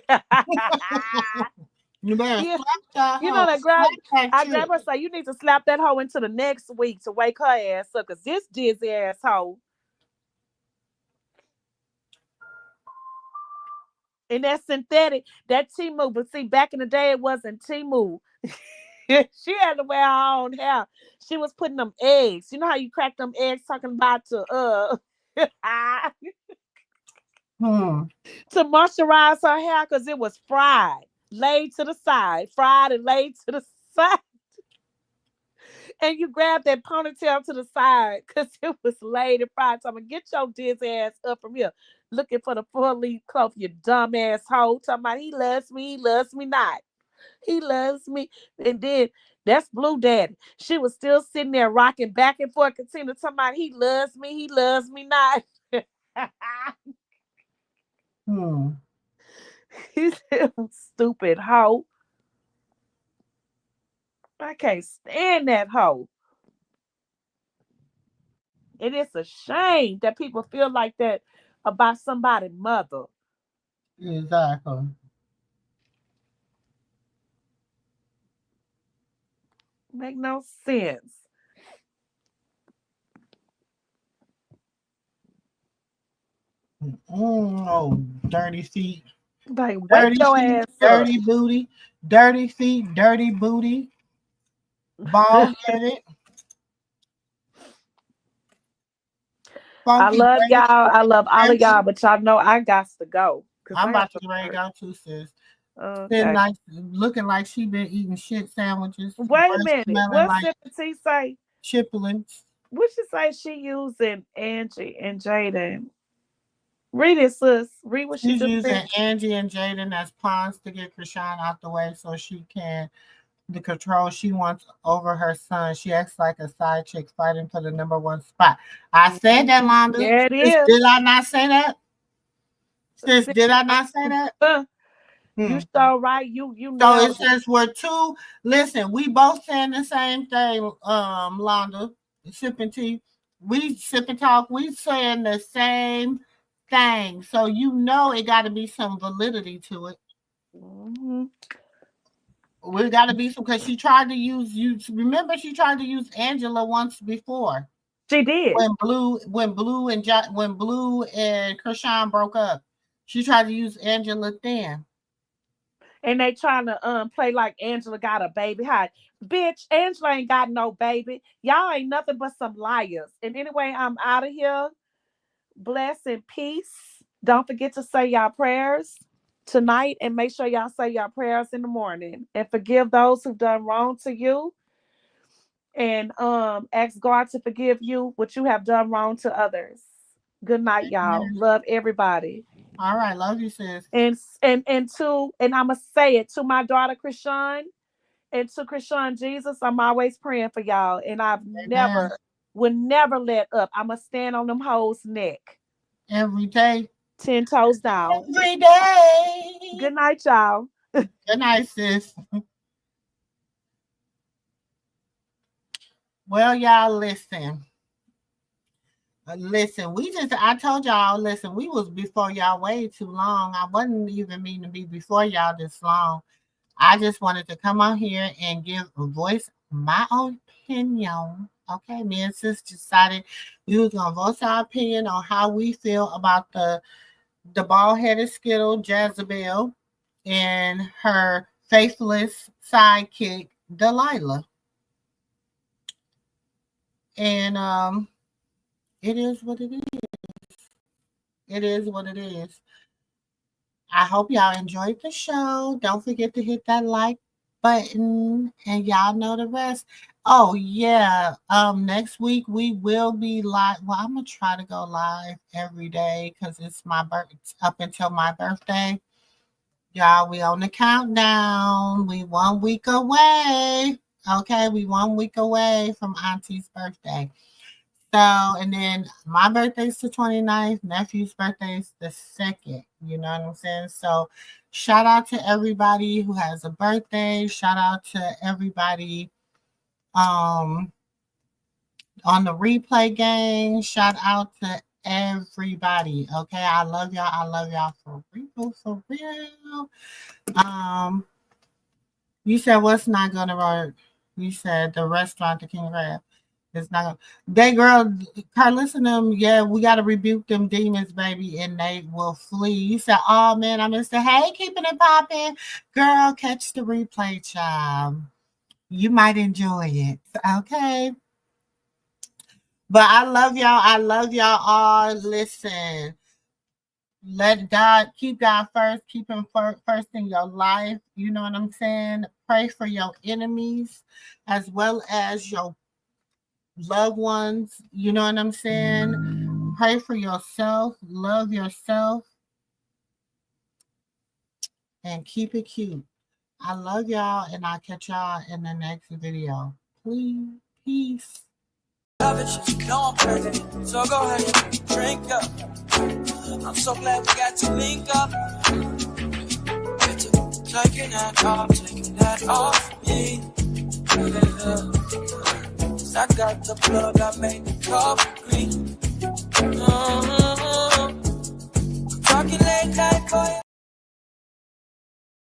better slap that hoe. You know that I grab her say you need to slap that hoe into the next week to wake her ass up, because this dizzy ass hoe. And that synthetic, that MooMoo, but see, back in the day it wasn't MooMoo. She had to wear her own hair. She was putting them eggs. You know how you crack them eggs talking about to to moisturize her hair because it was fried. Laid to the side, fried and laid to the side. And you grab that ponytail to the side because it was laid and fried. So I'm going to get your dizzy ass up from here. Looking for the 4-leaf cloth, you dumb ass hoe. Talking about he loves me not. He loves me. And then that's Blue Daddy. She was still sitting there rocking back and forth, continuing talking about he loves me not. He's stupid hoe. I can't stand that hoe. It is a shame that people feel like that about somebody's mother. Exactly. Make no sense. Oh, dirty feet. Like, wake your ass dirty up. Booty. Dirty feet, dirty booty. Bald headed. I funky love gray. y'all. I love all of y'all, but y'all know I got to go. I'm I about have to get ready to go too, sis. Okay. Like, looking like she been eating shit sandwiches. Wait a minute. Smelling What like Sympathy say? chiplins. What she say she using Angie and Jaden? Read it, sis. Read what she She's just using said. Angie and Jaden as pawns to get Krishan out the way so she can the control she wants over her son. She acts like a side chick fighting for the #1 spot. I said that, Londa. Yeah, it Sis, is. did I not say that? Sis, did I not say that? You so right. You So nailed it says we're two. Listen, we both saying the same thing, Londa. Sipping tea. We sipping talk. We saying the same thing. So you know it got to be some validity to it. Mm-hmm. We got to be some because she tried to use you. Remember, she tried to use Angela once before. She did when Blue and Krishan broke up. She tried to use Angela then. And they trying to play like Angela got a baby. Hi, bitch, Angela ain't got no baby. Y'all ain't nothing but some liars. And anyway, I'm out of here. Bless and peace. Don't forget to say y'all prayers tonight and make sure y'all say y'all prayers in the morning. And forgive those who've done wrong to you. And ask God to forgive you what you have done wrong to others. Good night, y'all. Love everybody. All right, love you, sis. And I'ma say it to my daughter Krishan and to Krishan Jesus. I'm always praying for y'all, and I've would never let up. I'ma stand on them hoes' neck every day, 10 toes down. Every day. Good night, y'all. Good night, sis. Well, y'all, listen. I told y'all, listen, we was before y'all way too long. I wasn't even meaning to be before y'all this long. I just wanted to come on here and give a voice my opinion. Okay, me and sis decided we was gonna voice our opinion on how we feel about the bald-headed Skittle Jezebel and her faithless sidekick Delilah. And it is what it is. It is what it is. I hope y'all enjoyed the show. Don't forget to hit that like button, and y'all know the rest. Oh yeah, next week we will be live. Well, I'm gonna try to go live every day because it's my birthday up until my birthday. Y'all, we on the countdown. We 1 week away. Okay, we 1 week away from Auntie's birthday. So, and then my birthday's the 29th, nephew's birthday's the 2nd. You know what I'm saying? So, shout out to everybody who has a birthday. Shout out to everybody on the replay gang. Shout out to everybody. Okay, I love y'all. I love y'all for real, for real. You said what's not gonna work? You said the restaurant, the King Crab. It's not gonna. They girl, Carlos and them. Yeah, we gotta rebuke them demons, baby, and they will flee. You said, "Oh man, I missed it." Hey, keeping it popping, girl. Catch the replay, child. You might enjoy it. Okay. But I love y'all. I love y'all all. Listen. Let God, keep God first. Keep him first in your life. You know what I'm saying? Pray for your enemies as well as your loved ones. You know what I'm saying? Pray for yourself. Love yourself. And keep it cute. I love y'all, and I'll catch y'all in the next video. Please. Peace. So go ahead, drink up. I'm so glad we got to link up. Taking that off me. I got the plug, I made the coffee. Talking late night, boy.